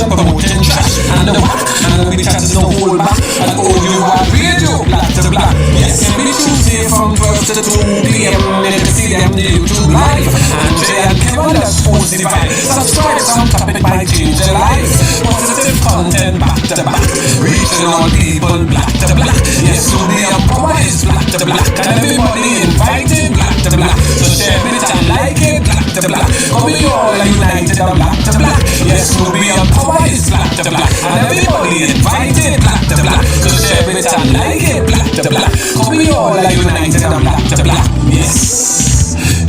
Promoting trash and the back, and we chat is no hold back. And OUR radio, black to black. Yes, every Tuesday from 12 to 2 p.m. You can see them the YouTube live. And Jay and Kevin, let's post the vibe. Subscribe on topic by change your life. Positive content back to back, reaching all people black to black. Yes, so the power is black to black, and everybody invited black to black. So share it and like it, black to black. Come we all are united and black to black. Yes, so the power is black to black, and everybody invited black to black. So share it and like it, black to black. Come we all are united and black to black. Yes.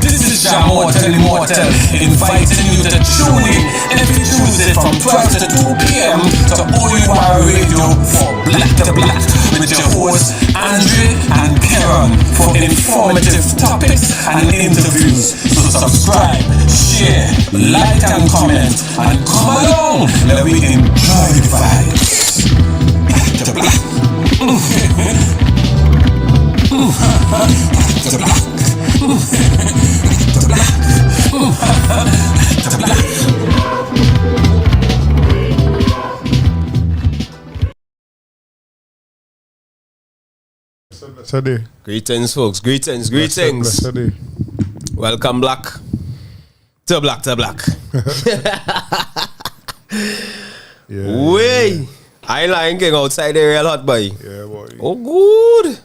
This is Jam Mortal Immortal, inviting you to tune in every Tuesday from 12 to 2 p.m. to OUR Radio for Black to Black with your hosts Andre and Karen for informative topics and interviews. So subscribe, share, like and comment, and come along, let we enjoy the vibes. Black to Black. Black to Black. Blessed day. Greetings, folks. Greetings. Blessed day. Welcome, Black to Black to Black. Way. I lying king outside the real hot boy. Yeah, boy. Oh, good.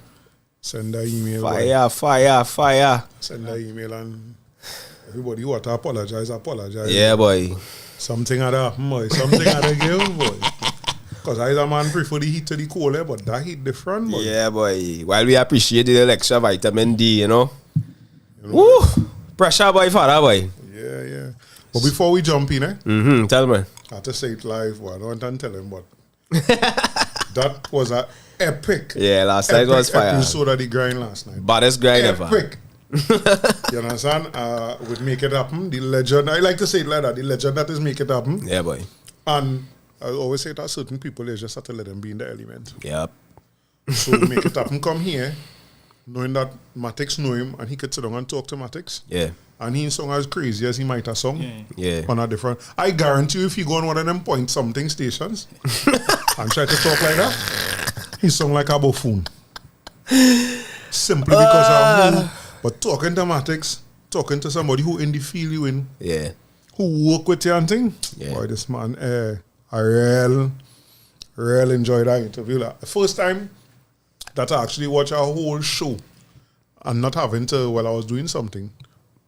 Send an email. Fire. Send an email and everybody who want to apologize. Yeah, boy. Something had to happen, boy. Something had to give, boy. Because I a man prefer the heat to the cold, but that heat different, boy. Yeah, boy. While we appreciate the extra vitamin D, you know. Woo! Pressure, boy, father, boy. Yeah. But before we jump in, Tell me. I have to say it live, boy. I don't want to tell him, but that was an epic. Yeah, last night was fire. Episode of the grind last night. Baddest grind ever. Epic. You understand? With Make It Happen, the legend. I like to say it like that. The legend that is Make It Happen. Yeah, boy. And I always say that certain people, they just have to let them be in the element. Yep. So Make It Happen come here, knowing that Matix know him, and he could sit down and talk to Matix. Yeah. And he sung as crazy as he might have sung. Yeah. On a different. I guarantee you, if you go on one of them point something stations and try to talk like that, he sung like a buffoon. Simply because of who. But talking to Matix, talking to somebody who in the field you in, who work with you and thing, boy, this man, I real enjoyed that interview. The first time that I actually watched a whole show and not having to while I was doing something.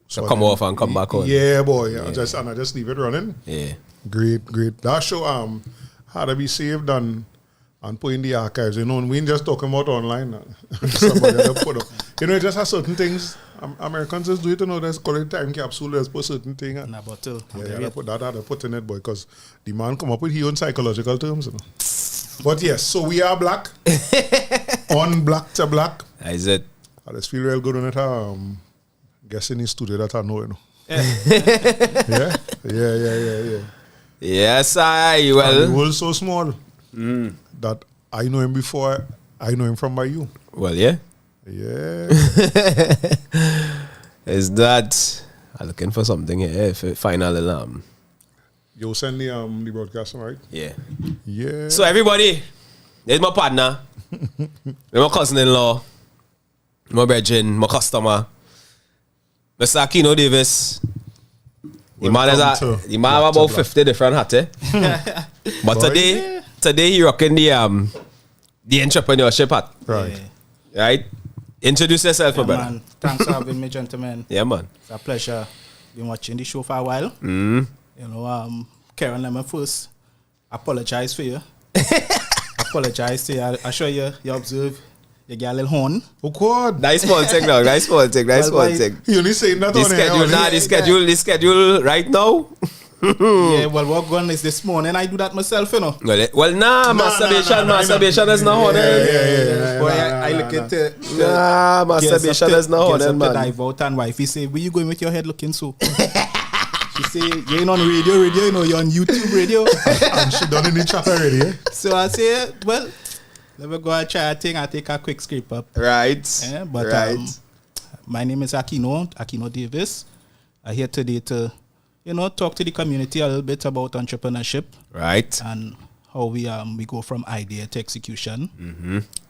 So come off and come back on. Yeah, boy. I just leave it running. Yeah. Great. That show had to be saved and put in the archives. You know, we ain't just talking about online. Somebody had to put up. You know, it just has certain things. Americans just do it, you know, there's call it time capsule, there's put certain thing. And bottle. Yeah, I had to put in it, boy, because the man come up with his own psychological terms, you know. But yes, so we are black. On Black to Black. That is it. I just feel real good on it. Guessing his studio that I know, you know. Yeah. Yes, I well. And the world's so small that I know him before I know him from by you. Well, yeah. Yeah. Is that I'm looking for something here for final alarm. You send the broadcast, right? Yeah. Yeah. So everybody, there's my partner, my cousin-in-law, my brethren, my customer, Mr. Akino Davis. The man have about 50 different hats, eh? But today he rocking the entrepreneurship hat. Right. Right? Introduce yourself, my brother. Man. Thanks for having me, gentlemen. Yeah, man. It's a pleasure. Been watching the show for a while. Mm. You know, Karen, let me first apologize for you. Apologize to you. I show you observe. You get a little horn. Oh God. Nice small thing, dog. Nice small thing. You only saying that the on schedule, here. the schedule right now. Yeah, well, what gun is this morning? I do that myself, you know. Well, masturbation is not honor. Boy, I look at it. Masturbation is not honor, man. Dive out and wife, he say, where you going with your head looking so? She say, you ain't on radio, you know, you're on YouTube radio. And she done in the chat already, eh? So I say, well, let me go and try a thing. I take a quick script up. Right. Yeah, but right. My name is Akino Davis. I'm here today to, talk to the community a little bit about entrepreneurship. Right. And how we go from idea to execution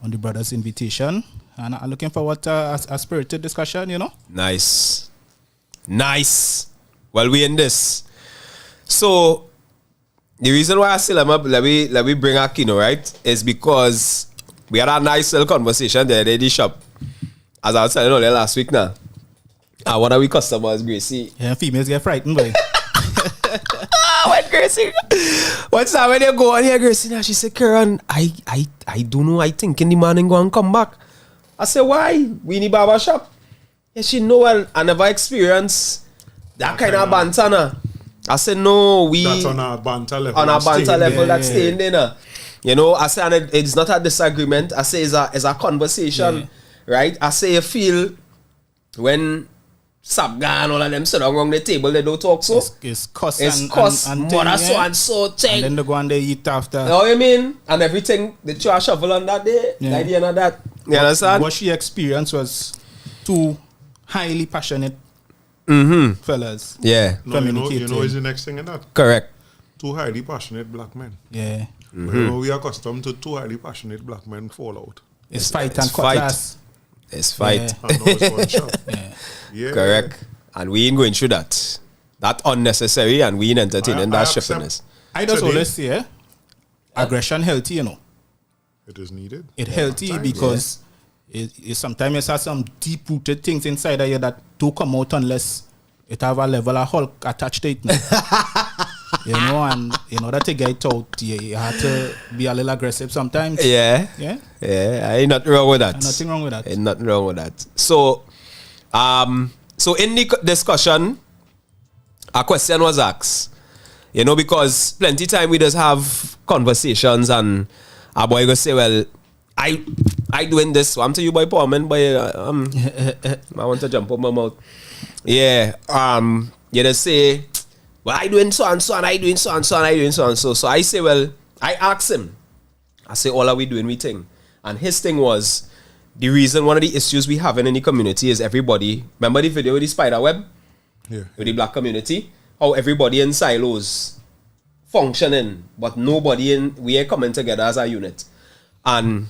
on the brother's invitation. And I'm looking forward to a spirited discussion, Nice. Well, we in this. So, the reason why I say let me bring Akino, right, is because we had a nice little conversation there at the shop. As I was telling you last week now. And one of our customers, Gracie. Yeah, females get frightened, boy. When Gracie, what's that when you go on here, Gracie? Now she said, Karen, I don't know. I think in the morning go and come back. I said, why? We in the barber shop. Yeah, she know I never experienced that kind of banter. I said, no, that's on a banter level. On a banter level, that's staying there. I said, and it's not a disagreement. I say it's a conversation, right? I say, you feel when Sabga and all of them sit down around the table, they don't talk so. It's cuss and mother so and so thing. And then they go and they eat after. You know what I mean? And everything, they throw a shovel on that day. Like the end of that. You understand? What she experienced was two highly passionate fellas. Yeah. No, you know is the next thing in that? Correct. Two highly passionate black men. Yeah. We are accustomed to two highly passionate black men fall out. It's fight and cutlass. It's fight. Yeah. And now it's one shot. Yeah. Correct. And we ain't going through that. That unnecessary, and we ain't entertaining that shiftiness. I just always say, aggression healthy, It is needed. It's healthy because it sometimes it has some deep-rooted things inside of you that don't come out unless it have a level of Hulk attached to it. And in order to get it out, you have to be a little aggressive sometimes. Yeah. Ain't nothing wrong with that. Ain't nothing wrong with that. So, so in the discussion, a question was asked. Because plenty time we just have conversations and a boy go say, well, I doing this. I'm to you, boy, poor man, boy. I want to jump up my mouth. Yeah. You just say, well, I doing so and so, and I doing so and so, and I doing so and so. So I say, well, I ask him. I say, all are we doing we thing? And his thing was, the reason one of the issues we have in any community is everybody. Remember the video with the spider web? Yeah. With the black community? How everybody in silos functioning, but we are coming together as a unit. And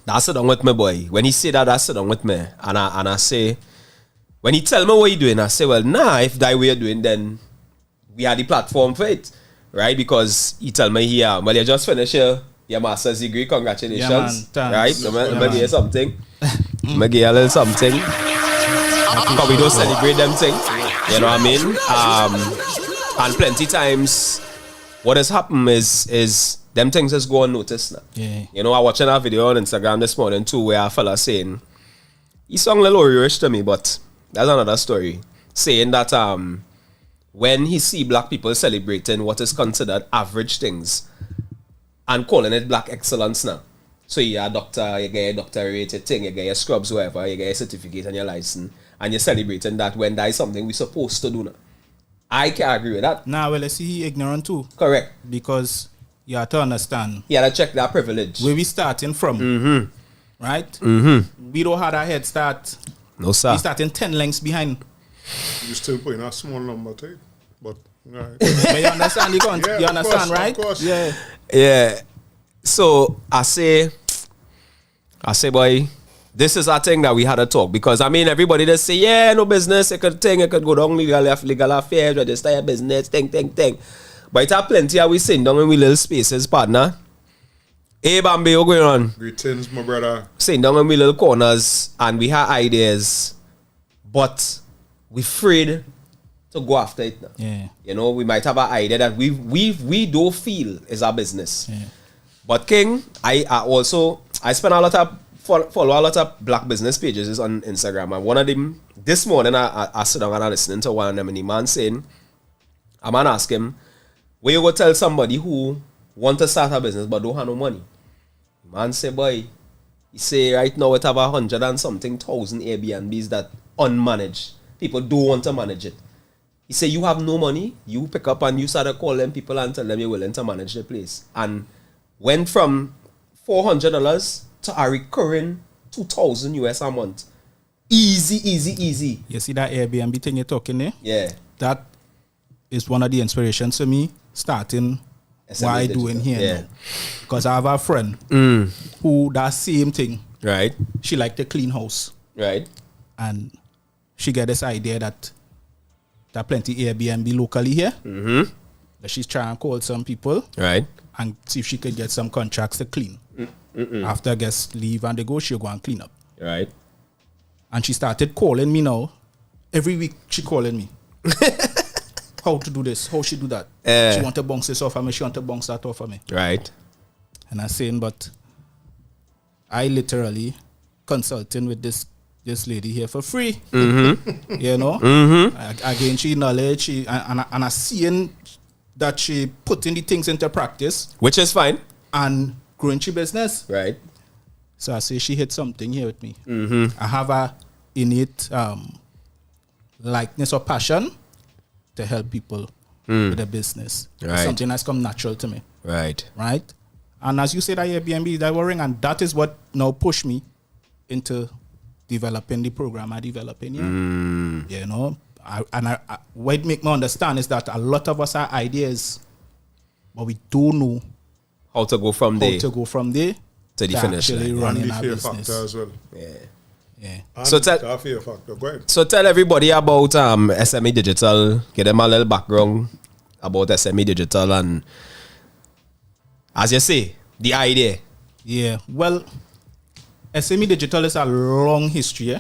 that's sit down with me, boy. When he say that, that's sit down with me. And I say, when he tell me what he doing, I say, well, if that way you're doing, then we have the platform for it. Right? Because he tell me here, well, you just finished your master's degree, congratulations. Yeah, man, right? Let me give you something. Let me give you a little something. Because we don't celebrate them things. You know what I mean? And plenty times, what has happened is them things just go unnoticed now. Yeah. I watching a video on Instagram this morning too where a fella saying, he sound a little Irish to me, but that's another story. Saying that when he see black people celebrating what is considered average things and calling it black excellence now. So you're a doctor, you get a doctorate thing, you get your scrubs, whatever, you get a certificate and your license, and you're celebrating that when that is something we're supposed to do now. I can't agree with that. Nah, well, I see he ignorant too. Correct. Because you have to understand. You have to check that privilege. Where we starting from. Right? We don't have a head start. No, sir. We starting 10 lengths behind. You still putting a small number to it. But, right. But you understand, you understand, right? Of course. Yeah. So I say, boy, this is a thing that we had to talk because everybody just say, no business, it could go down legal affairs, register your business, thing. But it's a plenty of we sitting down in we little spaces, partner. Hey Bambi, what's going on? Greetings, my brother. Sitting down in we little corners and we have ideas, but we afraid to go after it now. Yeah. We might have an idea that we don't feel is our business. Yeah. But King, I spend a lot of follow a lot of black business pages on Instagram, and one of them this morning I sit down and I listening to one of them, and the man saying, a man ask him, where you go tell somebody who want to start a business but don't have no money? Man say, boy, he say right now it have 100 and something thousand Airbnbs that unmanaged. People don't want to manage it. He say, you have no money, you pick up and you start to call them people and tell them you're willing to manage the place. And went from $400 to a recurring $2,000 US a month. Easy. You see that Airbnb thing you're talking there? Yeah. That is one of the inspirations for me starting SME what I digital. doing here Yeah. now. Because I have a friend who that same thing. Right. She like to clean house. Right. And she get this idea that there are plenty Airbnb locally here. Mm-hmm. That she's trying to call some people Right. and see if she could get some contracts to clean. After guests leave and they go, she'll go and clean up. Right. And she started calling me now. Every week she calling me. How to do this? How she do that? She want to bounce this off of me. She want to bounce that off of me. Right. And I'm saying, but I literally consulting with this lady here for free. You know? I gain she knowledge. And I seeing that she putting the things into practice. Which is fine. And growing she business. Right. So I say she hit something here with me. I have a innate likeness or passion to help people with their business. Right. Something that's come natural to me. Right. Right? And as you said, that Airbnb, that worrying, and that is what now pushed me into developing the program I'm developing. You know, what make me understand is that a lot of us have ideas, but we don't know How to go from there to to the finish actually line. running And the our fear business. factor as well. Yeah. And So the fear factor. Go ahead. So tell everybody about SME Digital. Give them a little background about SME Digital and, as you say, the idea. Yeah. Well, SME Digital is a long history. Yeah?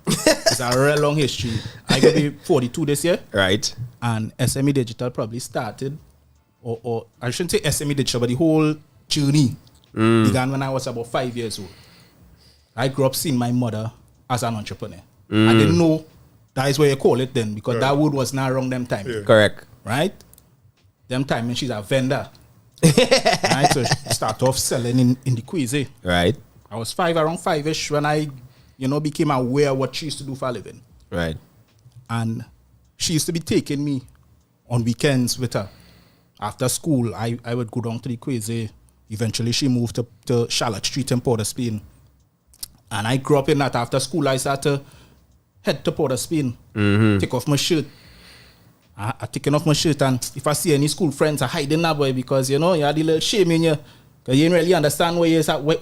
It's a real long history. I could be 42 this year. Right. And SME Digital probably started, or I shouldn't say SME Digital, but the whole journey began when I was about 5 years old. I grew up seeing my mother as an entrepreneur. I didn't know that is what you call it then, because that word was not around them time. Yeah. Correct. Right? Them time when she's a vendor. Right? So she started off selling in the Queasy. Right. I was around 5-ish when I, became aware of what she used to do for a living. Right. And she used to be taking me on weekends with her. After school, I would go down to the Queasy. Eventually, she moved to Charlotte Street in Port of Spain. And I grew up in that. After school, I started to head to Port of Spain, take off my shirt. I taking off my shirt, and if I see any school friends, I hiding that boy because, you had a little shame in you. Because you didn't really understand what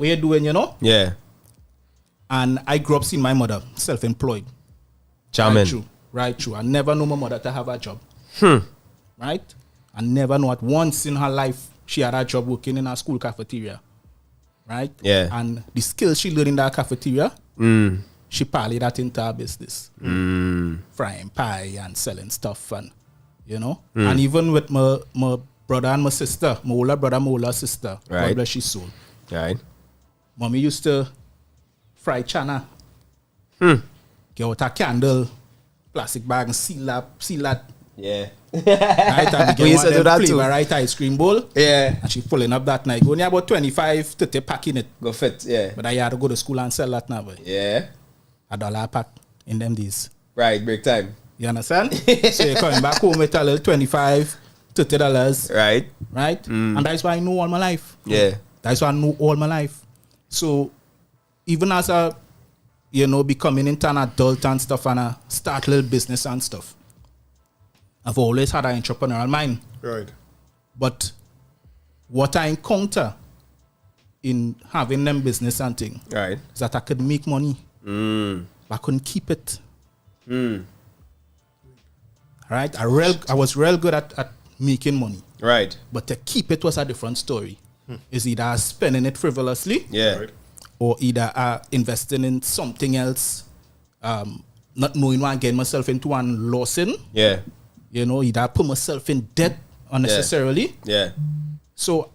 you're doing, Yeah. And I grew up seeing my mother self-employed. Charming. Right through. I never knew my mother to have a job. Right? I never knew at once in her life she had a job working in a school cafeteria. Right? Yeah. And the skills she learned in that cafeteria, she parlayed that into her business. Frying pie and selling stuff and, And even with my brother and my sister, my older brother, my older sister, Right. God bless his soul. Right. Mommy used to fry chana. Get out a candle, plastic bag and seal that. Yeah. Right? And We we used to get do one that of them too. flavor right ice cream bowl. Yeah. And she pulling up that night. Only about 25, 30 pack in it. Go fit. Yeah. But I had to go to school and sell that now. Boy. Yeah. $1 a pack in them days. Right. Break time. You understand? So you're coming back home with a little $25, $30. Right. Right? And that's why I know all my life. Yeah. That's why I know all my life. So even as a, becoming into an adult and stuff and I start little business and stuff, I've always had an entrepreneurial mind. Right. But what I encounter in having them business and thing Right. is that I could make money. But I couldn't keep it. Right? I was real good at making money. Right. But to keep it was a different story. Is either spending it frivolously Yeah. Right. or either investing in something else, not knowing what I'm getting myself into and losing. Yeah. Either put myself in debt unnecessarily. Yeah. So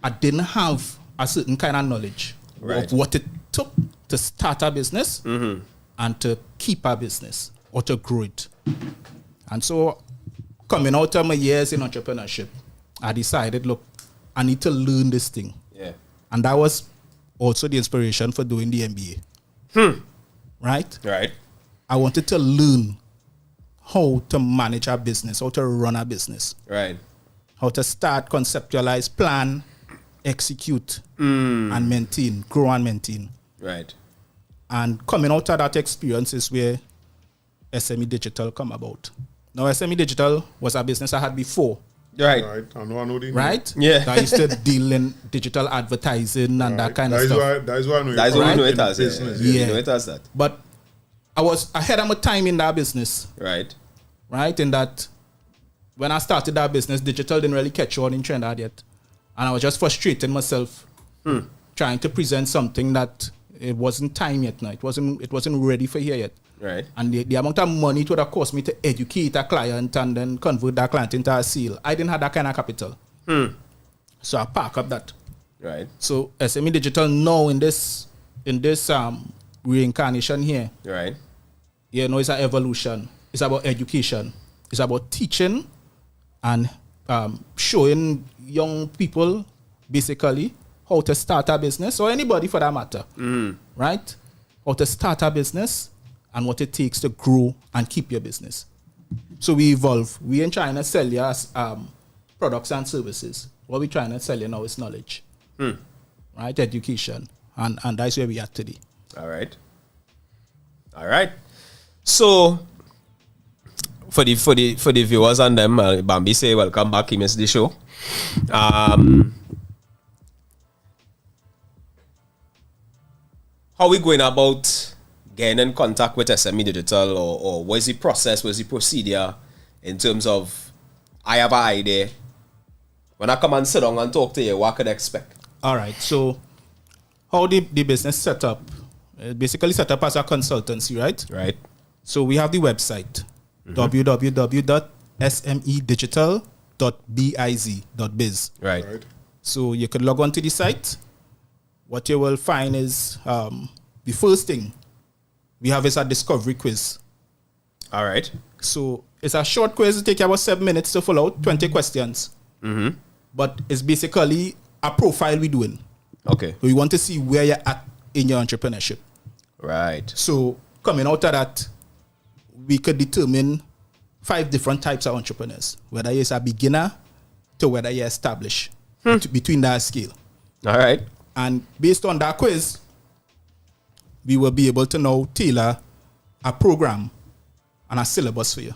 I didn't have a certain kind of knowledge Right. of what it took to start a business and to keep a business or to grow it. And so coming out of my years in entrepreneurship, I decided, look, I need to learn this thing. Yeah. And that was also the inspiration for doing the MBA. Right? Right. I wanted to learn how to manage a business, how to run a business. Right. How to start, conceptualize, plan, execute, and maintain, grow and maintain. Right. And coming out of that experience is where SME Digital come about. Now, SME Digital was a business I had before. Right. Right. I know the Right? Yeah. I used to deal in digital advertising and that kind of stuff. That is why I know That's what we know it in as. business. Yeah. Yeah. We know it as that. But I was ahead of my time in that business. Right. Right? In that when I started that business, digital didn't really catch on in Trinidad yet. And I was just frustrating myself trying to present something that it wasn't time yet now. It wasn't ready for here yet. Right. And the amount of money it would have cost me to educate a client and then convert that client into a sale, I didn't have that kind of capital. So I park up that. Right. So SME Digital now in this reincarnation here, Right. you know, it's an evolution. It's about education. It's about teaching and showing young people basically how to start a business, or anybody for that matter, right? How to start a business and what it takes to grow and keep your business. So we evolve. We ain't trying to sell you as products and services. What we're trying to sell you now is knowledge, right? Education, and that's where we are today. All right. All right. So for the viewers and them, Bambi say welcome back. He missed the show. How we going about getting in contact with SME Digital, or what is the process, what is the procedure in terms of I have an idea. When I come and sit down and talk to you, what could I expect? All right. So how the business set up? Basically set up as a consultancy, right? Right. So we have the website, www.smedigital.biz.biz. Right. Right. So you could log on to the site. What you will find is the first thing we have is a discovery quiz. All right. So it's a short quiz. It takes about 7 minutes to fill out, 20 questions. But it's basically a profile we're doing. Okay. We want to see where you're at in your entrepreneurship. Right. So coming out of that, we could determine 5 different types of entrepreneurs, whether you're a beginner to whether you're established between that scale. All right. And based on that quiz, we will be able to now tailor a program and a syllabus for you.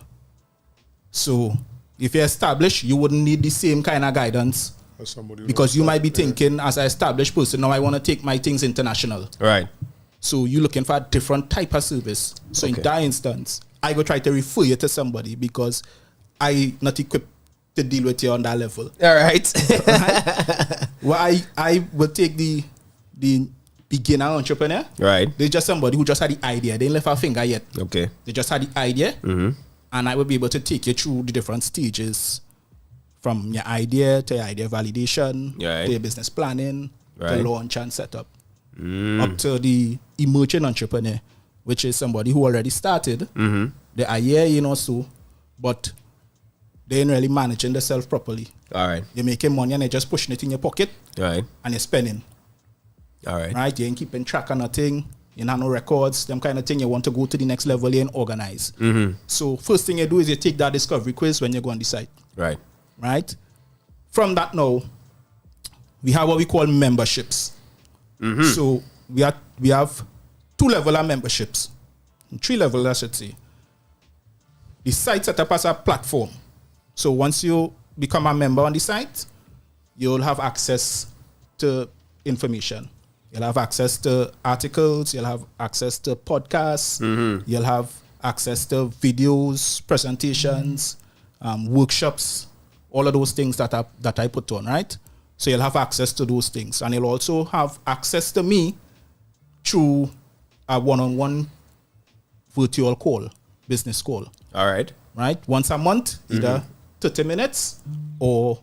So if you're established, you wouldn't need the same kind of guidance As somebody because you might be yeah. thinking, as an established person, now I want to take my things international. Right. So you're looking for a different type of service. So in that instance, I will try to refer you to somebody because I not equipped to deal with you on that level. All right. Well, I will take the beginner entrepreneur. Right. They're just somebody who just had the idea. They didn't lift a finger yet. Okay. They just had the idea. And I will be able to take you through the different stages from your idea to your idea validation, Right. to your business planning, Right. to launch and setup. Up to the emerging entrepreneur, which is somebody who already started. They are here, so, but they ain't really managing themselves properly. All right. You're making money and they're just pushing it in your pocket Right. and you're spending. All right. Right? You ain't keeping track of nothing. You have no records, them kind of thing. You want to go to the next level, you ain't organize. So first thing you do is you take that discovery quiz when you go on the site. Right. Right? From that now, we have what we call memberships. So we have 2 levels of memberships. 3 levels, I should say. The site set up as a platform. So once you become a member on the site, you'll have access to information. You'll have access to articles. You'll have access to podcasts. You'll have access to videos, presentations, workshops, all of those things that I put on, right? So you'll have access to those things. And you'll also have access to me through a one-on-one virtual call, business call. All right. Right? Once a month, either 30 minutes or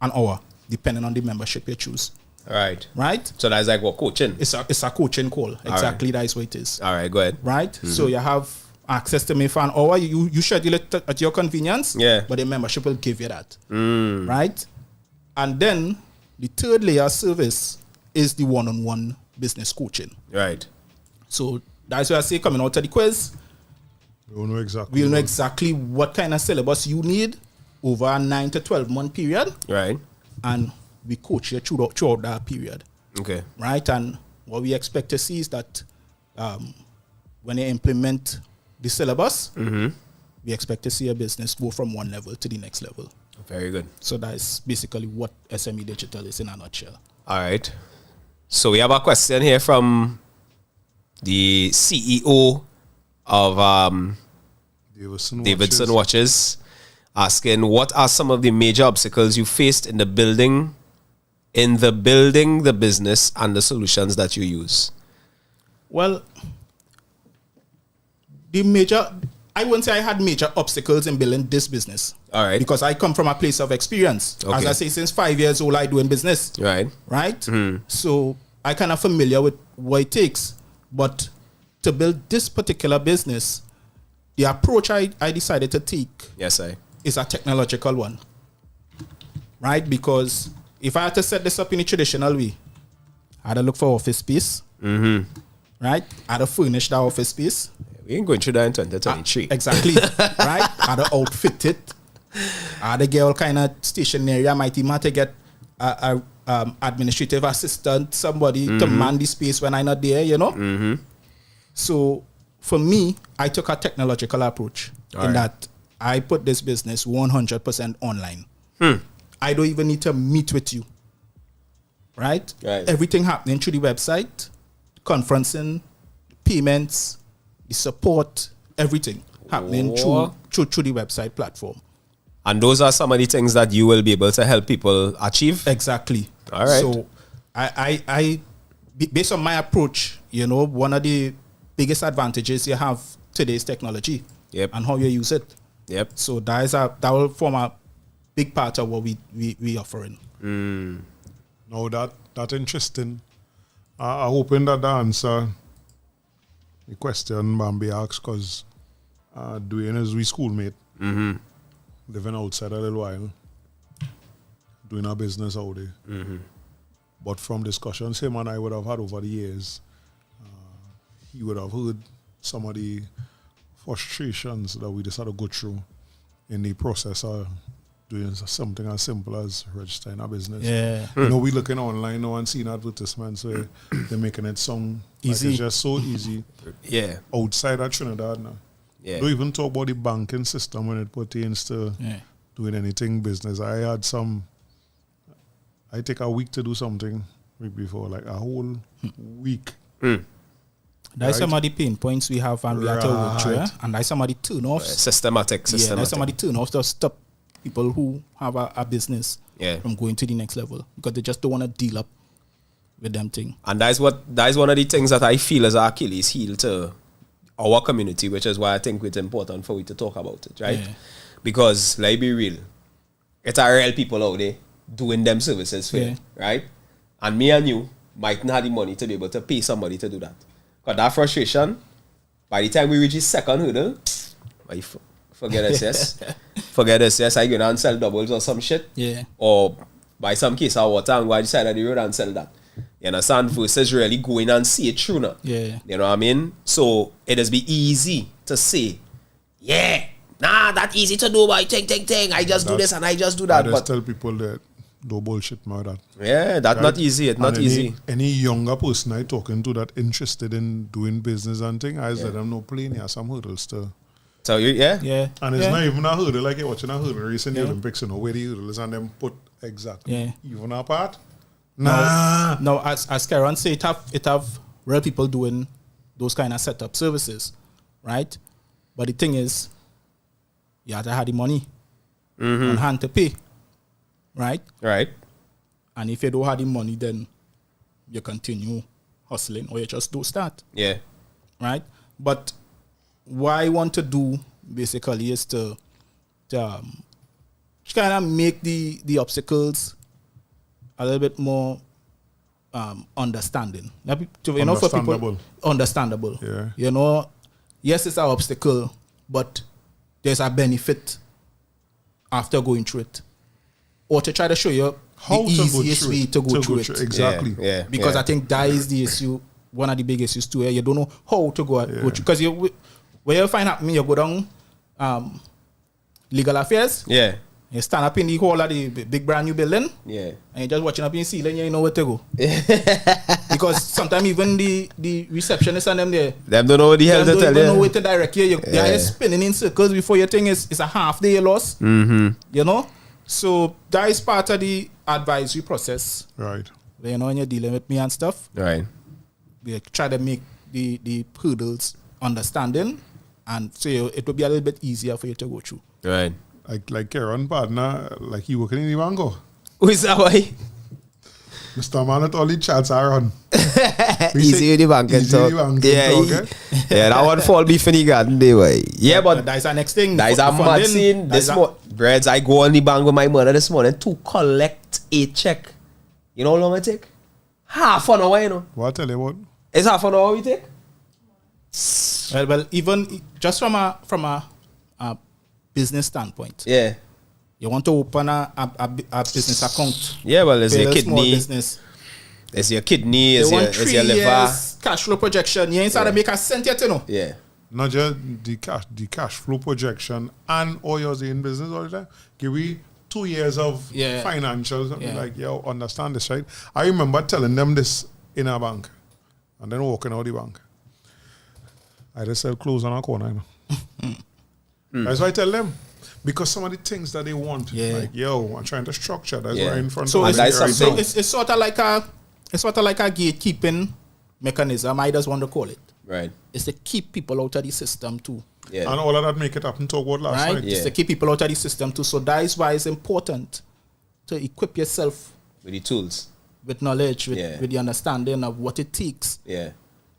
an hour, depending on the membership you choose. All right. Right? So that's like what coaching. It's a coaching call. Exactly, that's what it is. All right. Go ahead. Right? So you have access to me for an hour. You schedule it at your convenience. Yeah. But the membership will give you that. Right? And then the third layer of service is the one-on-one business coaching. Right. So that's why I say coming out of the quiz, We'll know exactly what kind of syllabus you need over a 9 to 12 month period. Right. And we coach you throughout that period. Okay. Right? And what we expect to see is that when you implement the syllabus, we expect to see a business go from one level to the next level. Very good. So that's basically what SME Digital is in a nutshell. All right. So we have a question here from the CEO of Davidson Watches, asking, what are some of the major obstacles you faced in the building the business and the solutions that you use? Well, I wouldn't say I had major obstacles in building this business. All right. Because I come from a place of experience. Okay. As I say, since 5 years old, I do in business. Right. Right? So I kind of familiar with what it takes. But to build this particular business, the approach I decided to take is a technological one. Right? Because if I had to set this up in a traditional way, I had to look for office space. Right? I had to furnish that office space. We ain't going through that in 2023. Exactly. Right? I had to outfit it. I had to get all kind of stationery. I might even have to get a administrative assistant, somebody to man the space when I'm not there, you know? So for me, I took a technological approach that I put this business 100% online. I don't even need to meet with you. Right? Everything happening through the website, conferencing, payments, the support, everything happening through the website platform. And those are some of the things that you will be able to help people achieve? Exactly. All right. So I based on my approach, you know, one of the biggest advantages you have today is technology and how you use it. So that will form a big part of what we offering. No, that's interesting. I'm hoping that the answer the question Bambi asked, because Dwayne is we schoolmate, living outside a little while, doing our business out there. But from discussions him and I would have had over the years, he would have heard some of the frustrations that we just had to go through in the process of doing something as simple as registering a business. You know, we looking online now and seeing advertisements where they're making it sound easy. Like it's just so easy. Outside of Trinidad now. Don't even talk about the banking system when it pertains to doing anything business. I take a week to do something week before, like a whole week. That's some of the pain points we have and we have to work through. And that's some of the turn-offs. Systematic. Yeah, that's some of the turn-offs that stop people who have a business from going to the next level because they just don't want to deal up with them thing. And that is one of the things that I feel is Achilles heel to our community, which is why I think it's important for we to talk about it, right? Because let's be real, it's our real people out there doing them services for you, right? And me and you might not have the money to be able to pay somebody to do that. Because that frustration, by the time we reach the second hurdle, forget SS, I go down and sell doubles or some shit. Or buy some case of water and go on the side of the road and sell that. You understand? Versus really going and see it through now. You know what I mean? So it has been easy to say, that's easy to do, but ting. I just do this and I just do that. I just tell people that no bullshit about that. That's right? Not easy. It's not easy. Any younger person I talking to that interested in doing business and thing, I let them know playing here some hurdles too. So you, and it's not even a hurdle like you're watching a hurdle race in the Olympics, you know, where the hurdle is and them put exactly even apart. No, as Karen said, it have real people doing those kind of setup services, right? But the thing is, you have to have the money on hand to pay, right? And if you don't have the money, then you continue hustling or you just don't start. Right? But what I want to do basically is to kind of make the obstacles a little bit more understanding. You know, for people, understandable. You know, yes, it's an obstacle, but there's a benefit after going through it. Or to try to show you How the to go easiest through way it, to go through it. Exactly. Yeah. Because I think that is the issue, one of the big issues too. You don't know how to go through. Because where you find happening, you go down legal affairs. Yeah. You stand up in the hall of the big brand new building. Yeah. And you're just watching up in the ceiling, you know where to go. Because sometimes even the receptionist and them there, Them don't know what the hell to tell don't know you. where to direct you. They're spinning in circles before your thing is a half day loss. Mm-hmm. You know? So that is part of the advisory process. Right. You know, when you're dealing with me and stuff, Right. we try to make the hurdles understanding, and so it will be a little bit easier for you to go through. Right. Like Karen partner, like he working in the bango. Who is that way? Mr. Man at all the chats are on. Easy with the bank and Easy talk. with the bank and Yeah, talk, yeah, that one fall beef in the garden day way. Yeah, but That is our next thing. that is a mad scene. This breads, I go on the bank with my mother this morning to collect a check. You know how long it take? Half an hour, you know. What I tell you what? It's half an hour we take? Well, even just from a business standpoint, Yeah. you want to open a business account. Yeah, well, it's Build your a small kidney. business. It's your kidney, They it's want your 3 liver. years cash flow projection. You ain't started to make a cent yet, you know. Yeah. Not just the cash flow projection and all yours in business all the time. Give me 2 years of financials and be like, yo, understand this, right? I remember telling them this in a bank and then walking out the bank. I just sell clothes on a corner, you know. That's why I tell them. Because some of the things that they want, like, yo, I'm trying to structure. That's why in front so of me. it's sort of like a gatekeeping mechanism, I just want to call it. Right. It's to keep people out of the system too. Yeah. And all of that make it happen to what last Right? night. It's to keep people out of the system too. So that is why it's important to equip yourself With the tools. with knowledge, with the understanding of what it takes. Yeah.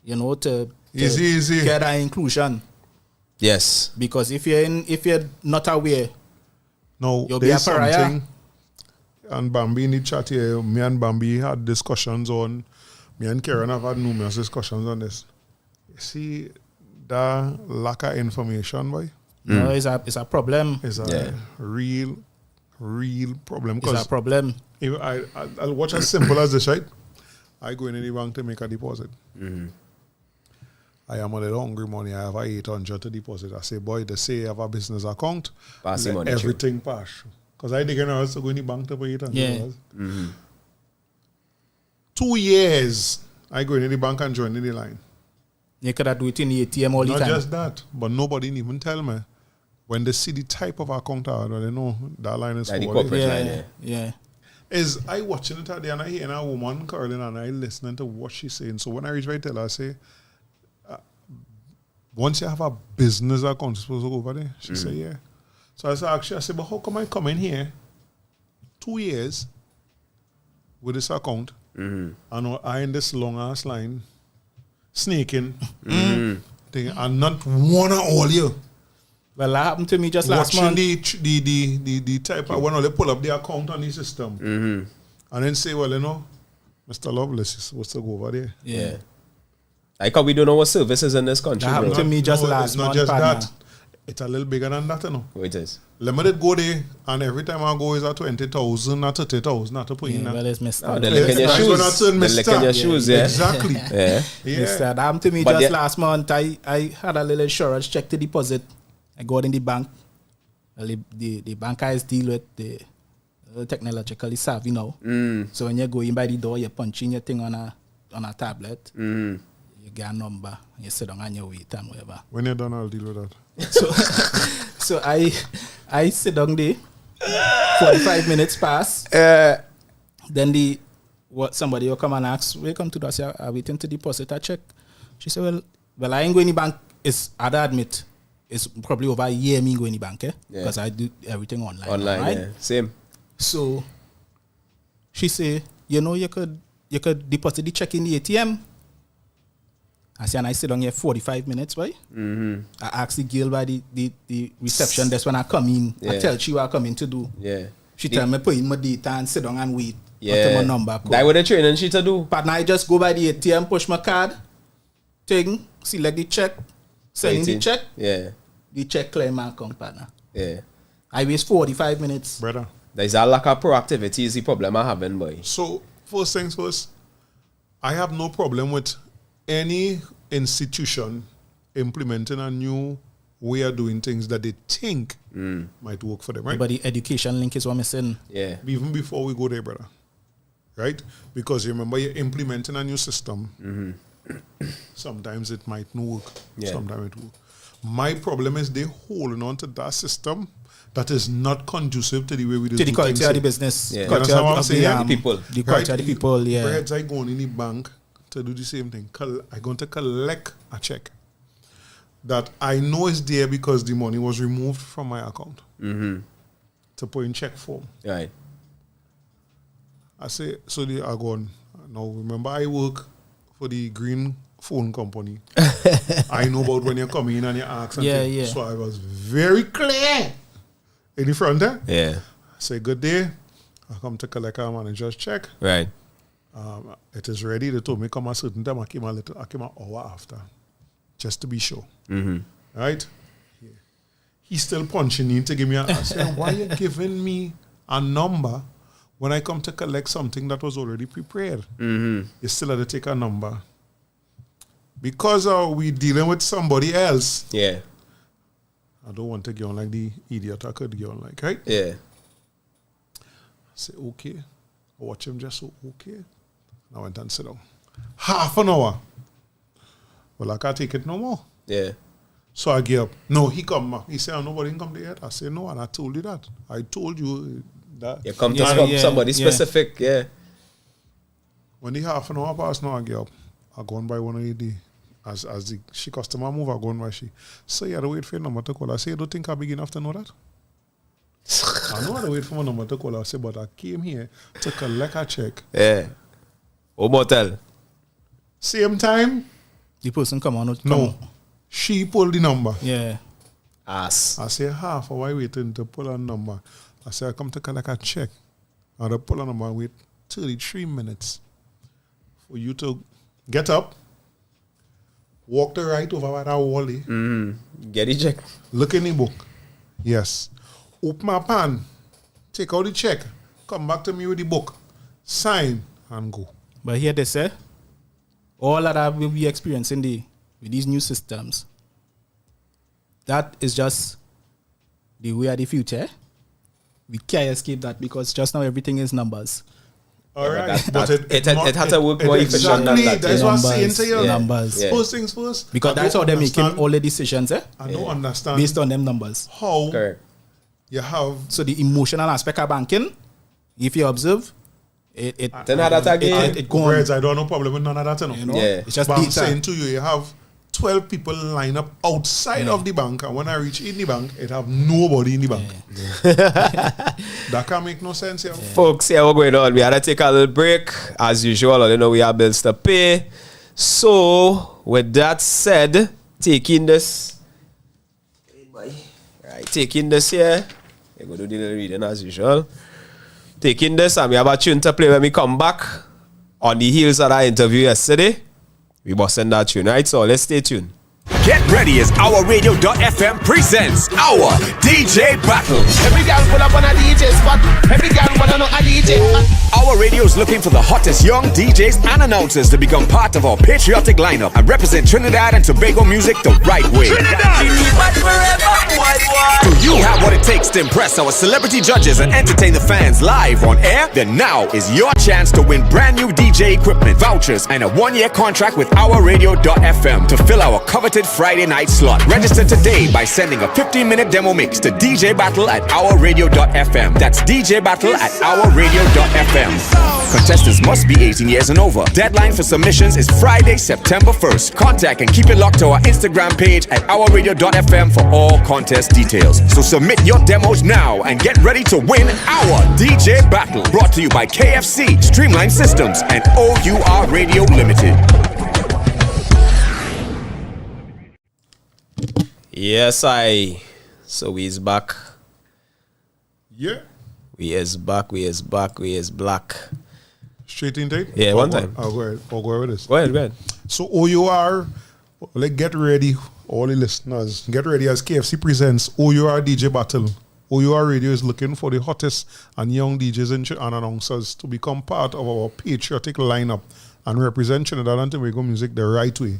You know, to Easy. get that inclusion. Yes. Because if you're not aware, No, you'll be a there's pariah. something, and Bambi in the chat here, me and Bambi had discussions on, me and Karen have had numerous discussions on this. You see, the lack of information, boy, you know, it's a problem. is a real problem. It's a problem. If I'll watch as simple as this, right? I go in the bank to make a deposit. I am a little hungry money. I have 800 to deposit. I say, boy, they say I have a business account. Pass the Let money everything pass. Because I didn't know to go in the bank to pay $800. Yeah. 2 years, I go in the bank and join in the line. You could have do it in the ATM all the Not time. just that, but nobody even tell me. When they see the type of account I have, they know that line is Like the for corporate it. line, Yeah. Is I watching it today and I hear a woman curling and I listening to what she's saying. So when I reach, I tell her, I say, once you have a business account, you're supposed to go over there. She say, yeah. So I said, but how come I come in here 2 years with this account and I in this long ass line sneaking thing, and not one of all you Well, that happened to me just last watching month. the type of when they pull up the account on the system and then say, well, you know, Mr. Lovelace is supposed to go over there. Yeah. Like how we don't know what services in this country, That happened bro. to me just No, last it's not month. just partner. that. It's a little bigger than that, you know. Oh, it is. Limited go there, and every time I go is at 20,000 or 30,000 not to put in. Yeah, well, it's missed Oh, out. they look in your That's when I shoes. turn They look in Mr. your shoes, yeah. Exactly. Yeah. Missed Yeah. out. That happened to me But just the- last month. I had a little insurance check to deposit. I go in the bank. Well, the bank guys deal with the technologically savvy now. So when you go in by the door, you punch in your thing on a tablet. You get a number. You sit down and you wait and whatever. When you're done, I'll deal with that. So I sit down there. 45 minutes pass. Then somebody will come and ask, welcome to us. Are waiting to deposit a check? She said, well, I ain't going to the bank. I'd admit, it's probably over a year me going to the bank, because I do everything online. Online, right? yeah. Same. So she say, you know, you could deposit the check in the ATM. I say, and I sit down here 45 minutes, right? I ask the girl by the reception. That's when I come in. I tell she what I come in to do. Yeah. She tell me put in my data and sit down and wait. Yeah. Until my number come. That what the training she to do. But now I just go by the ATM, push my card, thing, select the check, Sending the check. Yeah. The check clear my account, partner. Yeah. I waste 45 minutes. Brother. There's a lack of proactivity is the problem I having, boy. So, first things first, I have no problem with any institution implementing a new way of doing things that they think might work for them, right? But the education link is what I'm saying. Yeah. Even before we go there, brother. Right? Because you remember you're implementing a new system. Sometimes it might not work. Yeah. Sometimes it work. My problem is they holding on to that system that is not conducive to the way we do To the things. culture of the business. Yeah. You Culture understand what I'm of saying? the People. The culture of the people, yeah. Perhaps I go in the bank to do the same thing. I'm going to collect a check that I know is there because the money was removed from my account to put in check form. Right. I say, so they are gone. Now, remember, I work for the green phone company. I know about when you're coming in and you ask. And Yeah, things. yeah. So I was very clear in the front there. Yeah. I say, good day. I come to collect our manager's check. Right. It is ready. They told me come a certain time. I came an hour after, just to be sure. Right? Yeah. He's still punching in to give me I said, why are you giving me a number when I come to collect something that was already prepared? You still have to take a number. Because we dealing with somebody else, Yeah. I don't want to get on like the idiot I could get on like, right? Yeah. I say, okay. I watch him just so, okay. And I went and sit down. Half an hour. Well, I can't take it no more. Yeah. So I get up. No, he come back. He said, nobody can come there yet. I said, no, and I told you that. I told you that. You come to Yeah, somebody yeah. specific, yeah. When the half an hour passed, now I get up. I go on by one of the, as the she customer move, I go on by she. So you had to wait for your number to call. I say, you don't think I'm big enough to know that? I know I had to wait for my number to call. I say, but I came here to collect a check. Yeah. Or motel. Same time, The person come on. no. She pulled the number. Yeah. Ass. I say, half hour I waiting to pull a number. I say, I come to collect a check. I had to pull a number and wait 33 minutes for you to get up, walk the right over by that wall, Get it check. look in the book. Yes. Open my pan, take out the check, come back to me with the book, sign, and go. But here they say, all of that will be experiencing with these new systems. That is just the way of the future. We can't escape that because just now everything is numbers. All right. It had to work more efficient than that. That's yeah. what I'm saying to you. Numbers. Yeah. First things first. Because I that's how don't they're making understand- all the decisions, I don't understand based on them numbers. how Correct. you have So the emotional aspect of banking, if you observe, it Then how that again? it go on. words. I don't have no problem with none of that. You know? Yeah. It's just But I'm data. saying to you, you have 12 people line up outside of the bank, and when I reach in the bank, it have nobody in the bank. That can't make no sense here. Folks, here we're going on. We had to take a little break. As usual, you know, we have bills to pay. So, with that said, taking this. Right, taking this here. We're going to do the little reading as usual. Taking this, and we have a tune to play when we come back. On the heels of our interview yesterday, we must send that tune, right? So, let's stay tuned. Get ready as Our Radio.fm presents Our DJ Battle. Every girl pull up on a DJ spot. Every girl wanna know a DJ. Our Radio is looking for the hottest young DJs and announcers to become part of our patriotic lineup and represent Trinidad and Tobago music the right way. Do you have what it takes to impress our celebrity judges and entertain the fans live on air? Then now is your chance to win brand new DJ equipment, vouchers, and a 1-year contract with Our Radio.fm to fill our coveted Friday night slot. Register today by sending a 15-minute demo mix to DJ Battle at OurRadio.fm. That's DJ Battle at OurRadio.fm. Contestants must be 18 years and over. Deadline for submissions is Friday, September 1st. Contact and keep it locked to our Instagram page at OurRadio.fm for all contest details. So submit your demos now and get ready to win our DJ Battle. Brought to you by KFC, Streamline Systems, and OUR Radio Limited. Yes, So, we is back. Yeah. We is back. We is back. We is black. Straight in date? Yeah, one time. I'll go ahead with this. Go ahead, go ahead. So OUR, like, get ready all the listeners, get ready as KFC presents OUR DJ Battle. OUR Radio is looking for the hottest and young DJs and announcers to become part of our patriotic lineup and represent Trinidad and Tobago music the right way.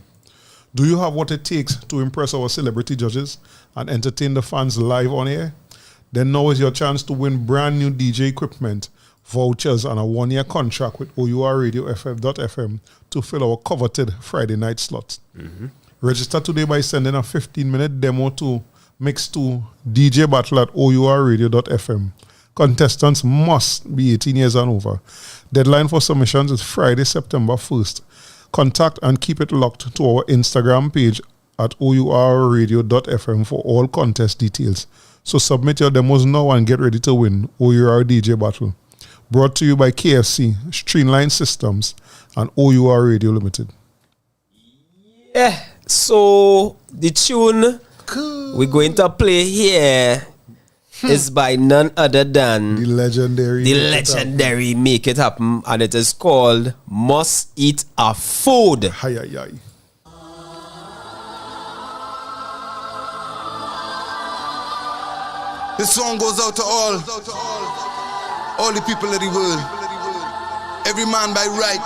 Do you have what it takes to impress our celebrity judges and entertain the fans live on air? Then now is your chance to win brand new DJ equipment, vouchers, and a 1-year contract with OUR Radio FF.FM to fill our coveted Friday night slots. Register today by sending a 15-minute demo to Mix2 DJ Battle at OURradio.fm. Contestants must be 18 years and over. Deadline for submissions is Friday, September 1st. Contact and keep it locked to our Instagram page at OURradio.fm for all contest details. So submit your demos now and get ready to win OUR DJ Battle. Brought to you by KFC, Streamline Systems, and OUR Radio Limited. Yeah, so the tune we're going to play here is by none other than the legendary Make It Happen, and it is called Must Eat a Food. Hi, hi, hi. This song goes out to all the people of the world. Every man by right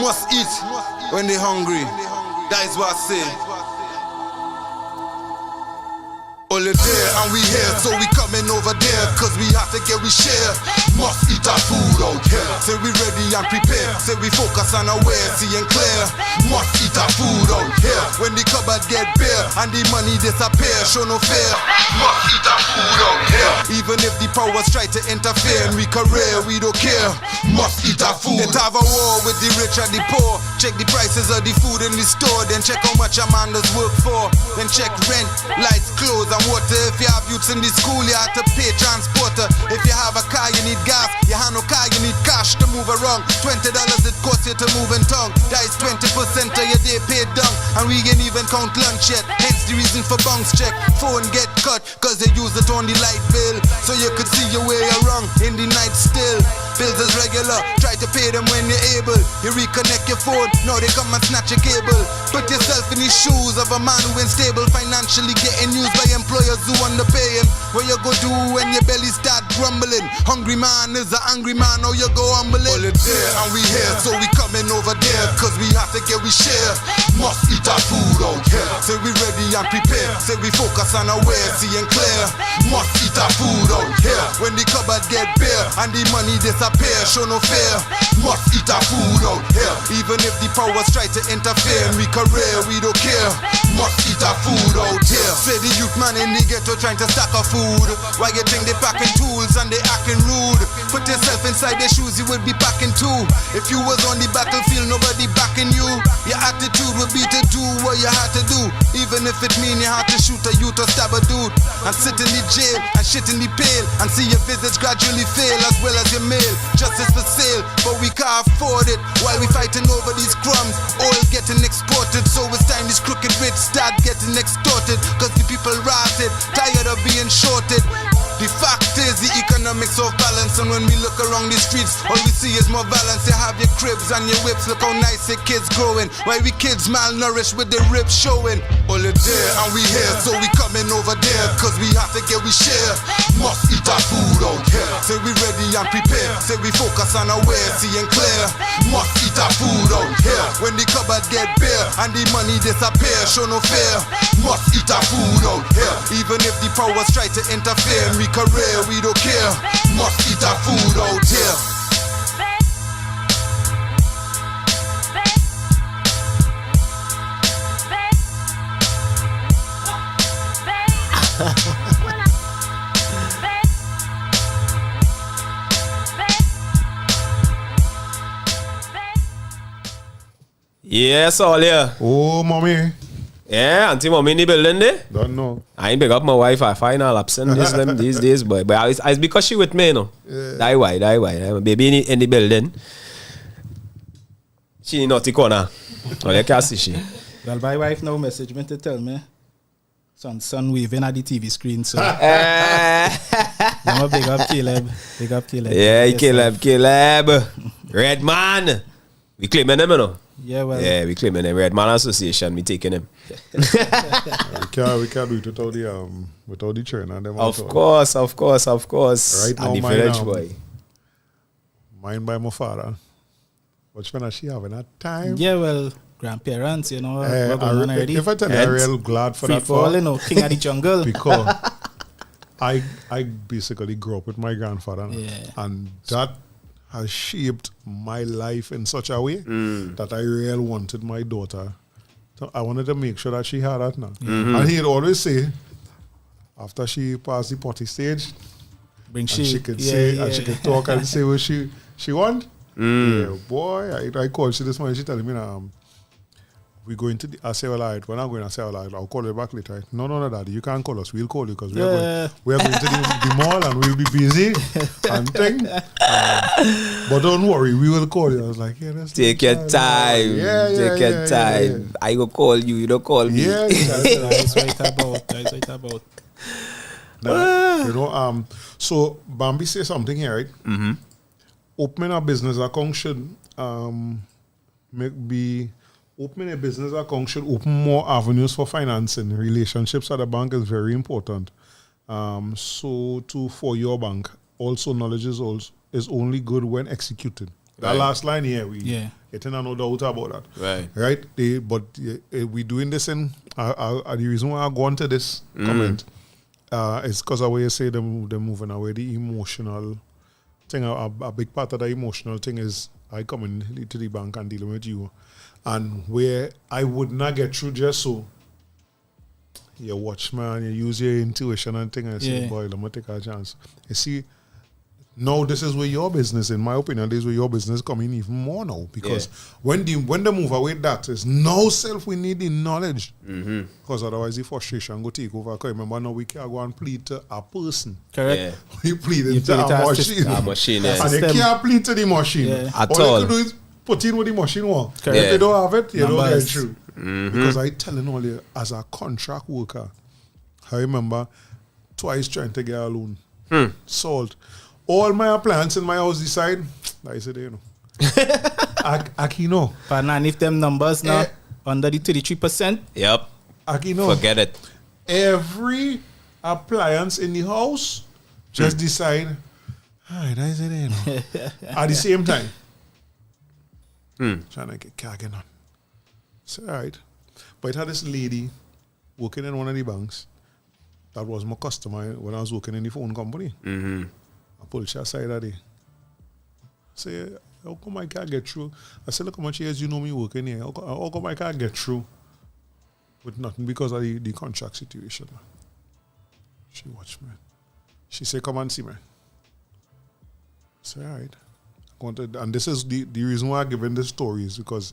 must eat when they're hungry. That is what I say. All it there and we here, so we coming over there, cause we have to get we share. Must eat our food out here. Say we ready and prepare. Say we focus on our way, seeing clear. Must eat our food out here. When the cupboard get bare and the money disappear, show no fear. Must eat our food out here. Even if the powers try to interfere in we career, we don't care. Must eat our food. Let's have a war with the rich and the poor. Check the prices of the food in the store, then check how much a man does work for. Then check rent, lights, clothes, and water. If you have youths in the school, you have to pay transporter. If you have a car, you need gas. You have no car, you need cash to move around. $20 it costs you to move in town. That is 20% of your day paid down. And we ain't even count lunch yet. Hence the reason for bounce check. Phone get cut, cause they use it on the light bill. So you could see your way around in the night still. Bills is regular, try to pay them when you're able. You reconnect your phone, now they come and snatch your cable. Put yourself in the shoes of a man who ain't stable, financially getting used by employers who underpay him. What you go do when your belly start grumbling? Hungry man is an angry man, now you go humbling. All it there and we here, so we coming over there, cause we have to get we share. Must eat our food out here. Say we ready and prepare. Say we focus on our way, seeing clear. Must eat our food out here. When the cupboard get bare and the money disappear, show no fear. Must eat our food out here. Even if the powers try to interfere in we career, we don't care. Must eat our food out here. Say the youth man in the ghetto trying to stack our food. Why you think they packing tools and they acting rude? Put yourself inside their shoes, you would be packing too. If you was on the battlefield, nobody backing you. Your attitude would be to do what you had to do, even if it mean you had to shoot a youth or stab a dude, and sit in the jail and shit in the pail, and see your visits gradually fail as well as your mail. Justice for sale, but we can't afford it. While we fighting over these crumbs, oil getting exported. So it's time these crooked rich start getting extorted, cause the people rotted, tired of being shorted. The fact is the economics of balance, and when we look around the streets, all we see is more balance. You have your cribs and your whips, look how nice your kids growing. Why we kids malnourished with the ribs showing? All it there and we here, so we coming over there, cause we have to get we share. Must eat our food out here. Say we ready and prepare. Say we focus on our way, seeing clear. Must eat our food out here. When the cupboard get bare and the money disappear, show no fear. Must eat our food out here. Even if the powers try to interfere in we career, we don't care. Must eat our food out here. Yes, all here. Oh, mommy. Yeah, auntie mommy in the building there. Don't know. I ain't big up my wife. I find her absent these days, boy. But it's because she with me, you know. Yeah. Die why. My baby in the building. She in naughty corner. Oh, you can't see she. Well, my wife now message me to tell me son waving at the TV screen. So I'm a big up Caleb. Yeah, Caleb. Red man. We claiming them, you know. Yeah, well. Yeah, we claiming him. Red Man Association, we taking him. we can't do it without the trainer and them. Of course. Right now, and the mine, village boy. Mine by my father. Which one is she having that time? Yeah, well, grandparents, you know, we're going on already. If I tell you, I'm real glad for Free that. fall, you know, king of the jungle. Because I basically grew up with my grandfather. Yeah. And that has shaped my life in such a way that I really wanted my daughter. So I wanted to make sure that she had that now. And he'd always say, after she passed the potty stage, Bring she could say, and she could talk and say what she want. Yeah, boy, I called she this morning. She telling me now, we going to I say, well, all right, we're not going to say, all right, I'll call you back later. Right? No, Daddy, you can't call us. We'll call you because we are going to the mall and we'll be busy and thing. But don't worry, we will call you. I was like, yeah, that's Take your time. Take your time. Yeah. I go call you. You don't call me. Yeah, That's right about. Now, you know, so Bambi say something here, right? Mm-hmm. Opening a business account should opening a business account should open more avenues for financing. Relationships at the bank is very important. So too for your bank. Also, knowledge is only good when executed. That last line here, it's no doubt about that. Right? We doing this in the reason why I go on to this comment is because of what you say they're moving away the emotional thing. A big part of the emotional thing is I come in to the bank and dealing with you. And where I would not get through just so you watch, man, you use your intuition and thing and say, boy, let me take a chance. You see, now this is where your business, in my opinion, this is where your business come in even more now. Because when they move away that is now self, we need the knowledge. Because otherwise the frustration go take over. Because remember now we can go and plead to a person. Correct. Yeah. We plead into a machine. A machine, And they can't plead to the machine. At all all. they can do is put in what the machine wants. If Yeah. they don't have it, you don't get Numbers. through. Because I telling all you, as a contract worker, I remember twice trying to get a loan. Salt. All my appliances in my house decide, I said, you know. Akino. But now, if them numbers now under the 33%, Yep. Akino. Forget it. Every appliance in the house just decide, alright, I said, you know. At the same time. Trying to get carrying on. So, alright. But it had this lady working in one of the banks that was my customer when I was working in the phone company. I pulled her aside that day. Say, how come I can't get through? I said, look how much years you know me working here. How come I can't get through with nothing because of the contract situation? She watched me. She said, come and see me. I said, all right. And this is the reason why I'm giving this story is because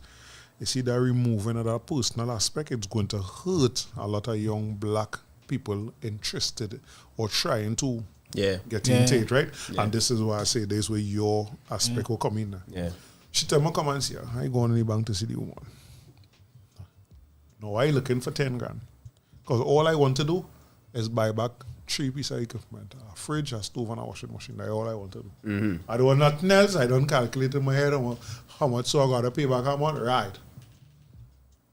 you see that removing of that personal aspect, it's going to hurt a lot of young black people interested or trying to get into it, right? Yeah. And this is why I say this is where your aspect will come in. Yeah. She tell me, come and see her. I go on the bank to see the woman. No, I looking for 10 grand. Because all I want to do is buy back 3 pieces of equipment. A fridge, a stove, and a washing machine. That's all I want to do. I don't want nothing else. I don't calculate in my head how much so I got to pay back how much. Right.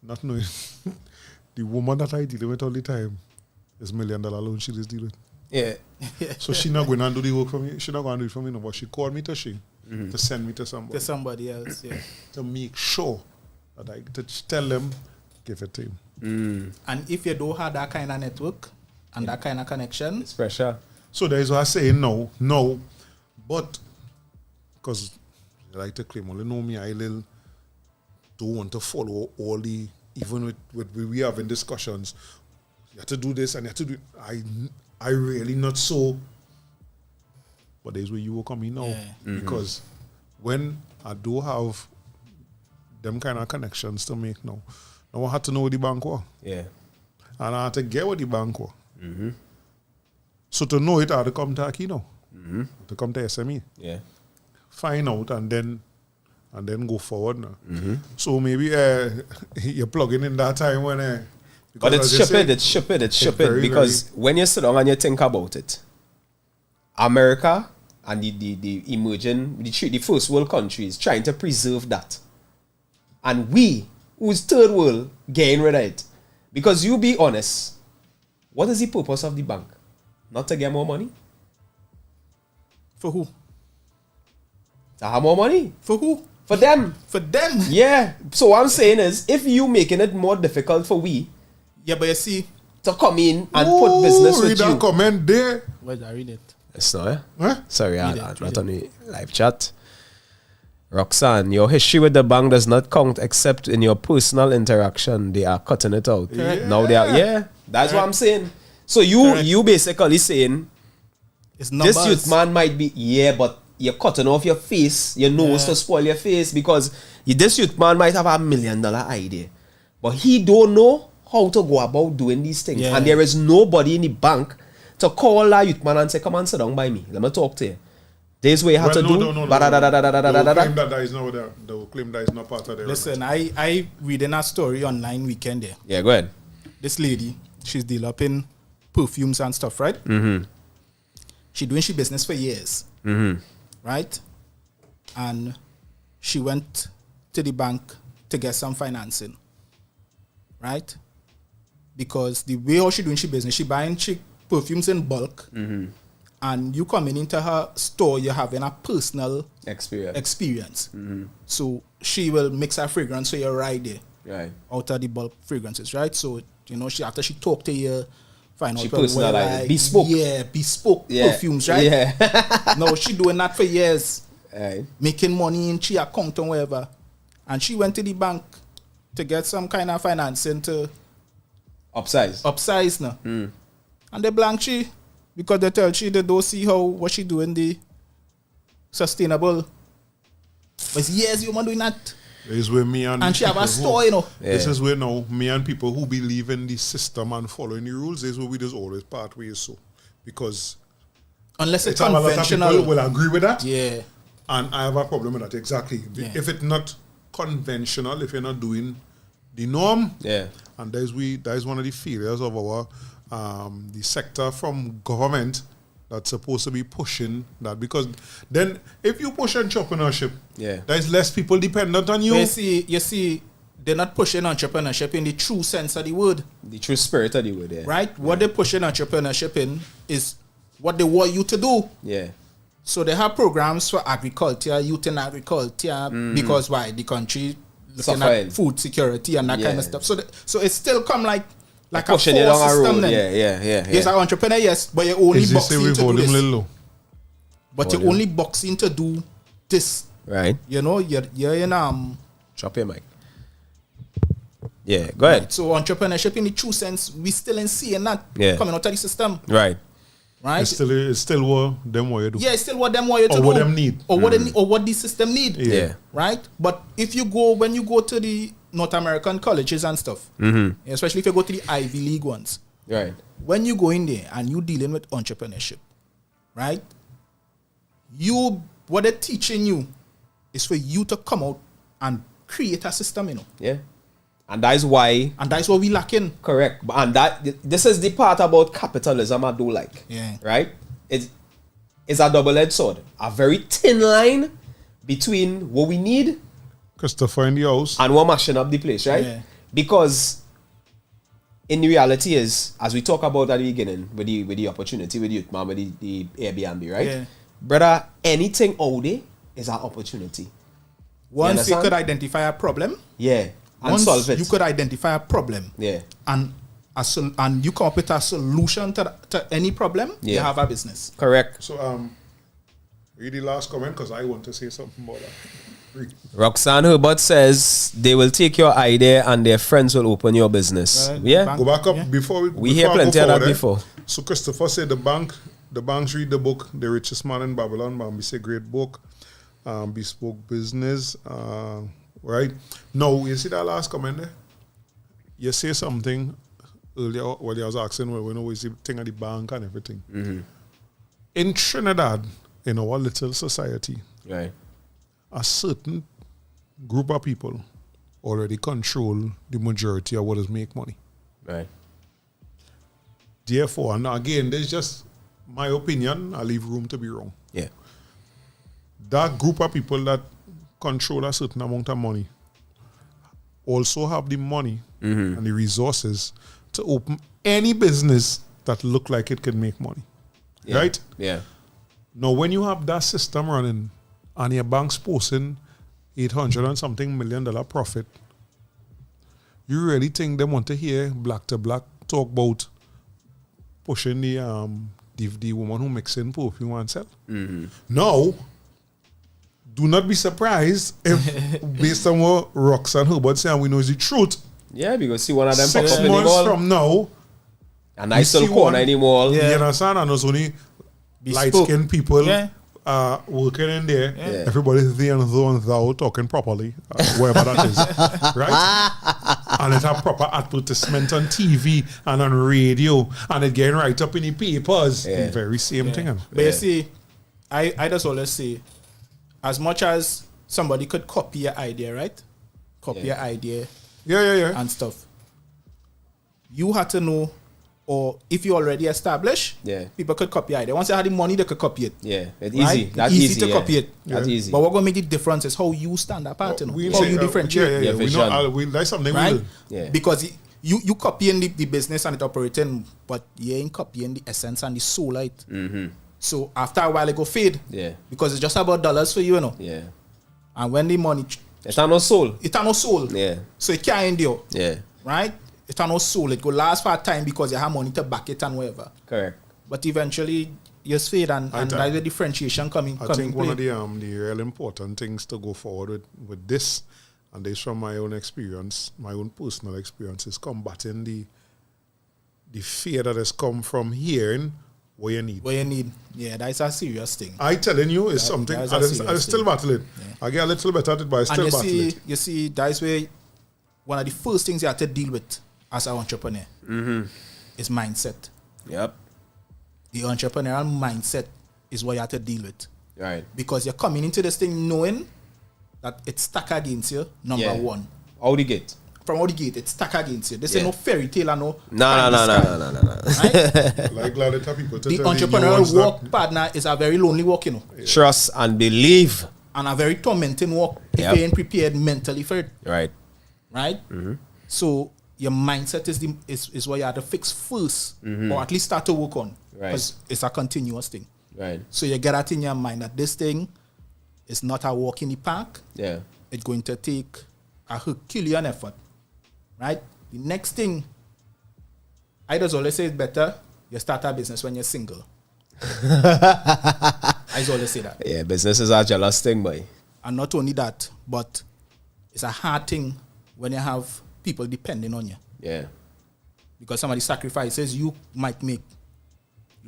Not knowing. The woman that I deal with all the time is $1 million loan she is dealing with. Yeah. So she not going to do the work for me. She not going to do it for me no, but she called me to send me to somebody. to somebody else, To make sure that I to tell them, give it to him. And if you don't have that kind of network and that kind of connection, It's pressure. So that is what I say no. But because I like to claim only know me, I don't want to follow all the, even with we having discussions, you have to do this and you have to do I really not so, but there's where you will come in now. Because when I do have them kind of connections to make now I had to know what the bank was. Yeah. And I had to get what the bank was. So to know it, I had to come to Akino. To come to SME. Yeah. Find out and then go forward now. So maybe you're plugging in that time when But it's stupid because when you sit down and you think about it, America and the emerging, the first world countries trying to preserve that. and we, who's third world, getting rid of it. Because you be honest, what is the purpose of the bank? Not to get more money? For who? To have more money? For who? For them. For them. Yeah. So what I'm saying is, if you making it more difficult for we, Yeah, but you see, to come in and put business with read that you. comment there. where did I read it? It's not, eh? Huh? Sorry, Read I'm it, not read on the live chat. Roxanne, your history with the bank does not count except in your personal interaction. They are cutting it out. Correct. Now they are, yeah. That's what I'm saying. So you basically saying, It's numbers. this youth man might be, yeah, but you're cutting off your face, your nose to spoil your face, because this youth man might have $1 million idea, but he don't know how to go about doing these things. Yeah. And there is nobody in the bank to call that youth man and say, come and sit down by me. Let me talk to you. This is what you have to do. They will claim that is not there. They will claim that is not part of their Listen, I reading a story online weekend there. Yeah, go ahead. This lady, she's developing perfumes and stuff, right? Mm-hmm. She doing she business for years, Mm-hmm. right? And she went to the bank to get some financing, right? Because the way how she doing she business, she buying she perfumes in bulk, and you coming into her store, you're having a personal experience. So she will mix her fragrance so you're right there, Right. out of the bulk fragrances, right? So you know, she after she talk to you, find She out well, personalize it. like, Bespoke. yeah, bespoke perfumes, right? Yeah. No, she doing that for years, Right. making money in she account and whatever. And she went to the bank to get some kind of financing to upsize now. And they blank she because they tell she they don't see how what she doing the sustainable. But it's years you man doing that. This is where me and she have a people store, you know. This is where now me and people who believe in the system and following the rules, this is where we just always part ways. So because Unless it's a lot of conventional. people will agree with that. Yeah. And I have a problem with that, exactly. Yeah. If it's not conventional, if you're not doing the norm, Yeah. and that is one of the failures of our the sector from government that's supposed to be pushing that, because then if you push entrepreneurship, there's less people dependent on you. But you see, they're not pushing entrepreneurship in the true sense of the word. The true spirit of the word, yeah. Right? What they're pushing entrepreneurship in is what they want you to do. Yeah. So they have programs for agriculture, youth in agriculture, because why? The country looking at food security and that kind of stuff. So it still come like a force system then. Yeah. Yes, an entrepreneur, yes, but you're only boxing to do this. But you're only boxing to do this. Right. You know, you're in Drop your mic. Yeah, go ahead. Right. So entrepreneurship in the true sense, we still ain't seeing that coming out of the system. Right. Right. It's still what them what you do. Yeah, it's still what them want you to do. Or what them need. Or what they need, or what the system need. Yeah. Right? But when you go to the North American colleges and stuff, especially if you go to the Ivy League ones, right? When you go in there and you dealing with entrepreneurship, right? What they're teaching you is for you to come out and create a system, you know. Yeah. And that is why. And that is what we lacking. Correct. And this is the part about capitalism I do like. Yeah. Right? It's a double-edged sword. A very thin line between what we need Christopher in the house and what mashing up the place, right? Yeah. Because in the reality is, as we talk about at the beginning, with the opportunity with youth man, with the Airbnb, right? Yeah. Brother, anything out there is an opportunity. Once you could identify a problem, and solve it. You could identify a problem, and you come up with a solution to any problem, you have a business. Correct. So read the last comment because I want to say something about that. Roxanne Herbert says they will take your idea and their friends will open your business. Go back up before we hear plenty of that before. So Christopher said the banks read the book The Richest Man in Babylon. Bambi say great book. Bespoke business. Right now, you see that last comment there? You say something earlier while I was asking when we see thing at the bank and everything. In Trinidad, in our little society, right, a certain group of people already control the majority of what is make money. Right. Therefore, and again, there's just my opinion. I leave room to be wrong. Yeah. That group of people that control a certain amount of money also have the money and the resources to open any business that look like it can make money. Yeah. Right? Yeah. Now, when you have that system running and your bank's posting $800 and something $1 million profit, you really think they want to hear Black to Black talk about pushing the woman who makes in perfume and sell? Now, do not be surprised if, based on what Roxanne Herbert said, and we know is the truth, Yeah, because see one of them pop 6 up in the months mall. from now, A nice we little see corner one- in the mall. you understand? And there's only light-skinned people working in there. Yeah. Everybody's there and thou talking properly, wherever that is. Right? And it's a proper advertisement on TV and on radio, and it getting right up in the papers. Yeah. The very same thing. But you see, I just always say, as much as somebody could copy your idea, right? Copy your idea Yeah. and stuff. You have to know, or if you already established, people could copy your idea. Once they have the money, they could copy it. Yeah, it's Right? easy. That's easy to yeah. copy it. That's easy. But what going to make the difference is how you stand apart, you know? We how say, you differentiate. Yeah. Yeah, We vision. know, that's something Right? we will. Yeah. Because you copying the business and it operating, but you ain't copying the essence and the soul, right? So after a while, it go fade. Yeah. Because it's just about dollars for you, you know? Yeah. And when the money, It's not no soul. it have no soul. Yeah. So it can't endure. Yeah. Right? It have no soul. It go last for a time because you have money to back it and whatever. Correct. But eventually, you fade and that's the differentiation coming. I think one of the real important things to go forward with this, and this from my own experience, my own personal experience, is combating the fear that has come from hearing what you need. What you need. Yeah, that's a serious thing. I telling you, it's something. that is a I serious still thing. battle it. I get a little better at it, but I still And battle it. you see, that's where one of the first things you have to deal with as an entrepreneur is mindset. Yep. The entrepreneurial mindset is what you have to deal with. Right. Because you're coming into this thing knowing that it's stacked against you, number one. How the gate? From all the gate, it's stacked against you. This ain't no fairy tale and no. No. Right? Like glad that people to The tell the entrepreneurial nuance walk that- partner is a very lonely walk, you know, Trust and believe. and a very tormenting walk if Yep. you ain't prepared mentally for it. Right. Right? So your mindset is what you have to fix first, or at least start to work on, Right. because it's a continuous thing. Right. So you get that in your mind that this thing is not a walk in the park. Yeah. It's going to take a Herculean effort, right? The next thing, I just always say it's better you start a business when you're single. I just always say that. Yeah, business is a jealous thing, boy. And not only that, but it's a hard thing when you have people depending on you. Yeah. Because some of the sacrifices you might make.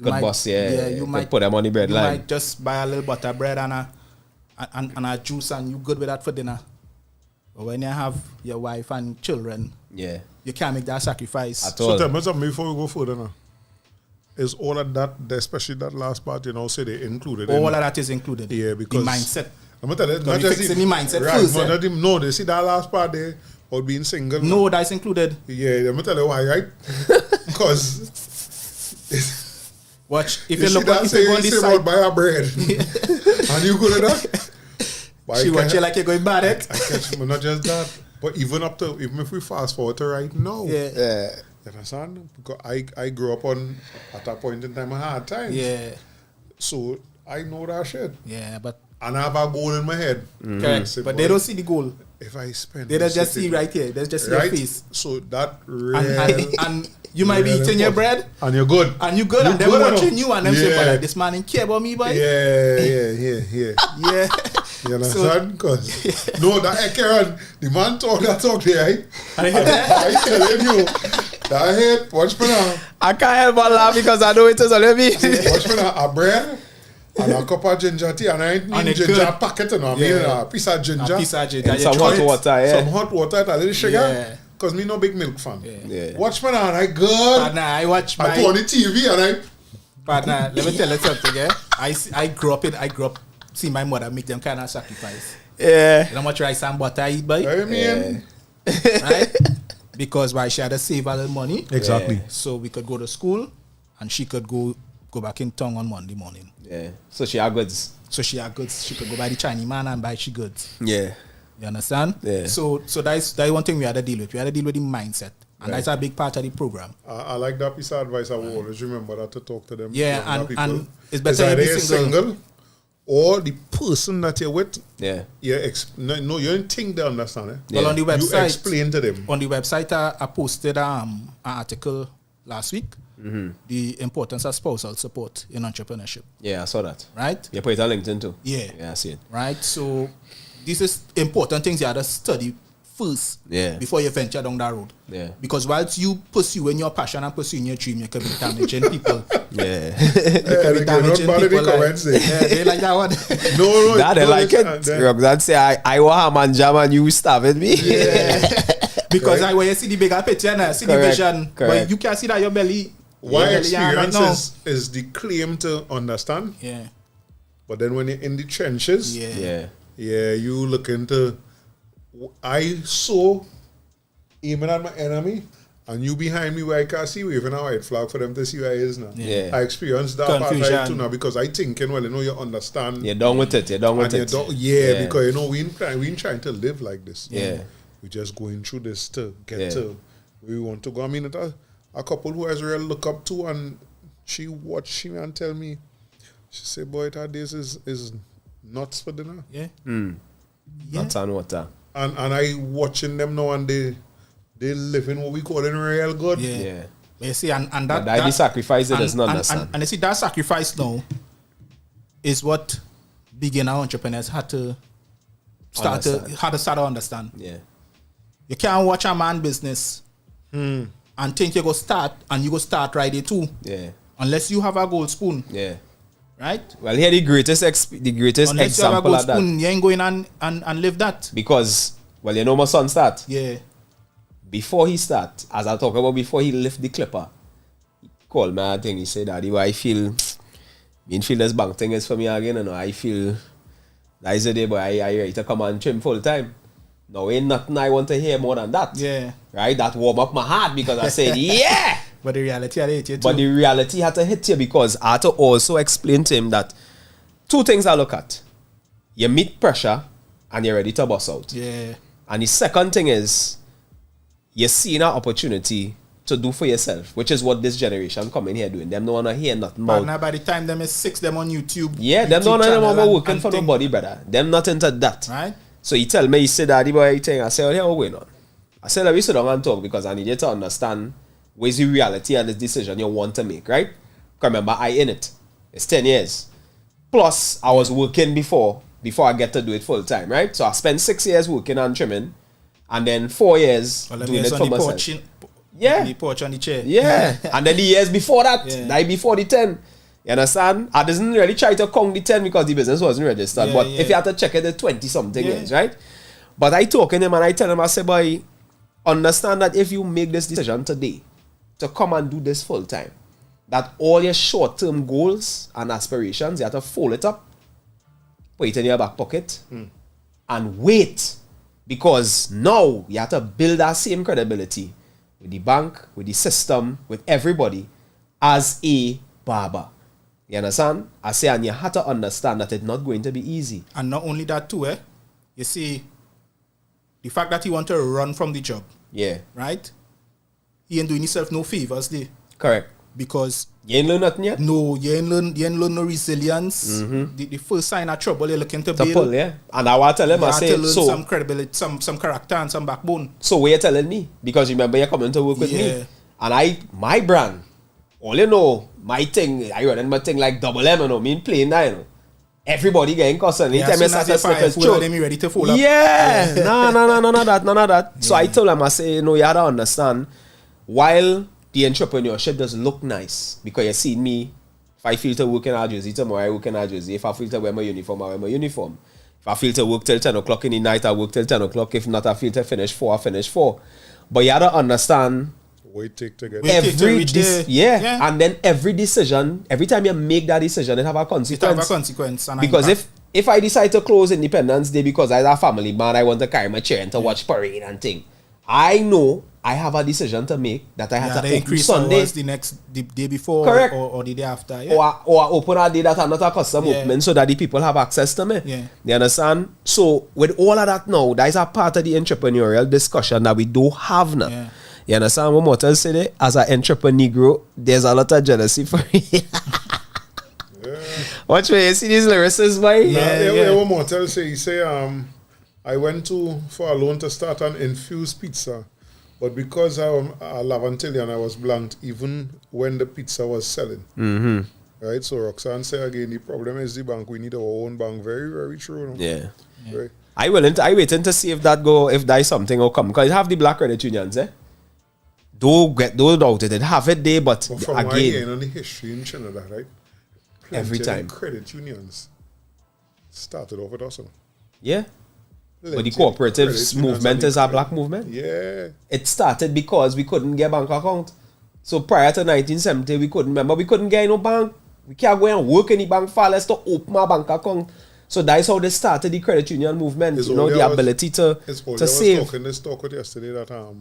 Good boss, yeah. You Could might put them on the bread you line. might just buy a little butter bread and a juice and you good with that for dinner. But when you have your wife and children, Yeah. you can't make that sacrifice. At So all. tell me something before we go further now. Is all of that, especially that last part, say they included? All of that is included. Yeah, because the mindset. I'm gonna tell you, Because not you just fixing the mindset right, first, but eh? not the- no, they see that last part there about being single. No, that's included. Yeah, let me tell you why, right? Because Watch if you you see look that if you go on saying this about side, buy a bread, and you good at that. But she I watch can't- you like you're going bad I at. catch, but not just that, but even if we fast forward to right now, Yeah. you understand? Because I grew up at that point in time a hard time. Yeah. So I know that shit. Yeah, but And I have a goal in my head. correct. Say, But boy, they don't see the goal. if I spend They this just see city- right here. They just see right? your face. So that real And you might be real eating your important. bread And you're good. and you good and them good watching enough. you and them say, Yeah. "But this man ain't care about me, boy." Yeah. Yeah. You understand? Because no, that Karen, the man talk there, right? And I hear I telling you, that head, watch me now. I can't help but laugh because I know it is only me. Watch me now, a bread and a cup of ginger tea, and I ain't And mean it ginger good. packet, you know, I mean Yeah. a piece of ginger. A piece of ginger. And You some try hot it. water, yeah. Some hot water, and a little sugar. Yeah. Because me no big milk fan. Yeah. Watch me now, and I good. Partner, I watch I put on my the TV and I partner. Let me tell you something, yeah. I grew up see my mother make them kind of sacrifice. Yeah. You know how much rice and butter I eat, boy? I mean, Right? Because why she had to save a little money. exactly. So we could go to school and she could go back in town on Monday morning. Yeah. So she had goods. So she had goods. She could go buy the Chinese man and buy she goods. Yeah. You understand? Yeah. So that's one thing we had to deal with. We had to deal with the mindset. And that's a big part of the program. I like that piece of advice. I will always remember that to talk to them. Yeah, people. and it's better to be single. Or the person that you're with. Yeah. You you don't think they understand it. Well, on the website, you explain to them. On the website, I posted an article last week. The importance of spousal support in entrepreneurship. Yeah, I saw that. Right? You put it on LinkedIn too. Yeah. Yeah, I see it. Right? So, this is important things you have to study first before you venture down that road. Yeah. Because whilst you pursuing your passion and pursuing your dream, you can be damaging people. Yeah. You can be damaging people. They like that one. No, That they like it. Roxanne say, I want a man jam and you starving me. Yeah. Because when you see the bigger picture and see the vision, but you can't see that your belly. Why your experience right is the claim to understand. Yeah. But then when you're in the trenches, Yeah. you look into. I saw even at my enemy, and you behind me where I can't see waving a white flag for them to see where it is now. Yeah. I experienced that part right too now because I thinking, well, you understand. You're done with it. Because we ain't trying to live like this. Yeah. We're just going through this to get to where we want to go. I mean, a couple who has real look up to, and she watched me and tell me, she said, boy, this is nuts for dinner. Yeah. That's on water. And I watching them now, and they living what we call in real good. Yeah. But you see, and that the sacrifice it does not understand. And you see, that sacrifice now is what beginner entrepreneurs had to start to understand. Yeah. You can't watch a man business and think you go start right there too. Yeah. Unless you have a gold spoon. Yeah. Right? Well, here the greatest Unless example you have a gold of that. spoon, you ain't going and live that. Because, well, my son start. Yeah. Before he start, as I talk about before he lift the clipper, he called me, I think he said, Daddy, I feel this bank thing is for me again, I feel that is the day, but I ready to come and trim full time. No, ain't nothing I want to hear more than that. Yeah. Right? That warm up my heart because I said, yeah! But the reality had to hit you too. But the reality had to hit you because I had to also explain to him that two things I look at. You meet pressure and you're ready to bust out. Yeah. And the second thing is you're seeing an opportunity to do for yourself, which is what this generation coming here doing. Them don't want to hear nothing about. But now by the time them is 6 them on YouTube. Yeah, them don't want to working for nobody, brother. Them not into that. Right. So he tell me, he said, Daddy boy, thing. I said, oh, what's going on? I said, let me sit down and talk because I need you to understand where's the reality and the decision you want to make, right? Because remember, I in it. It's 10 years. Plus, I was working before I get to do it full time, right? So I spent 6 years working on trimming and then 4 years doing it for myself. The porch on the chair. Yeah. And then the years before that, like before the 10. You understand? I didn't really try to count the 10 because the business wasn't registered. But if you had to check it, the 20-something years, right? But I talk to him and I tell him, I say, boy, understand that if you make this decision today to come and do this full time, that all your short-term goals and aspirations, you have to fold it up, put it in your back pocket, and wait. Because now you have to build that same credibility with the bank, with the system, with everybody as a barber. You understand? I say, and you have to understand that it's not going to be easy. And not only that too, you see, the fact that he want to run from the job. Yeah. Right? He ain't doing himself no favors there. Correct. Because you ain't learn nothing yet? No, you ain't learn no resilience. The first sign of trouble you're looking to build. Pull, yeah. And I want to tell him, I say, to learn some credibility, some character and some backbone. So what you telling me? Because remember you're coming to work with me. And my brand, all you know, my thing, I run my thing like double M, you know, mean plain that, you know. Everybody getting cussed. Anytime you start to slip his throat. Ready to fold up. Yeah. None of that. Yeah. So I told him, I say, no, you have to understand, while the entrepreneurship does look nice, because you see me, if I feel to work in our jersey tomorrow, I work in our jersey. If I feel to wear my uniform, I wear my uniform. If I feel to work till 10 o'clock in the night, I work till 10 o'clock. If not, I feel to finish 4, I finish 4. But you have to understand, take to get and then every decision, every time you make that decision, it have a consequence. It have a consequence. And because if I decide to close Independence Day because I have a family man, I want to carry my chair and to watch parade and thing, I know I have a decision to make that I have to open increase Sunday. the day before Correct. or the day after. Yeah. Or open a day that I'm not a custom Yeah. opening so that the people have access to me. Yeah. You understand? So with all of that now, that is a part of the entrepreneurial discussion that we don't have now. Yeah. You understand what Mortal say there? As an entrepreneur, there's a lot of jealousy for me. Watch me, you see these lyricists, boy? What Mortal say? He say, I went for a loan to start an infused pizza, but because I'm a Lavantillian, I was blunt even when the pizza was selling. Mm-hmm. Right? So Roxanne say again, the problem is the bank. We need our own bank. Very, very true. No? Yeah. Right? I waiting to see if that is something will come. Because have the black credit unions, eh? Don't get those out it. Have it there, but from what I hear on the history in Trinidad, right? Every Plenty time. of credit unions started off with us. Yeah. But the cooperative movement is a black movement. Yeah. It started because we couldn't get bank account. So prior to 1970, we couldn't get no bank. We can't go and work in the bank for us to open a bank account. So that's how they started the credit union movement. It's the ability to save. I was talking yesterday that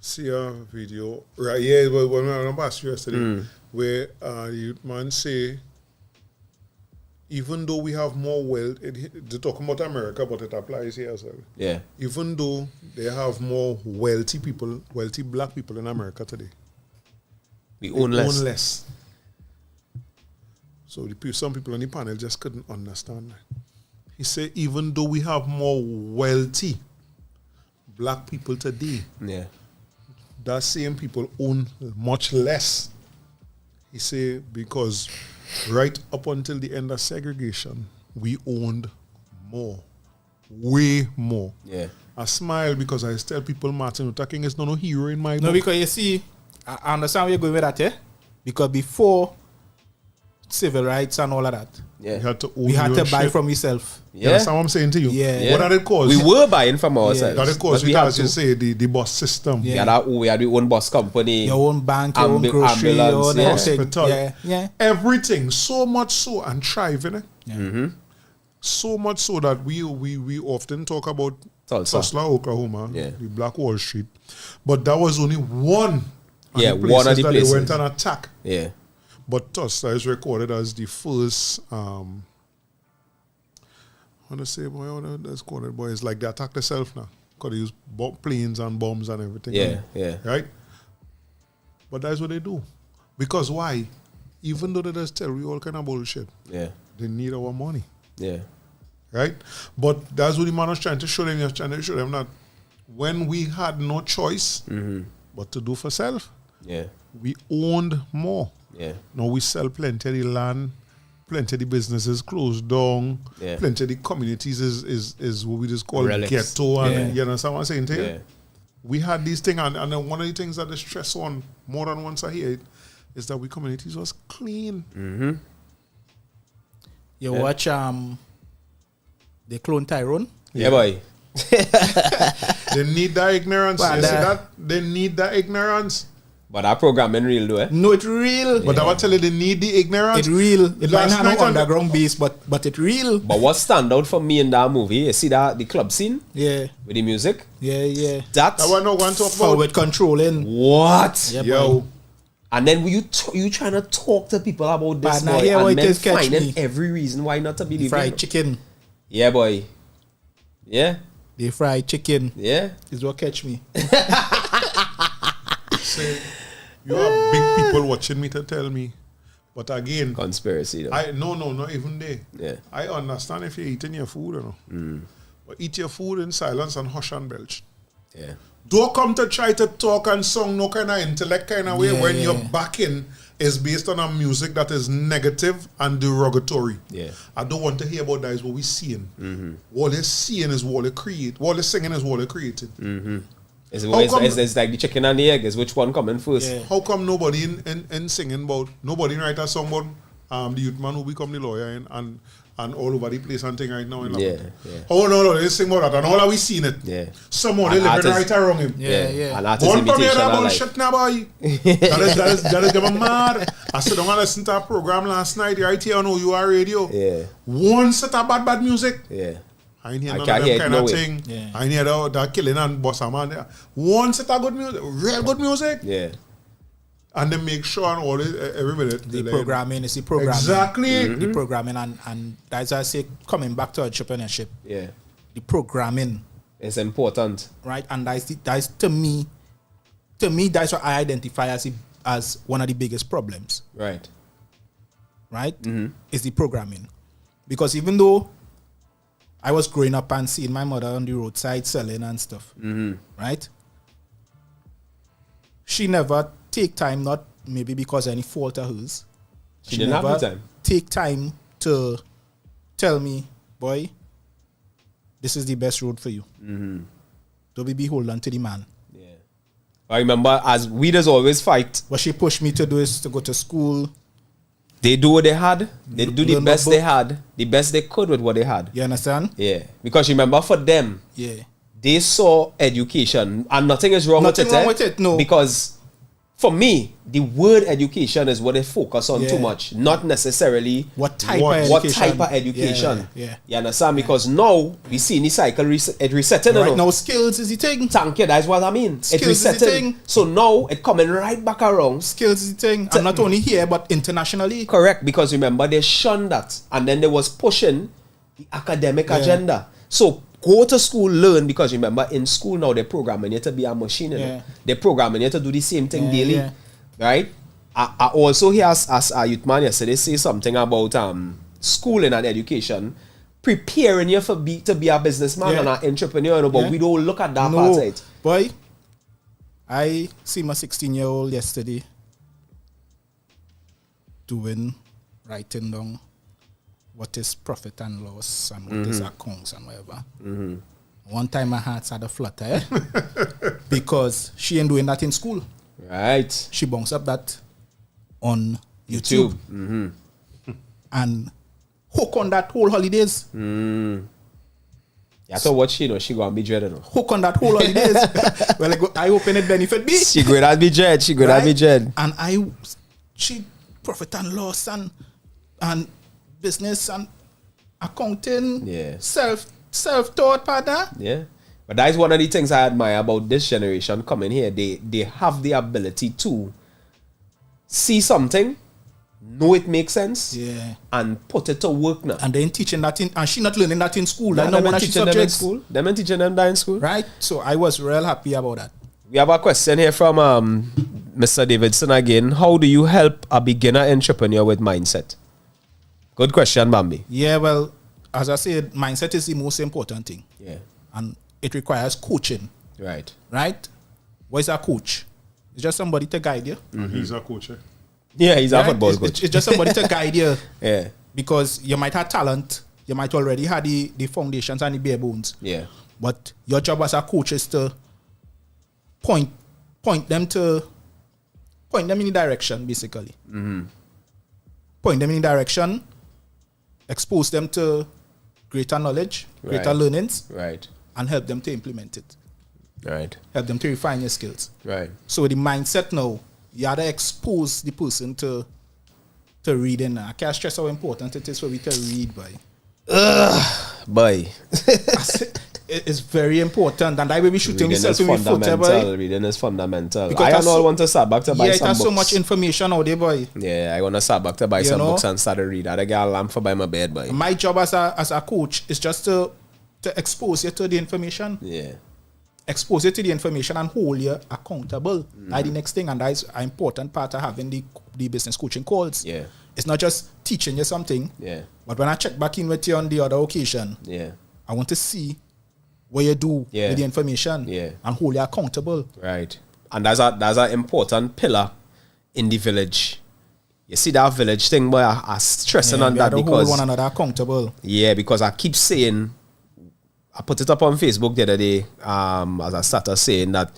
see a video right yeah when I asked you yesterday where the man say even though we have more wealth, they're talking about America, but it applies here as well. Yeah. Even though they have more wealthy black people in America today, we own less. less. So some people on the panel just couldn't understand that. He said, even though we have more wealthy black people today, Yeah. that same people own much less. He said, because right up until the end of segregation, we owned more. Way more. Yeah. I smile because I tell people Martin Luther King is not a hero in my No, book. because you see, I understand where you're going with that, eh? Because before civil rights and all of that, Yeah. We had to own we had your to buy shit. from yourself. You Yeah. understand what I'm saying to you? Yeah. What are the cause? We were buying from ourselves. That of course, but we had as you to. say, the bus system. Yeah. We had our own bus company. Your own bank, your own grocery, your ambulance, own yeah. everything. Hospital. Yeah. Everything. So much so and thriving. Eh? Mm-hmm. So much so that we often talk about Tulsa, Oklahoma, Yeah. the Black Wall Street. But that was only one of Yeah, the one of places the that places. they went and attacked. Yeah. But Tulsa is recorded as the first I want to say, boy, that's called it, boy. It's like they attack themselves now. Because they use planes and bombs and everything. Yeah, yeah. Right? But that's what they do. Because why? Even though they just tell we all kind of bullshit, Yeah. they need our money. Yeah. Right? But that's what the man was trying to show them. He was trying to show them that when we had no choice but to do for self, Yeah. we owned more. Yeah. Now we sell plenty of the land, plenty of the businesses closed down, Yeah. plenty of the communities is what we just call Relics. ghetto. And Yeah. you understand what I'm saying to you? Yeah. We had these things, and then one of the things that they stress on more than once I hear it is that we communities was clean. Mm-hmm. You watch they clone Tyrone. Yeah, boy. They need that ignorance. Well, You see that? They need that ignorance. But our programming real though, eh? No, it's real. But I will tell you, they need the ignorance. It real. It might Last have night no on the- underground base, but it real. But what stand out for me in that movie, you see that the club scene Yeah. with the music? Yeah. That's I want to talk about. Forward controlling. what? Yeah, Yo, boy. And then you trying to talk to people about this, But now boy, here what and it then is, catch finding me. every reason why not to believe Fried it. chicken. Yeah, boy. Yeah, They fried chicken yeah. is what catch me. say, you have big people watching me to tell me. But again, Conspiracy though. no, not even there. Yeah. I understand if you're eating your food, you know. But eat your food in silence and hush and belch. Yeah. Don't come to try to talk and song no kind of intellect kind of way Yeah, when yeah. your backing is based on a music that is negative and derogatory. Yeah. I don't want to hear about that is what we're seeing. What they're seeing is what they create. What they're singing is what they created. It's come- it's like the chicken and the egg. Is which one coming first? Yeah. How come nobody in singing about, nobody write a song about the youth man who become the lawyer and all over the place and thing right now in Yeah, London? yeah. Oh, no, they sing about that and all have we seen it. Yeah. Somebody And living artists- right around him. Yeah. An artist One from here imitation. that I like. bullshit now, boy. that is them mad. I said, I'm listening to a program last night right here on OUR radio. Yeah. One set of bad music. Yeah. I ain't hear I none can't of hear them it kind no of way. thing. Yeah. I ain't hear that killing and bossa man there. One set of good music, real good music. Yeah. And they make sure and all this, every minute. The they programming is the programming. Exactly. The programming and that's why I say coming back to entrepreneurship. Yeah. The programming, It's important. right? And that's to me that's what I identify as one of the biggest problems, Right. right? Is the programming. Because even though I was growing up and seeing my mother on the roadside selling and stuff, right? She never take time, not maybe because of any fault of hers. She didn't have the time. Take time to tell me, boy, this is the best road for you. Don't be beholden to the man. Yeah. I remember as we just always fight. What she pushed me to do is to go to school. They do what they had. They do the Learn best the they book. had. The best they could with what they had. You understand? Yeah. Because remember for them, Yeah. they saw education and nothing is wrong Nothing with it. wrong with it, no. Because for me, the word education is what they focus on Yeah. too much. Not necessarily What type What- of what education? type of education. Yeah. You understand? Because now we see the cycle resetting. Right you know. now, skills is the thing. Thank you, that's what I mean. Skills It's is the resetting. thing. So now it coming right back around. Skills is the thing. And not only here, but internationally. Correct, because remember they shunned that, and then they was pushing the academic Yeah. agenda. So go to school, learn, because remember in school now they're programming you to be a machine. You know? Yeah. They're programming you to do the same thing Yeah, daily, yeah. right? I also hear as a youth man yesterday say something about schooling and education preparing you to be a businessman Yeah. and an entrepreneur, you know, but Yeah. we don't look at that No, part of it. boy, I see my 16-year-old yesterday writing down what is profit and loss and what is accounts and whatever. One time my heart had a flutter because she ain't doing that in school. Right. She bounced up that on YouTube. And hook on that whole holidays. Yeah, so what she know, she gonna be dreaded. No? Hook on that whole holidays. Well, I hope it benefit me. She good at be dread. She good at be dread. And she profit and loss and business and accounting. Yeah. Self-taught partner. Yeah. But that is one of the things I admire about this generation coming here. They have the ability to see something, know it makes sense, Yeah. and put it to work now. And then teaching that and she not learning that in school. Them That's not one of she teaching them in subjects. school. Them ain't teaching them that in school. Right? So I was real happy about that. We have a question here from Mr. Davidson again. How do you help a beginner entrepreneur with mindset? Good question, Bambi. Yeah, well, as I said, mindset is the most important thing. Yeah. And it requires coaching. Right. Right? What is a coach? It's just somebody to guide you. He's a coach. Yeah, he's a Right? football It's- coach. It's just somebody to guide you. Yeah. Because you might have talent, you might already have the foundations and the bare bones. Yeah. But your job as a coach is to point them in the direction, basically. Point them in the direction, expose them to greater knowledge, greater Right. learnings, Right. and help them to implement it. Right. Help them to refine your skills. Right. So the mindset now, you have to expose the person to reading. I can't stress how important it is for we to read, boy. Boy. It's very important, and I will be shooting Reading myself is in the foot, fundamental. boy. Reading is fundamental. Because I that's and all so- want to start back to buy Yeah, it some has books. so much information out there, boy. Yeah, I want to start back to buy You some know? books and start to read. I get a lamp for buy my bed, boy. My job as a coach is just to expose you to the information, Yeah. expose you to the information, and hold you accountable. That's the next thing, and that is an important part of having the business coaching calls. Yeah. It's not just teaching you something, Yeah. but when I check back in with you on the other occasion, Yeah. I want to see what you do Yeah. with the information, Yeah. and hold you accountable. Right. And that's an important pillar in the village. You see that village thing, boy, I stressing on we that have to hold because one another accountable. yeah, because I keep saying, I put it up on Facebook the other day, as I started saying that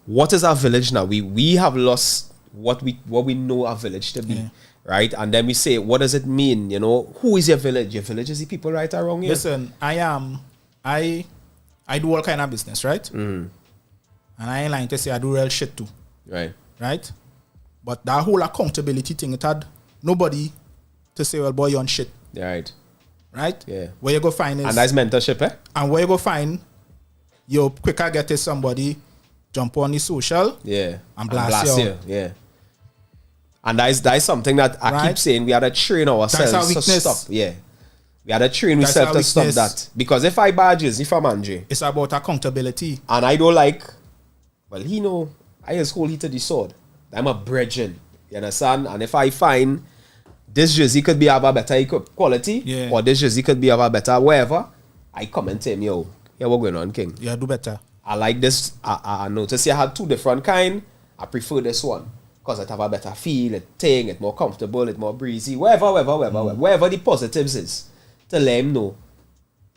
what is our village now? We have lost what we know our village to be. Yeah. Right? And then we say, what does it mean? You know, who is your village? Your village is the people right around here. Listen, I do all kind of business, right? And I ain't lying to say I do real shit too, Right. right? But that whole accountability thing, it had nobody to say, well, boy, you're on shit. Right. right? Yeah. Where you go find is... And that's mentorship, eh? And where you go find, you quicker get to somebody, jump on the social, and blast you. Yeah. And that's something that I keep saying, we have to train ourselves that's our weakness. to stop. Yeah. We have to train ourselves to stop that. Because if I buy a jersey from Andre... It's about accountability. And I don't like... Well, he know, I just hold it to the sword. I'm a brethren. You understand? And if I find this jersey could be of a better quality, or this jersey could be of a better whatever, I come and tell him, yo, what going on, King? Yeah, do better. I like this. I noticed you had two different kind. I prefer this one. Because it have a better feel, it's more comfortable, it's more breezy, whatever the positives is, to let him know,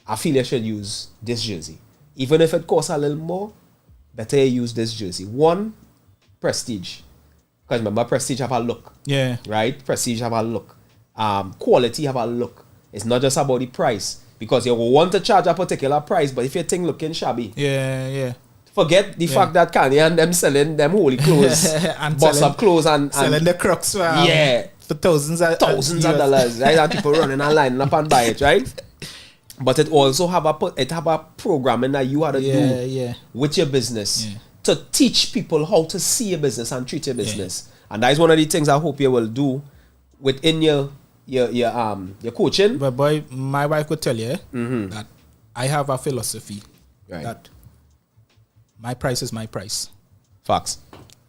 I feel you should use this jersey. Even if it costs a little more, better you use this jersey. One, prestige. Because remember, prestige have a look. Yeah. Right? Prestige have a look. Quality have a look. It's not just about the price. Because you want to charge a particular price, but if your thing looking shabby. Yeah. Forget the fact that Kanye and them selling them holy clothes, and boss up clothes and selling the Crocs for thousands of dollars, right? And people running online up and buy it, right? But it also have a programming that you have to do with your business to teach people how to see your business and treat your business. And that is one of the things I hope you will do within your coaching. But boy, my wife could tell you that I have a philosophy that my price is my price. Facts.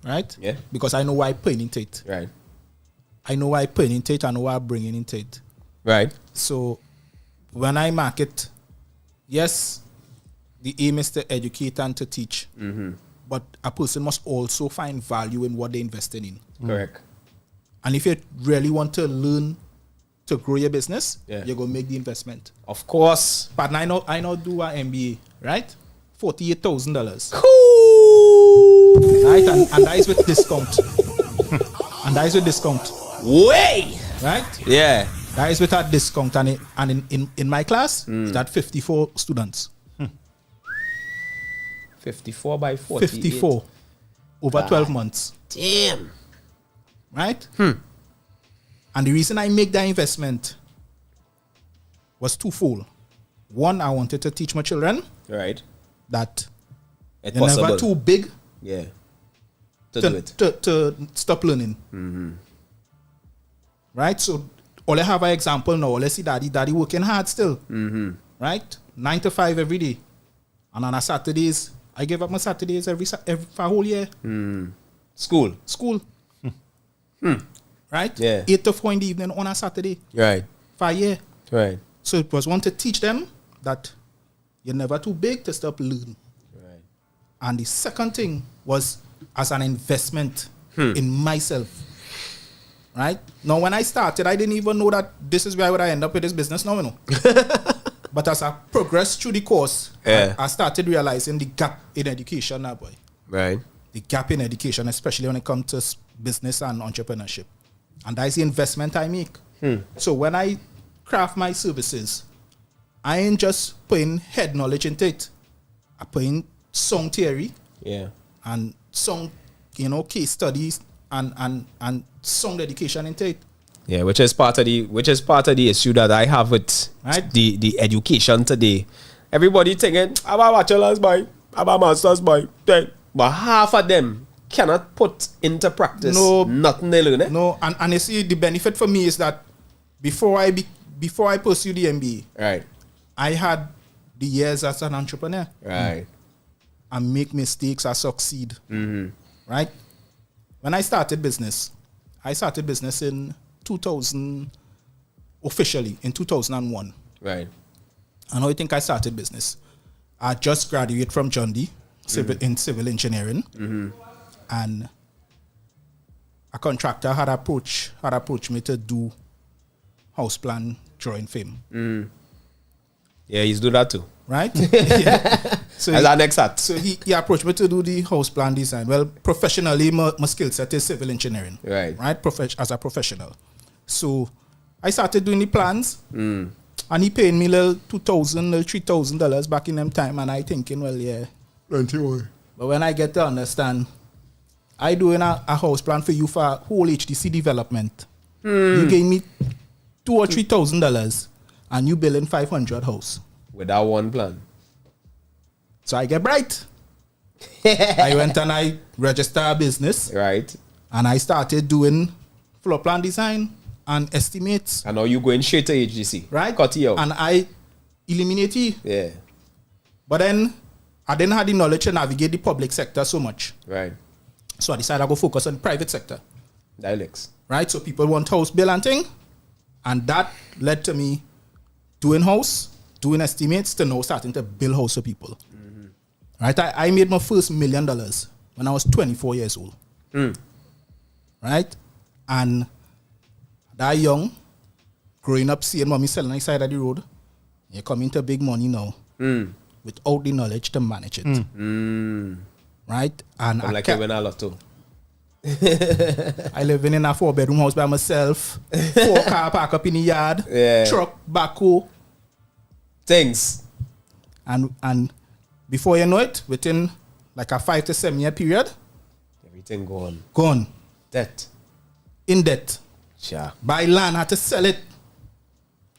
Right? Yeah. Because I know why I put into it. Right. I know why I put into it. I know why I'm bringing into it. Right. So when I market, yes, the aim is to educate and to teach. But a person must also find value in what they're investing in. Correct. And if you really want to learn to grow your business, you're going to make the investment. Of course. But I know do an MBA, right? $48,000. Right? And that is with discount. And that is with discount. Way! Right? Yeah. That is with a discount. And in my class, that 54 students. 54 by 48. 54. Over 12 months. Damn. Right? And the reason I make that investment was twofold. One, I wanted to teach my children. Right. That it's you're never too big to do it. To stop learning. Right? So all I have an example now. Let's see daddy working hard still. Right? 9 to 5 every day. And on a Saturdays, I give up my Saturdays every for a whole year. School. Right? Yeah. 8 to 4 in the evening on a Saturday. Right. For a year. Right. So it was one to teach them that you're never too big to stop learning. Right. And the second thing was as an investment in myself. Right? Now, when I started, I didn't even know that this is where I would end up with this business now, you know. But as I progressed through the course, I started realizing the gap in education now, boy. Right. The gap in education, especially when it comes to business and entrepreneurship. And that's the investment I make. So when I craft my services, I ain't just putting head knowledge into it. I put in some theory. And some, case studies and some dedication into it. Yeah, which is part of the issue that I have with the education today. Everybody thinking, I'm a bachelor's boy, I'm a master's boy. But half of them cannot put into practice nothing they learn. No, and you see the benefit for me is that before I pursue the MBA, right, I had the years as an entrepreneur. Right. I make mistakes, I succeed. Right? When I started business in 2000, officially in 2001. Right. And how I think I started business? I just graduated from John D. In civil engineering. And a contractor had approached me to do house plan drawing film. Yeah, he's do that too. Right? So as an expert. So he approached me to do the house plan design. Well, professionally, my skill set is civil engineering. Right. As a professional. So I started doing the plans. And he paid me little $2,000, $3,000 back in them time. And I thinking, well, yeah. Plenty more. But when I get to understand, I doing a house plan for you for whole HTC development. You gave me $2,000 or $3,000. and you building 500 house. With that one plan. So I get bright. I went and I registered a business. Right. And I started doing floor plan design and estimates. And now you going straight to HGC. Right. Cut you out. And I eliminate it. Yeah. But then I didn't have the knowledge to navigate the public sector so much. Right. So I decided I go focus on the private sector. Dialects. Right. So people want house bill and thing. And that led to me doing house, doing estimates, to now starting to build house for people. Mm-hmm. Right. I made my first $1 million when I was 24 years old. Right. And that young, growing up, seeing mommy selling on the side of the road, you come into big money now without the knowledge to manage it. Right? And I'm like you win a lot too. I live in a 4-bedroom house by myself, 4 car park up in the yard, truck, backhoe. Things. And before you know it, within like a 5 to 7 year period, everything gone. Gone. Debt. In debt. Sure. Buy land, had to sell it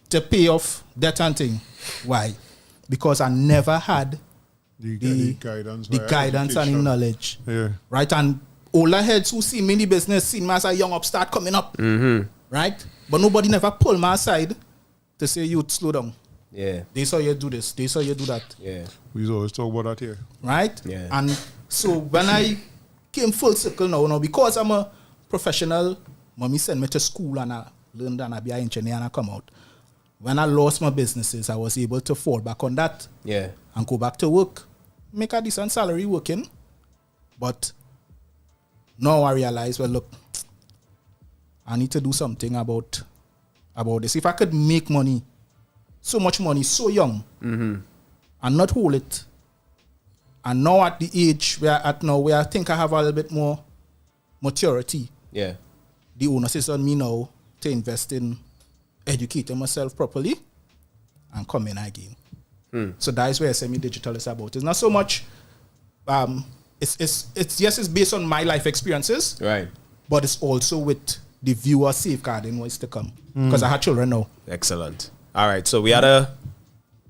to pay off debt and thing. Why? Because I never had the guidance and the knowledge. Yeah. Right? And older heads who see me in the business, see me as a young upstart coming up. Right? But nobody never pulled me aside to say, you'd slow down. Yeah. They saw you do this. They saw you do that. Yeah. We always talk about that here. Right? Yeah. And so when I came full circle now, because I'm a professional, mommy sent me to school and I learned and I be an engineer and I come out. When I lost my businesses, I was able to fall back on that. Yeah. And go back to work, make a decent salary working. But now I realize, well, look, I need to do something about this. If I could make money, so much money, so young, and not hold it, and now at the age where at now, where I think I have a little bit more maturity, yeah, the onus is on me now to invest in educating myself properly and come in again. So that is where SME Digital is about. It's not so much, it's based on my life experiences, right? But it's also with the viewer safeguarding what's to come. Because I have children now. Excellent. All right, so we had to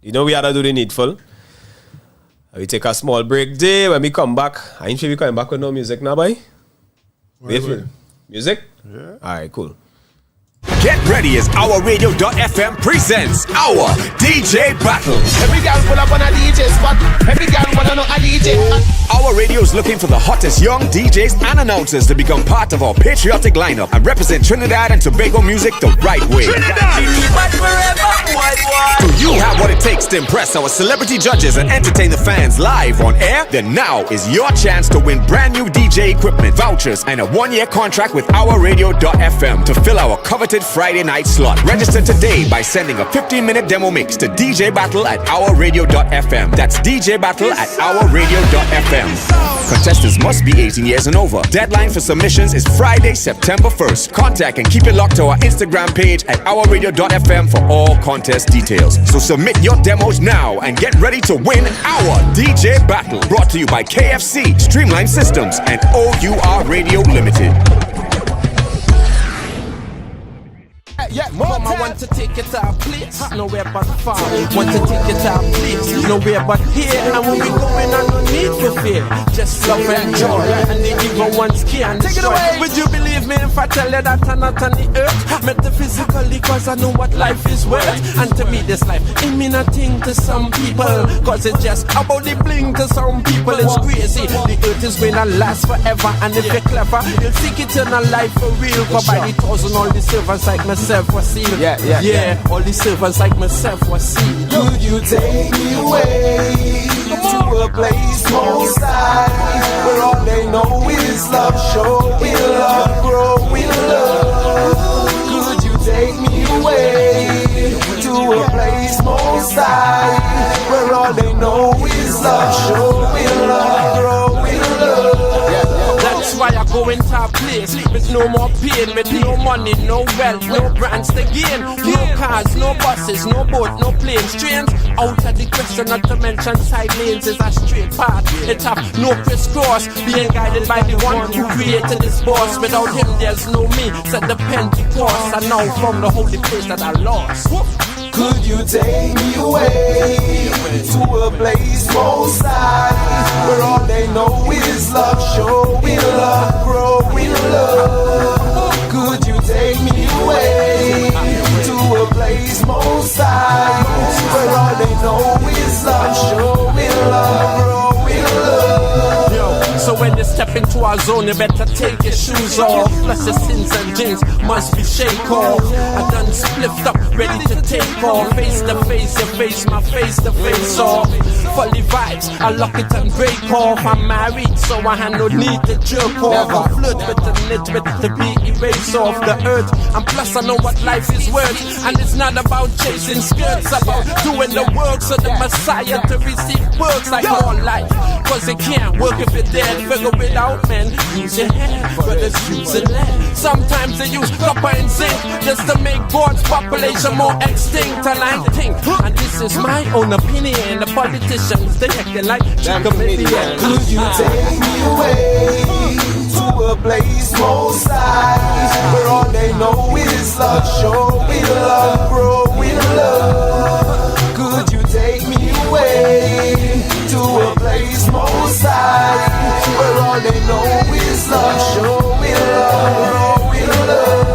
do the needful. We take a small break there. When we come back, I ain't sure we coming back with no music now, boy. Wait for it. Music? Yeah. All right, cool. Get ready as Our Radio.fm presents Our DJ Battle. Every girl pull up on a DJ spot. Every girl wanna know a DJ. Our Radio is looking for the hottest young DJs and announcers to become part of our patriotic lineup and represent Trinidad and Tobago music the right way. Do you have what it takes to impress our celebrity judges and entertain the fans live on air? Then now is your chance to win brand new DJ equipment, vouchers, and a 1-year contract with Our Radio.fm to fill our coveted Friday night slot. Register today by sending a 15-minute demo mix to DJ Battle at OurRadio.fm. That's DJ Battle at OurRadio.fm. Contestants must be 18 years and over. Deadline for submissions is Friday, September 1st. Contact and keep it locked to our Instagram page at OurRadio.fm for all contest details. So submit your demos now and get ready to win our DJ Battle. Brought to you by KFC, Streamline Systems, and OUR Radio Limited. Yeah, Mom, I want to take it to a place, nowhere but far. Want to take it to a place, nowhere but here. And when we going, I no need to fear. Just love and joy, and the evil ones can't take it away. Would you believe me if I tell you that I'm not on the earth? Metaphysically, cause I know what life is worth. And to me, this life ain't mean a thing to some people, cause it's just about the bling to some people. It's crazy, the earth is gonna last forever. And if you're clever, you'll seek eternal life for real. Cause by the thousand, all the servants like myself was sealed. Yeah, all the servants like myself was sealed. Could you take me away to a place most high, where all they know is love, show we love, grow we love. Could you take me away to a place most high, where all they know is love, show we love, grow we love. That's why I go into a place with no more pain, with no money, no wealth, no brands to gain, no cars, no buses, no boat, no planes, trains. Out of the question, not to mention side lanes is a straight path. It have no crisscross, being guided by the one who created this boss. Without him, there's no me. Said the Pentecost, and now from the holy place that I lost. Could you take me away to a place most high, where all they know is love, showing love, growing love? Could you take me away to a place most high, where all they know is love, showing love, growing love? Yo, so when you step into our zone, you better take your shoes off. Plus your sins and jeans must be shake off. I done spliffed up, ready to take off. Face to face, you face my face to face off. Fully vibes, I lock it and break off. I'm married, so I have no need to jerk off. I flirt with the nitwit to be erased off the earth. And plus I know what life is worth. And it's not about chasing skirts, about doing the work so the Messiah to receive works like all life. Cause it can't work if you're dead. Figure it out, man. Use your head, brothers use it lead. Sometimes they use copper and zinc just to make God's population more extinct. And I think, and this is my own opinion, the politicians, they acting like comedians. Could you take me away to a place most high, where all they know is love, showing love, growing love? Could you take me away to a place most high, where all they know is love, showing love, growing love?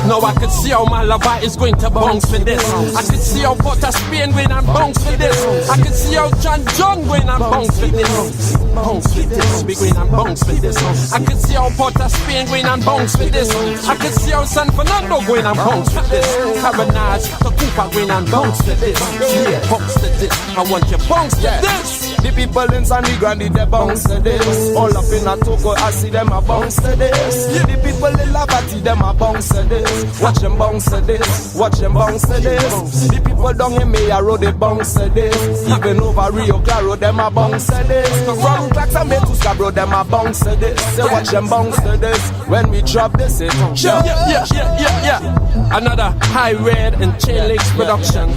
No, I could see how Malabar is going to bounce for this. I could see how Port of Spain going and bounce for this. I could see how John going and bounce for this. Bounce for this, we going and bounce for this. I could see how Port of Spain going and bounce for this. I could see how San Fernando going and bounce for this. Cabanage, Tacupa going and bounce for this. Yeah, bounce to this. I want you bounce to this. The people in San Grande, they bounce to this. All up in a Togo, I see them a bounce to this. The people in Lavati, them a bounce to this. Watch them bounce to this. Watch them bounce to this. The people down in Maya Road, they bounce to this. Even over Rio Claro, them a bounce to this. From Claxamay to Scarborough, them a bounce to this. They watch them bounce to this. When we drop this, it sure. Yeah. Another high red and chain links production.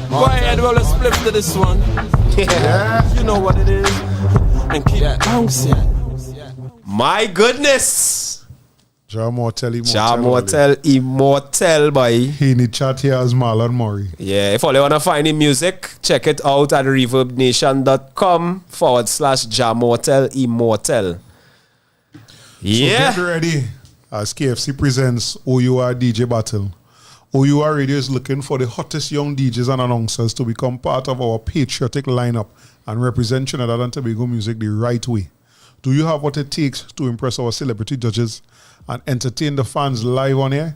Go ahead, roll a split to this one. Yeah. You know what it is. And keep bouncing. My goodness. Ja Mortel Immortel, boy. He need chat here as Marlon Murray. Yeah, if all you want to find the music, check it out at reverbnation.com/Ja Mortel Immortel. Yeah. So get ready as KFC presents OUR DJ Battle. OUR Radio is looking for the hottest young DJs and announcers to become part of our patriotic lineup and represent Trinidad and Tobago music the right way. Do you have what it takes to impress our celebrity judges and entertain the fans live on air?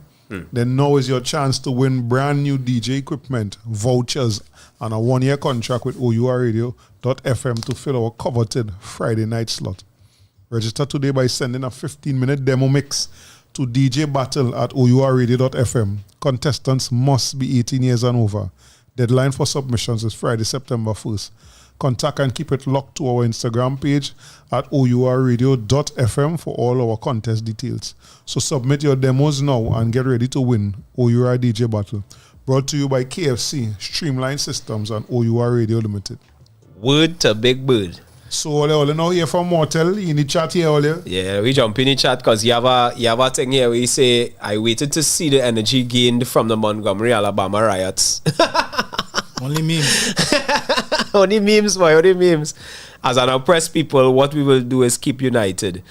Then now is your chance to win brand new DJ equipment, vouchers, and a 1-year contract with OURradio.fm to fill our coveted Friday night slot. Register today by sending a 15-minute demo mix to DJ Battle at OURradio.fm. Contestants must be 18 years and over. Deadline for submissions is Friday, September 1st. Contact and keep it locked to our Instagram page at OURradio.fm for all our contest details. So submit your demos now and get ready to win OUR DJ Battle. Brought to you by KFC, Streamline Systems, and OUR Radio Limited. Word to Big Bird. So all now here from Mortel, in the chat here earlier. Yeah, we jump in the chat because you have a thing here where you say, I waited to see the energy gained from the Montgomery, Alabama riots. Only memes. Only memes, boy, only memes. As an oppressed people, what we will do is keep united.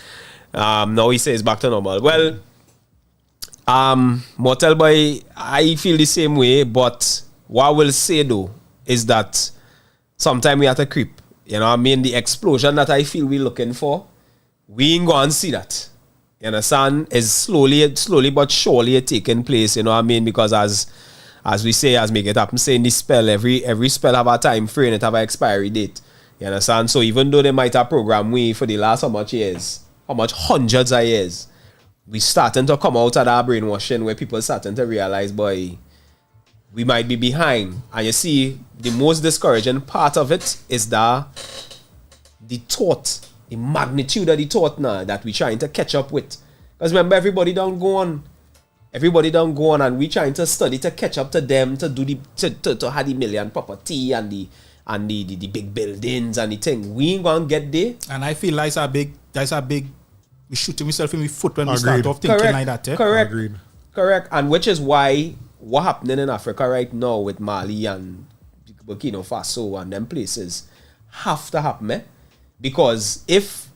Now he says back to normal. Well, Mortel boy, I feel the same way, but what I will say though is that sometimes we have to creep. You know what I mean? The explosion that I feel we're looking for, we ain't going to see that. You understand? Is slowly but surely taking place. You know what I mean? Because as we say, as make it happen, saying this spell, every spell have a time frame, it have an expiry date. You understand? So even though they might have programmed we for the last how much hundreds of years, we starting to come out of that brainwashing where people starting to realize, boy, we might be behind. And you see, the most discouraging part of it is the thought, the magnitude of the thought now that we're trying to catch up with. Because remember, everybody don't go on, and we trying to study to catch up to them, to do to have the million property and the big buildings and the thing. We ain't gonna get there. And I feel like that's a big we shooting myself in the foot when we start off thinking like that. Correct. And which is why what happening in Africa right now with Mali and Burkina Faso and them places have to happen, eh? Because if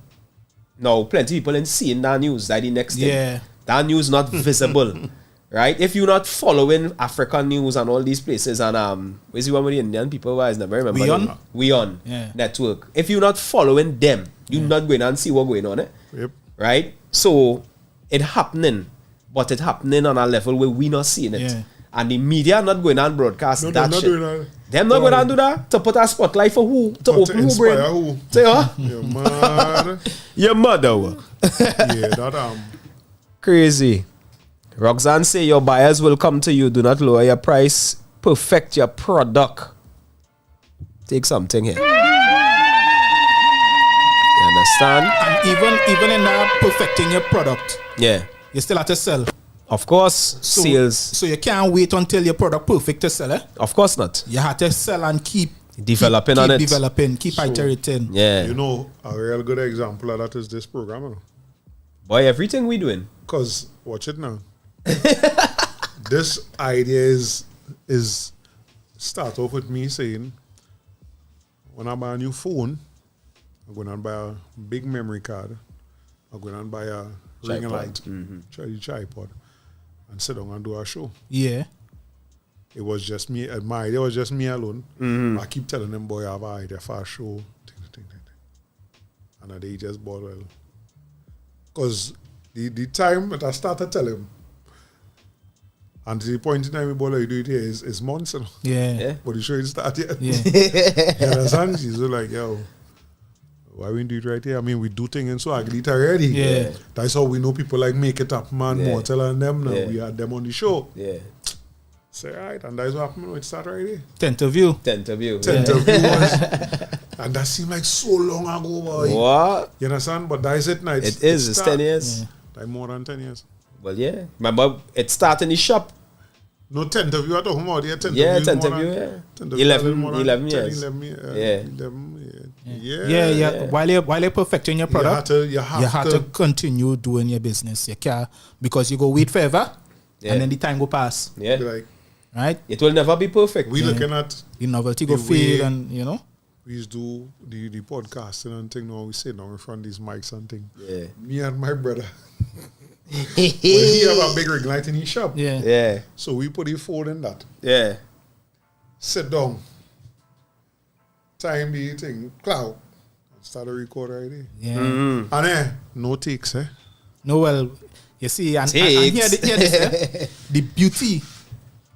now plenty people ain't seeing that news, that the next thing. That news not visible. Right? If you're not following African news and all these places and where's the one with the Indian people? I never remember. We on network. If you're not following them, you're not going and see what's going on. Yep. Right? So it happening, but it happening on a level where we not seeing it. Yeah. And the media not going on broadcast that shit. Them not going to do that to put a spotlight for who? To open who brain? Who? Say what? Your mother. Your mother. Yeah, that crazy. Roxanne say your buyers will come to you. Do not lower your price. Perfect your product. Take something here. You understand? And even in that perfecting your product, yeah, you still have to sell. Of course, sales. So you can't wait until your product perfect to sell, eh? Of course not. You have to sell and keep developing on it. Keep iterating. Yeah. You know, a real good example of that is this program. You know? Boy, everything we doing. Because, watch it now. This idea is start off with me saying, when I buy a new phone, I'm going to buy a big memory card. I'm going to buy a ring light, tripod, and sit down and do a show. Yeah. It was just me. My idea was just me alone. Mm-hmm. I keep telling them, boy, I have an idea for a show. And they just bought well. Because the time that I started telling him, and to the point in time we bother you do it here is months. You know? Yeah. But the show ain't started yet. Yeah. You understand? She's like, yo, why we do it right here? I mean, we do things so ugly already. Yeah. That's how we know people like Make It Up, Man, Mortal and them now. Yeah. We had them on the show. Yeah. Say, right, and that's what happened when it started right here. Interview was, and that seemed like so long ago, boy. What? You understand? But that is it now. It's 10 years. Yeah. Like more than 10 years. Well, yeah. Remember, it started in the shop. No, 10 of you at home, or 10 of you. Yeah, 10 of you, yeah. 11 years. 11 years. Yeah. While you're perfecting your product, you have to continue doing your business. You can't, because you go wait forever, and then the time go pass. Yeah. Like, right? It will never be perfect. We looking at the novelty go fade, and you know. We used to do the podcasting and thing. Now we sit down in front of these mics and thing. Yeah. Me and my brother. He have a big ring light in his shop. Yeah. So we put his phone in that. Yeah. Sit down. Time the thing. Cloud. Start a record right there. Yeah. Mm-hmm. And no takes, eh? No, well, you see, and hear this, the beauty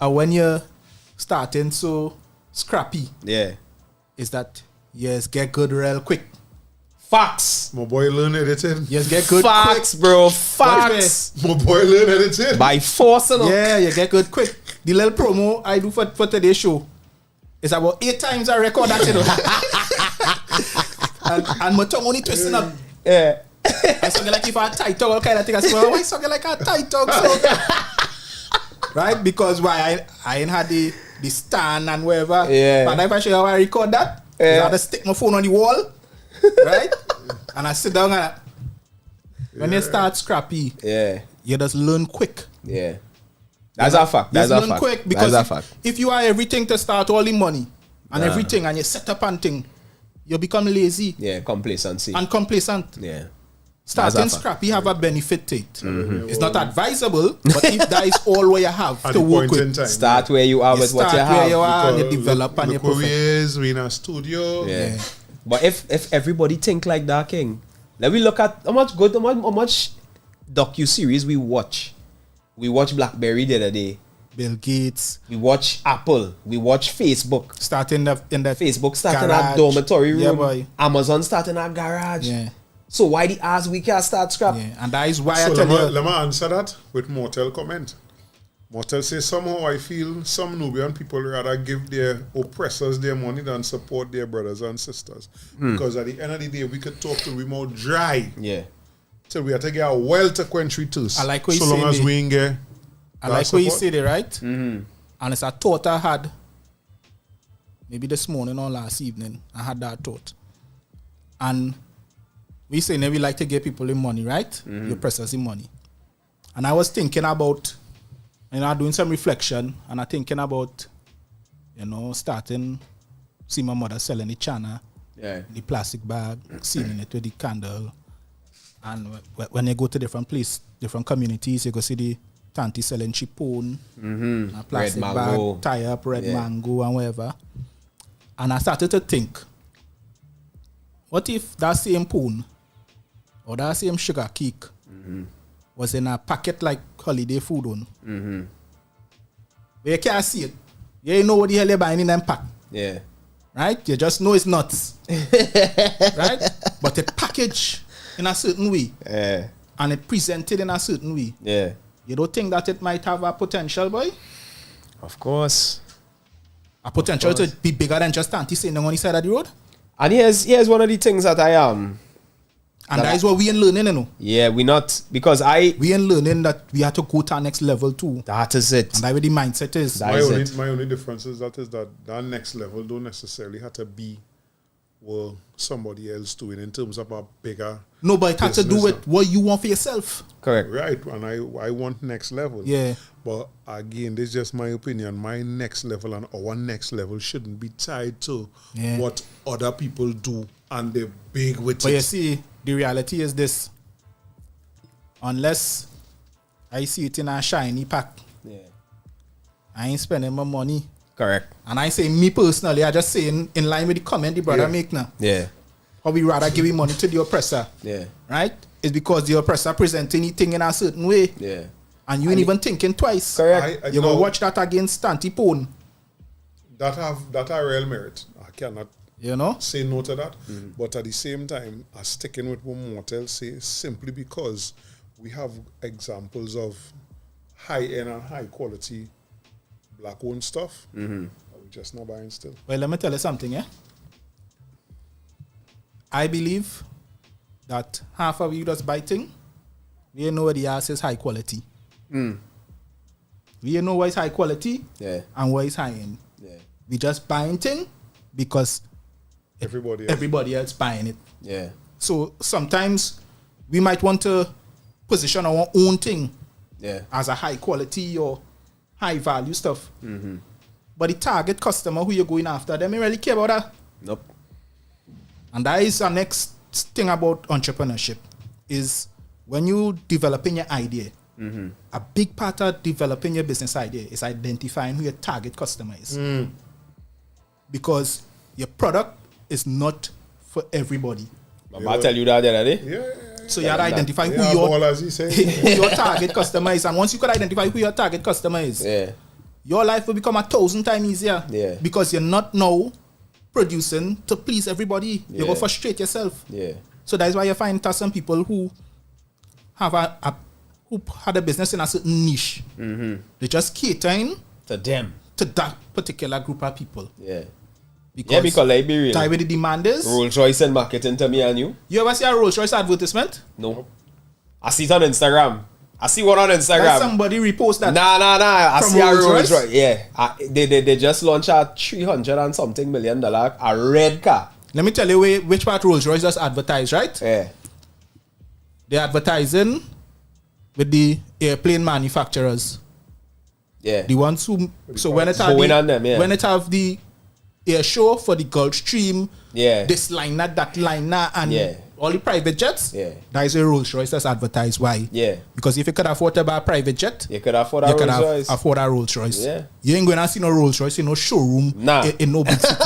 of when you're starting so scrappy. Yeah. Is that yes, get good real quick. Facts. My boy learn editing. Yes, get good Facts, quick. bro. Facts. My boy learn editing. By force, you know? Yeah, you get good quick. The little promo I do for today's show is about 8 times I record that, you know. and my tongue only twisting up. Yeah. I sound like if I tight talk, kind of thing. I say, well, why sound like a tight talk? So, right? Because why I ain't had the stand and whatever. Yeah. But if I show you how I record that, I have to stick my phone on the wall, right? And I sit down and when you start scrappy, you just learn quick. Yeah. That's a fact. That's a fact. Quick because if you are everything to start all the money and everything and you set up and thing, you become lazy. Yeah, complacency. And complacent. Yeah. Starting scrappy have a benefit to it. Mm-hmm. It's not advisable, but if that is all what you have to work with, start where you are with what you have. Start where you are and you develop and you perfect. We in a studio. Yeah. But if everybody think like that, King, let me look at how much docu-series we watch. We watch BlackBerry the other day. Bill Gates. We watch Apple. We watch Facebook. Starting in the Facebook starting a dormitory room. Yeah, boy. Amazon starting a garage. Yeah. So why the ass we can't start scrap? Yeah. And that is why so I tell you. Let me answer that with Mortel comment. Mortel says, somehow I feel some Nubian people rather give their oppressors their money than support their brothers and sisters. Because at the end of the day, we could talk to them more dry. Yeah. So we have to get a well to quench thirst. I like what so you long say as we ain't get I like what you say there, right? Mm-hmm. And it's a thought I had maybe this morning or last evening. I had that thought. And we say we like to give people the money, right? You press us the money. And I was thinking about I'm doing some reflection and I'm thinking about, see my mother selling the chana, the plastic bag, sealing it with the candle. And when you go to different places, different communities, you go see the tanty selling chipone, a plastic bag, tie up, red mango and whatever. And I started to think, what if that same pone or that same sugar cake was in a packet like holiday food on? But you can't see it. You know what the hell you're buying in them pack. Yeah. Right? You just know it's nuts. Right? But it packaged in a certain way. Yeah. And it presented in a certain way. Yeah. You don't think that it might have a potential, boy? Of course. A potential to be bigger than just Auntie sitting on the side of the road? And here's one of the things that I am. And that is what we ain't learning, you know. Yeah, we ain't learning that we have to go to our next level too. That is it. And that's where the mindset is. My only difference is that next level don't necessarily have to be what somebody else doing in terms of a bigger. No, but it has to do with what you want for yourself. Correct. Right, and I want next level. Yeah. But again, this is just my opinion. My next level and our next level shouldn't be tied to what other people do and they're big with it. But you see, the reality is this. Unless I see it in a shiny pack, I ain't spending my money. Correct. And I say me personally, I just say in line with the comment the brother make now. Yeah. Or we rather give money to the oppressor. Yeah. Right? It's because the oppressor presenting anything in a certain way. Yeah. And you ain't even thinking twice. Correct. You go watch that against Tanty Pone. That have real merit. I cannot say no to that. But at the same time, I'm sticking with what Mortel says simply because we have examples of high-end and high-quality black-owned stuff. We're just not buying still. Well, let me tell you something, I believe that half of you that's biting, we know what the ass is high quality. We know what is high quality and what is high end. Yeah. We just buying thing because everybody else buying it. Yeah. So sometimes we might want to position our own thing as a high quality or high value stuff. But the target customer who you're going after, they don't really care about that. Nope. And that is our next thing about entrepreneurship is when you developing your idea, a big part of developing your business idea is identifying who your target customer is. Because your product is not for everybody. I'll tell you that the other day. Yeah. So you have to identify who your target customer is. And once you can identify who your target customer is, your life will become 1,000 times easier. Yeah. Because you're not now producing to please everybody. You go frustrate yourself. Yeah. So that's why you find that some people who have who had a business in a certain niche. They just catering to them. To that particular group of people. Yeah. Because like be real. That's where the demand is. Rolls Royce and marketing to me and you. You ever see a Rolls Royce advertisement? No. I see it on Instagram. I see one on Instagram. Like somebody repost that. Nah. I see a Rolls Royce. Yeah. They just launched a $300 and something million a red car. Let me tell you which part Rolls Royce does advertise, right? Yeah. They're advertising with the airplane manufacturers. Yeah. The ones who when it have the air show for the Gulfstream, this liner, that liner, and all the private jets, that is a Rolls Royce that's advertised. Why? Yeah. Because if you could afford to buy a private jet, you could afford a Rolls Royce. Yeah. You ain't going to see no Rolls Royce in no showroom in no big city.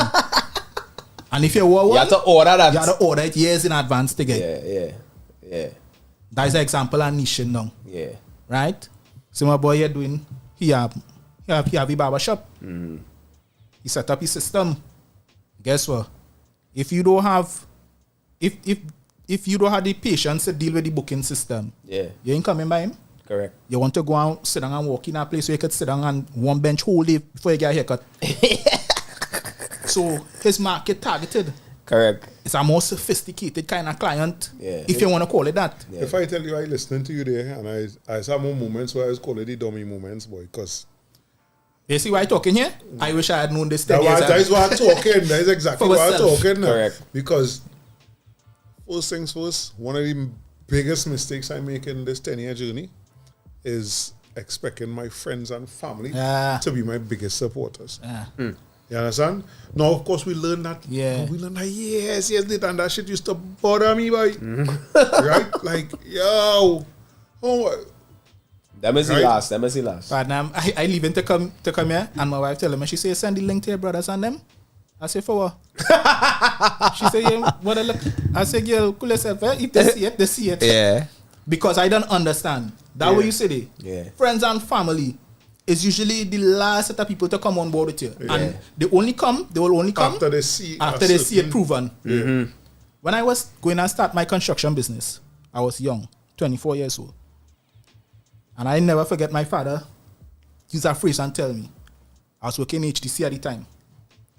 And if you want one, you have to order that. You have to order it years in advance to get. Yeah. That is an example of niche now. Yeah. Right? So my boy here doing, he have a barber shop. He set up his system. Guess what? If you don't have the patience to deal with the booking system, you ain't coming by him. Correct. You want to go and sit down and walk in a place where you could sit down and one bench whole day before you get a haircut. So his market targeted. Correct. It's a more sophisticated kind of client, if you want to call it that. Yeah. If I tell you I listening to you there, and I saw more moments where I was calling the dummy moments, boy, because... You see why I'm talking here? I wish I had known this 10 years ago. That is what I'm talking. That is exactly what I'm talking. Correct. Because first things first, one of the biggest mistakes I make in this 10-year journey is expecting my friends and family Yeah. to be my biggest supporters. Yeah. You understand? Now, of course, we learned that. Yeah. We learned that years later, and that shit used to bother me, boy. Right? Like, yo. Oh, That must be Right. last. That must be last. But I leave him to come here, and my wife tell him, and she say, send the link to your brothers and them. I say, for what? She say, yeah, what I look. I say, girl, cool yourself. If they see it, they see it. Yeah. Because I don't understand. That way you say it. Yeah. Friends and family is usually the last set of people to come on board with you. Yeah. And they will only come after they see it proven. When I was going to start my construction business, I was young, 24 years old. And I never forget my father use a phrase and tell me, I was working in HTC at the time,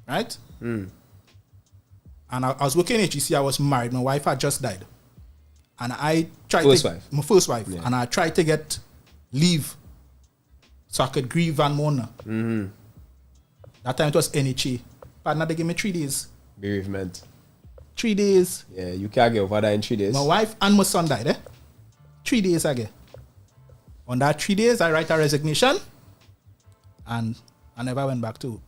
right? And I was working in HTC, I was married, my wife had just died. And I tried my first wife, Yeah. and I tried to get leave so I could grieve and mourn. That time it was NHA. Partner, they gave me 3 days. Bereavement. 3 days. Yeah, you can't get over that in 3 days. My wife and my son died, 3 days again. On that 3 days, I write a resignation, and I never went back to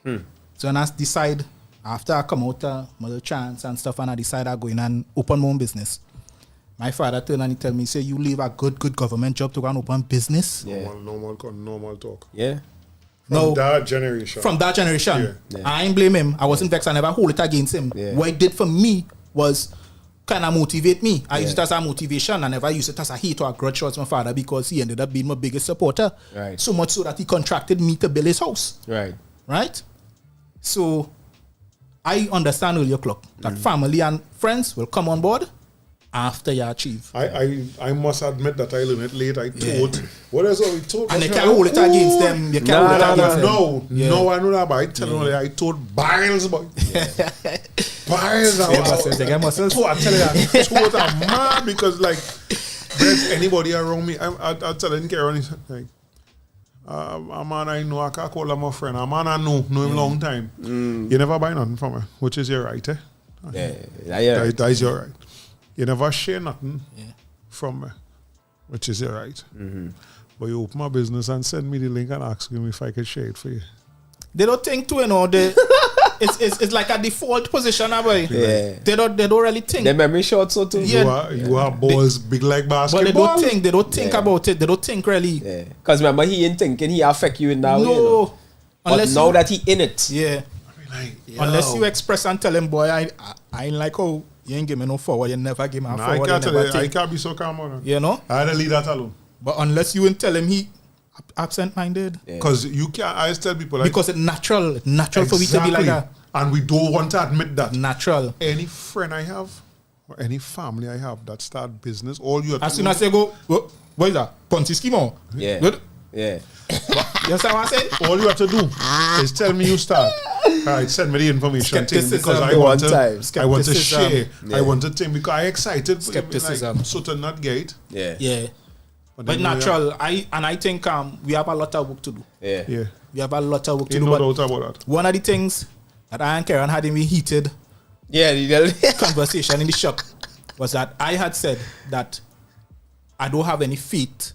it. So when I decide, after I come out my chance and stuff, and I decide I go in and open my own business, my father turned and he tell me, say, you leave a good government job to go and open business? Yeah. Normal talk. Yeah. From that generation. From that generation. Yeah. I ain't blame him. I wasn't vexed. I never hold it against him. Yeah. What it did for me was kind of motivate me. I used it as a motivation. I never used it as a hate or a grudge towards my father because he ended up being my biggest supporter. Right. So much so that he contracted me to build his house. Right. Right? So I understand earlier clock that family and friends will come on board after you achieve. I must admit that I learned it late. I thought, what else we thought? And they can't hold it against them. You can't hold it against them. No, I know that, but I tell you, I told Biles, boy. Biles, I was They get muscles. I tell you that, told I'm mad because, like, there's anybody around me, I'll tell you, Karen, like, a man I know, I can't call him my friend. A man I know him long time. You never buy nothing from her, which is your right, eh? Yeah. That is your right. You never share nothing from me, which is your right. But you open my business and send me the link and ask me if I can share it for you. They don't think too, it's like a default position, boy. Yeah. They don't really think. The memory short so too. Yeah. You are balls big like basketball. But they don't think about it. They don't think really. Yeah. Because remember, he ain't thinking he affect you in that way. No. You know? But now that he in it. Yeah. Unless you express and tell him, boy, I ain't like, oh, you ain't give me no forward. You never give me a forward. I can't be so calm on it. You know? I had to leave that alone. But unless you ain't tell him he absent-minded. Because you can't, I tell people like, because it's natural for we to be like that. And we don't want to admit that. Natural. Any friend I have or any family I have that start business, all you have to as soon as they go, what is that? Ponzi scheme or? Yeah. Good? Yeah. You understand what I said? all you have to do is tell me you start. All right, send me the information thing because I want to share. Yeah. I want to think because I excited. Skepticism. Like, so to not get. Yeah. Yeah. But natural. I think we have a lot of work to do. Yeah. Yeah. We have a lot of work to Ain't do. no But doubt about that. one of the things that I and Karen had in a heated conversation in the shop was that I had said that I don't have any faith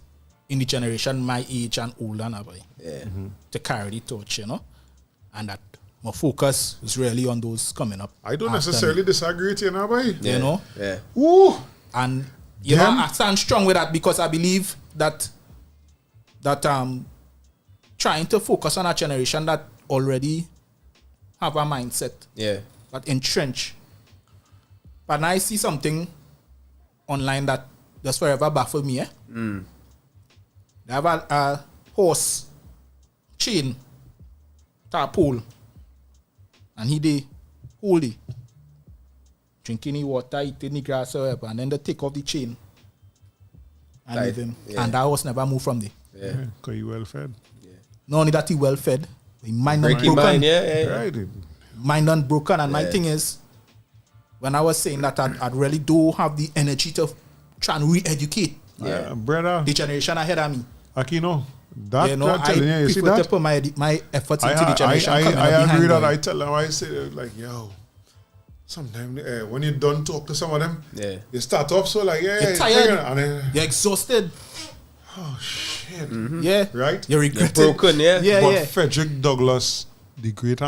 in the generation my age and older now, to carry the torch, you know, and that my focus is really on those coming up. I don't after necessarily me. disagree with you now, boy. You know? Yeah. Ooh. And you know, I stand strong with that because I believe that trying to focus on a generation that already have a mindset that entrench. But now I see something online that just forever baffled me. They have a horse chain to a pole, and he hold it, drinking the water, eating the grass or whatever, and then they take off the chain and leave him. And that horse never moved from there. Yeah, because you well fed. Not only that he well fed, he mind not Breaking broken. mind, Right. Mind unbroken. And my thing is, when I was saying that I really do have the energy to try and re-educate Brother. the generation ahead of me. Akino, that, You know, I telling you, you see prefer to that? put my efforts into the generation coming up I behind agree that them. I tell them, I say, like, yo, sometimes when you don't talk to some of them, you start off so like, You're tired. and then, You're exhausted. oh, shit. head. Yeah. Right? You regret You're broken, yeah. Yeah, But yeah. Frederick Douglass, the great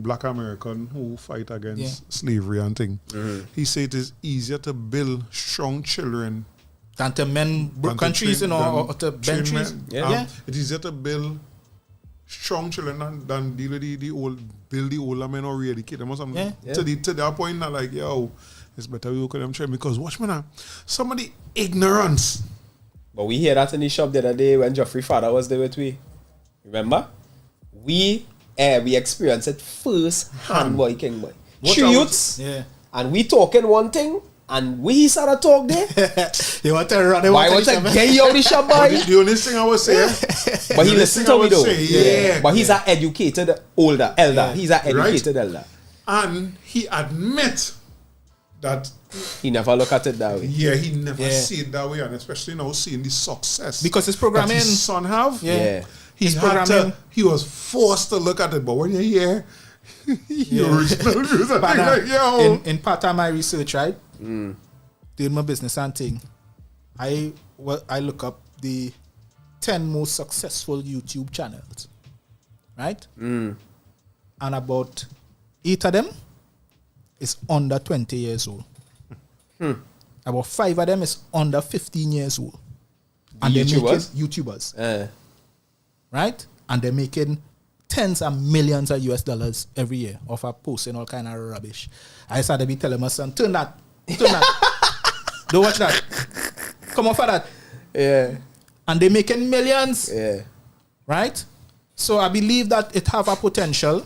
black American who fight against slavery and thing, he said it is easier to build strong children Than to mend than countries, train- or to than train bend trees. men. Yeah. It is easier to build strong children than deal with build the older men or re-educate them or something. Yeah. To that point now, like, yo, it's better we look at them train, because watch me now, some of the ignorance. But we hear that in the shop the other day when Geoffrey father was there with we. Remember? We experienced it first hand, boy, king boy. What Three I was- youths, Yeah. and we talking one thing, and we started talk there. You want to run Why want to get you out the shop, boy? The only thing I was saying, But he the listened thing to I me would though. say, yeah. But he's an educated elder. He's an educated elder. and he admit that, He never look at it that way. yeah, he never Yeah. see it that way, and especially now seeing the success Because his programming- that his son have. Yeah. He His had programming- he was forced to look at it, but when you hear the original news, I But think like, yo, in part of my research, right, doing my business and thing, I look up the 10 most successful YouTube channels, right? And about 8 of them is under 20 years old. About 5 of them is under 15 years old. And they're making YouTubers, right? And they're making tens of millions of US dollars every year off of posting all kind of rubbish. I started be telling my son, turn that. Don't watch that. Come on for that. Yeah. And they're making millions, Yeah. right? So I believe that it have a potential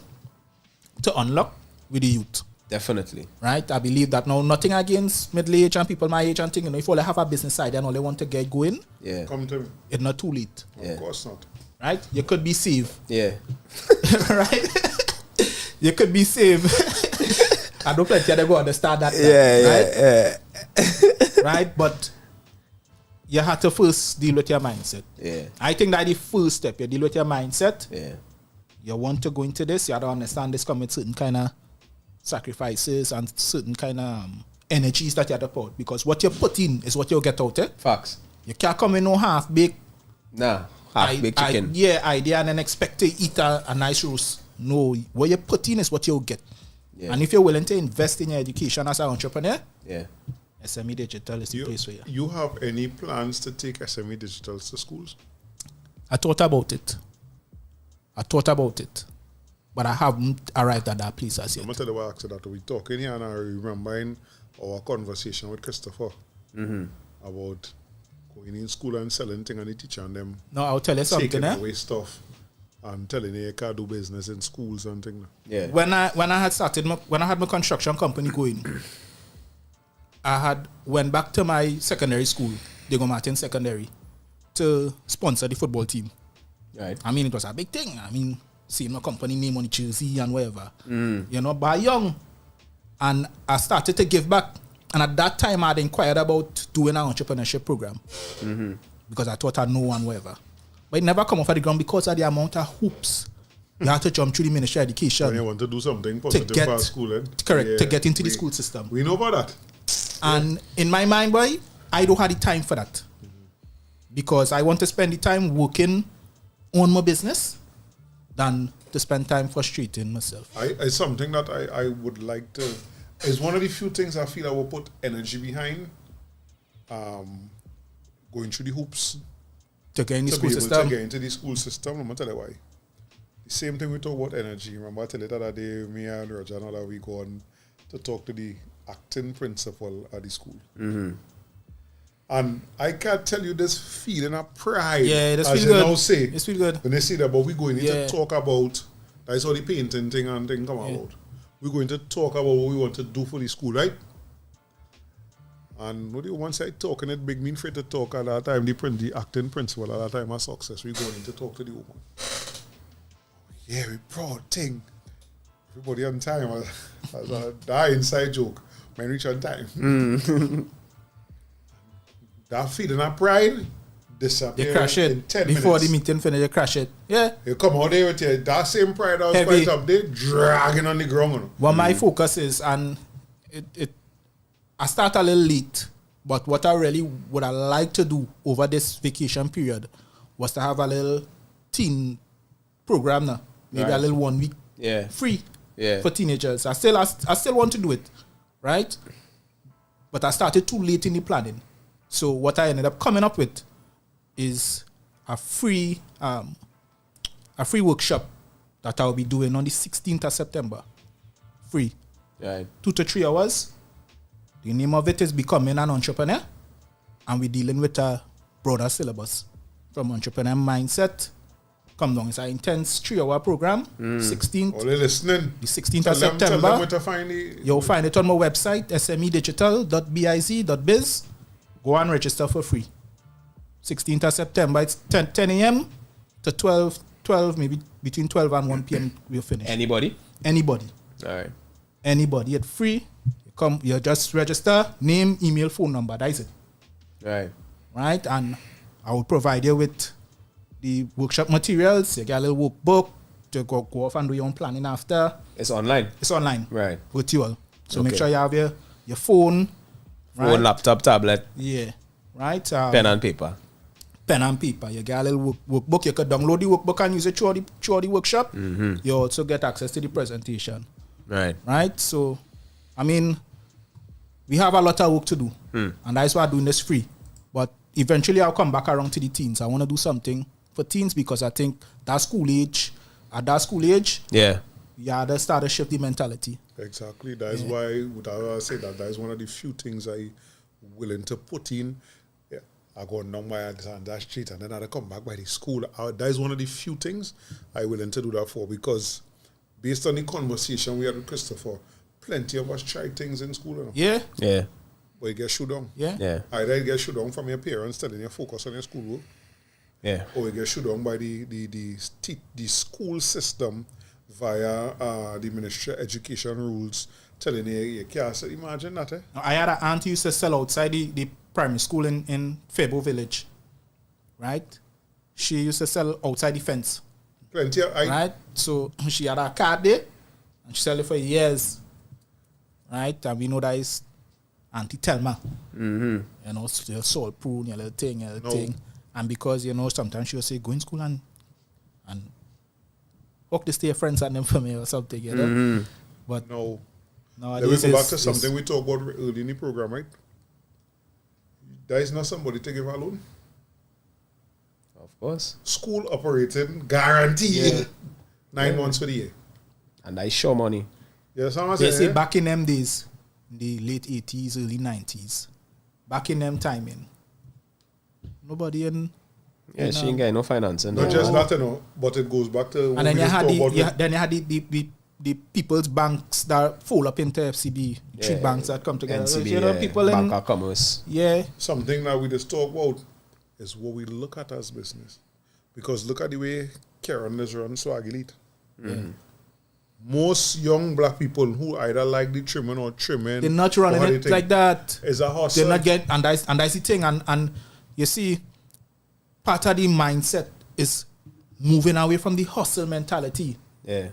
to unlock with the youth, Definitely. right? I believe that now nothing against middle age and people my age and thing, you know, if all they have a business side and all they want to get going, Yeah. come to me. it's not too late, Yeah. Of course not. right? You could be saved. Yeah. Right? You could be saved. I don't plenty of them go understand that. Right? Right? But you have to first deal with your mindset. Yeah. I think that the first step, you deal with your mindset. Yeah. You want to go into this, you have to understand this come with certain kind of sacrifices and certain kind of energies that you have to put. Because what you put in is what you'll get out. Facts. You can't come in no half-baked Nah. Half-baked chicken. idea and then expect to eat a nice roast. No, what you put in is what you'll get. Yeah. And if you're willing to invest in your education as an entrepreneur, Yeah. SME Digital is the place for you. You have any plans to take SME Digitals to schools? I thought about it. But I haven't arrived at that place as I'm yet. going to tell you what I said that we talking here, and I remember in our conversation with Christopher about going in school and selling things and the teacher and them No, I'll tell you something. taking away stuff and telling you can't do business in schools and things. Yeah. When I had my construction company going, I had went back to my secondary school, Diego Martin Secondary, to sponsor the football team. Right. I mean, it was a big thing. I mean, seeing my company name on the jersey and whatever. You know, by young. And I started to give back. And at that time, I had inquired about doing an entrepreneurship program. Because I thought I know and whatever. But it never come off the ground because of the amount of hoops you have to jump through the Ministry of Education. When you want to do something positive get- for our school, correct, to get into the school system. We know about that. And in my mind, boy, I don't have the time for that. Because I want to spend the time working on my business than to spend time frustrating myself. It's something that I would like to. It's one of the few things I feel I will put energy behind. Going through the hoops To get in the to school be able system. to get into the school system. I'm gonna tell you why. The same thing we talk about energy. Remember I tell you the other day, me and Roger and all that we go on to talk to the acting principal at the school. And I can't tell you this feeling of pride. Yeah, this as feel they good. now say. It's feel good. When they say that, but we're going Yeah. to talk about, that's how the painting thing and thing come about. We're going to talk about what we want to do for the school, right? And what do you once I talking it big mean for to talk at that time, the acting principal at that time of success, we're going to talk to the woman. Yeah, we proud thing. Everybody on time. That inside joke. Man reach on time. That feeling of pride disappear They crash in it 10 before minutes. the meeting finish. They crash it. Yeah. You come out there with your, that same pride that was Heavy. quite up there, dragging on the ground. You know. What my focus is, and I start a little late, but what I really would I like to do over this vacation period was to have a little teen program now. Maybe a little 1 week free for teenagers. I still want to do it, right? But I started too late in the planning. So what I ended up coming up with is a free workshop that I'll be doing on the 16th of September. Free. Right. 2 to 3 hours. The name of it is Becoming an Entrepreneur. And we're dealing with a broader syllabus from entrepreneur mindset. Come down. It's an intense 3-hour program. 16th. Only listening. The 16th Tell of them September. where to find it. You'll find it on my website, smedigital.biz.biz. Go and register for free. 16th of September. It's 10 a.m. to 12, maybe between 12 and 1 p.m. we'll finish. Anybody? Anybody. All right. Anybody. It's free. You just register, name, email, phone number. That is it. Right. Right? And I will provide you with the workshop materials. You get a little workbook to go off and do your own planning after. It's online. It's online. Right. Virtual. So Okay. make sure you have your phone. Phone, laptop, tablet. Yeah. Right? Pen and paper. Pen and paper. You get a little workbook. You can download the workbook and use it through the workshop. Mm-hmm. You also get access to the presentation. Right. Right? So, I mean, we have a lot of work to do. And that's why I'm doing this free. But eventually I'll come back around to the teens. I want to do something for teens because I think at that school age, yeah, you have to start to shift the mentality. Exactly. That is why I say that is one of the few things I willing to put in. Yeah, I go down my Alexander Street and then I come back by the school. That is one of the few things I willing to do that for, because based on the conversation we had with Christopher, plenty of us try things in school. You know? Yeah. Yeah. But you get shut down. Yeah. Yeah. Either you get shut down from your parents telling you focus on your schoolwork, Yeah. or you get shut down by the school system via the Ministry of Education rules telling you can't. Imagine that, eh? I had an aunt who used to sell outside the primary school in Febo Village. Right? She used to sell outside the fence. Plenty of... Right? So she had a card there and she sold it for years. Right? And we know that is Auntie Telma. Mm-hmm. You know, still salt prune, your little thing. And because, you know, sometimes she'll say, go in school and hook this to your friends and them for me or something, you know. Mm-hmm. But no. Let me go back to something we talked about early in the program, right? There is not somebody to give a loan. Of course. School operating, guaranteed 9 months for the year. And I show money. Yes, I'm They saying. say back in them days, in the late 80s, early 90s, back in them timing, nobody in... Yeah, she ain't got no financing. Not just that, you know, but it goes back to... And then you had the people's banks that fold up into FCB, three banks that come together. NCB, you know, people Bank in... of Commerce. Yeah. Something that we just talk about is what we look at as business. Because look at the way Karen is run Swag Elite. Mm-hmm. Most young black people who either like the trimming or trimming... They're not running it like that. It's a hustle. They're not getting... And that's the thing. And you see, part of the mindset is moving away from the hustle mentality. Yeah.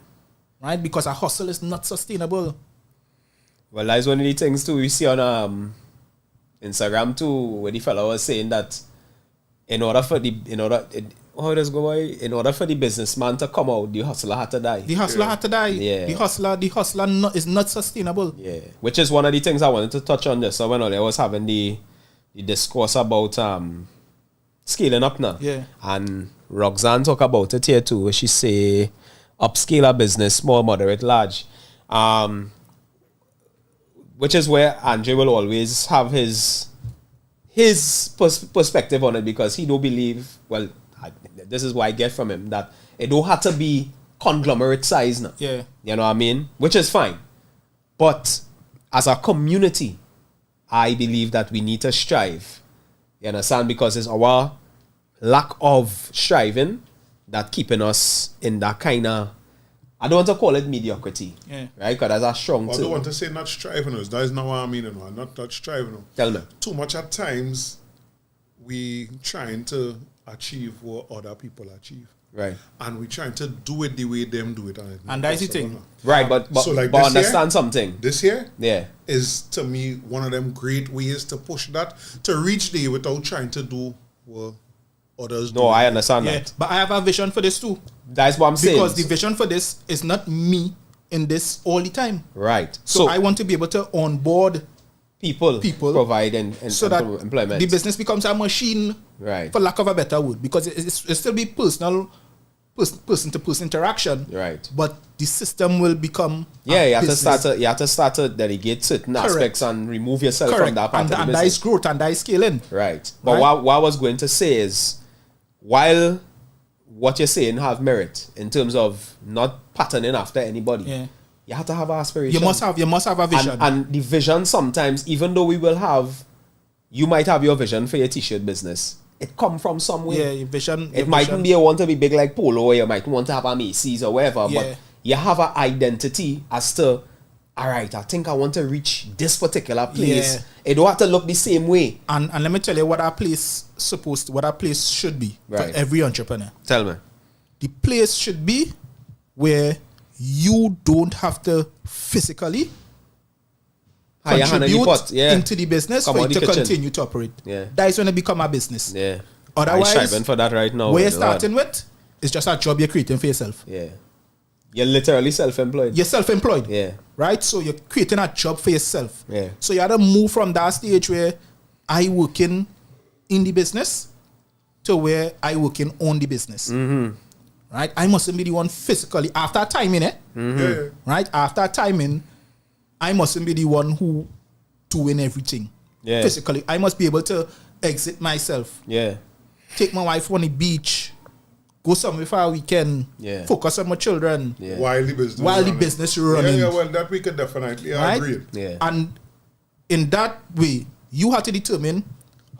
Right? Because a hustle is not sustainable. Well, that's one of the things too we see on Instagram too, where the fellow was saying that in order for the businessman to come out, the hustler had to die. The hustler had to die. Yeah. The hustler is not sustainable. Yeah. Which is one of the things I wanted to touch on this. So when I was having the discourse about scaling up now. Yeah. And Roxanne talk about it here too, where she say upscale a business, small, moderate, large. Which is where Andre will always have his perspective on it, because he don't believe, well, this is what I get from him, that it don't have to be conglomerate size now. Yeah. You know what I mean? Which is fine. But as a community, I believe that we need to strive. You understand? Because it's our lack of striving that keeping us in that kind of, I don't want to call it mediocrity. Yeah. Right? Because that's a strong I term. don't want to say not striving. That is not what I mean. I'm not striving. Tell me. Too much at times, we trying to achieve what other people achieve. Right. And we trying to do it the way them do it. And that's the thing. Right, but So like but this understand year, something. This year Yeah. is, to me, one of them great ways to push that, to reach there without trying to do what others No, I understand Yeah, that. but I have a vision for this too. That's what I'm saying. Because the vision for this is not me in this all the time. Right. So I want to be able to onboard people provide and so that employment. the business becomes a machine, Right. for lack of a better word, because it still be person to person interaction, Right. But the system will become you a have business. you have to start to delegate certain Correct. aspects and remove yourself Correct. from that part and of the that is business. growth and that is scaling. Right. But Right? what I was going to say is, while what you're saying have merit in terms of not patterning after anybody, Yeah. you have to have aspiration. You must have a vision. And the vision sometimes, even though you might have your vision for your t-shirt business, it come from somewhere. Yeah, your vision. It mightn't be you want to be big like Polo, or you might want to have a Macy's or whatever, Yeah. but you have an identity as to, all right, I think I want to reach this particular place. Yeah. It don't have to look the same way. And let me tell you what our place should be Right. for every entrepreneur. Tell me. The place should be where you don't have to physically How your hand in the contribute pot, yeah. into the business Come for on, it the to kitchen. continue to operate. Yeah. That is when it become a business. Yeah. Otherwise, I'm striving for that right now. where you're with the lad. starting with is just a job you're creating for yourself. Yeah. You're literally self-employed. You're self-employed. Yeah. Right? So you're creating a job for yourself. Yeah. So you have to move from that stage where I working in the business to where I working on the business. Mm-hmm. Right? I mustn't be the one physically after timing it. Yeah. Right? After timing, I mustn't be the one who doing everything. Yeah. Physically. I must be able to exit myself. Yeah. Take my wife on the beach. Go somewhere for a weekend. Yeah. Focus on my children. Yeah. While the business While the running. business running. Yeah, well, that we could definitely Right? agree. Yeah. And in that way, you have to determine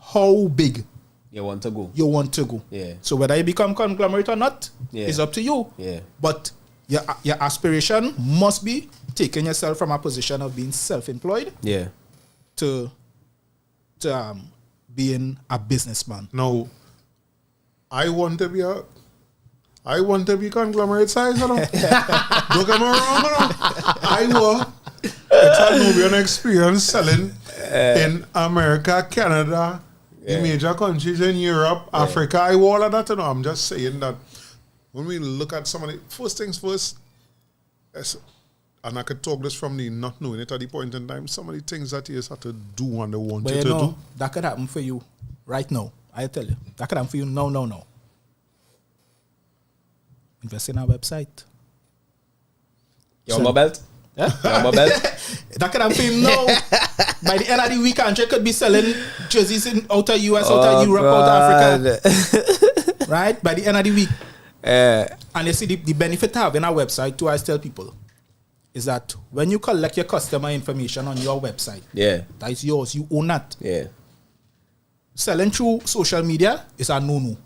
how big You want to go. you want to go. Yeah. So whether you become conglomerate or not, Yeah. is up to you. Yeah. But your aspiration must be taking yourself from a position of being self-employed Yeah. to being a businessman. Now, I want to be conglomerate size, you know. Don't get me wrong, you know. It's an experience selling in America, Canada, the major countries in Europe, Africa. I all of that, you know. I'm just saying that when we look at some of the first things first, and I could talk this from the not knowing it at the point in time, some of the things that you have to do and they want But you you to know, do. that could happen for you right now. I tell you. That could happen for you now. Invest in our website. You want my belt? Yeah? You want my belt? That could happen for you now. By the end of the week, Andre could be selling jerseys in outer US, outer Europe, outer Africa. Right? By the end of the week. And you see the benefit to having a website too, I tell people, is that when you collect your customer information on your website, Yeah. that is yours, you own that. Yeah. Selling through social media is a no-no.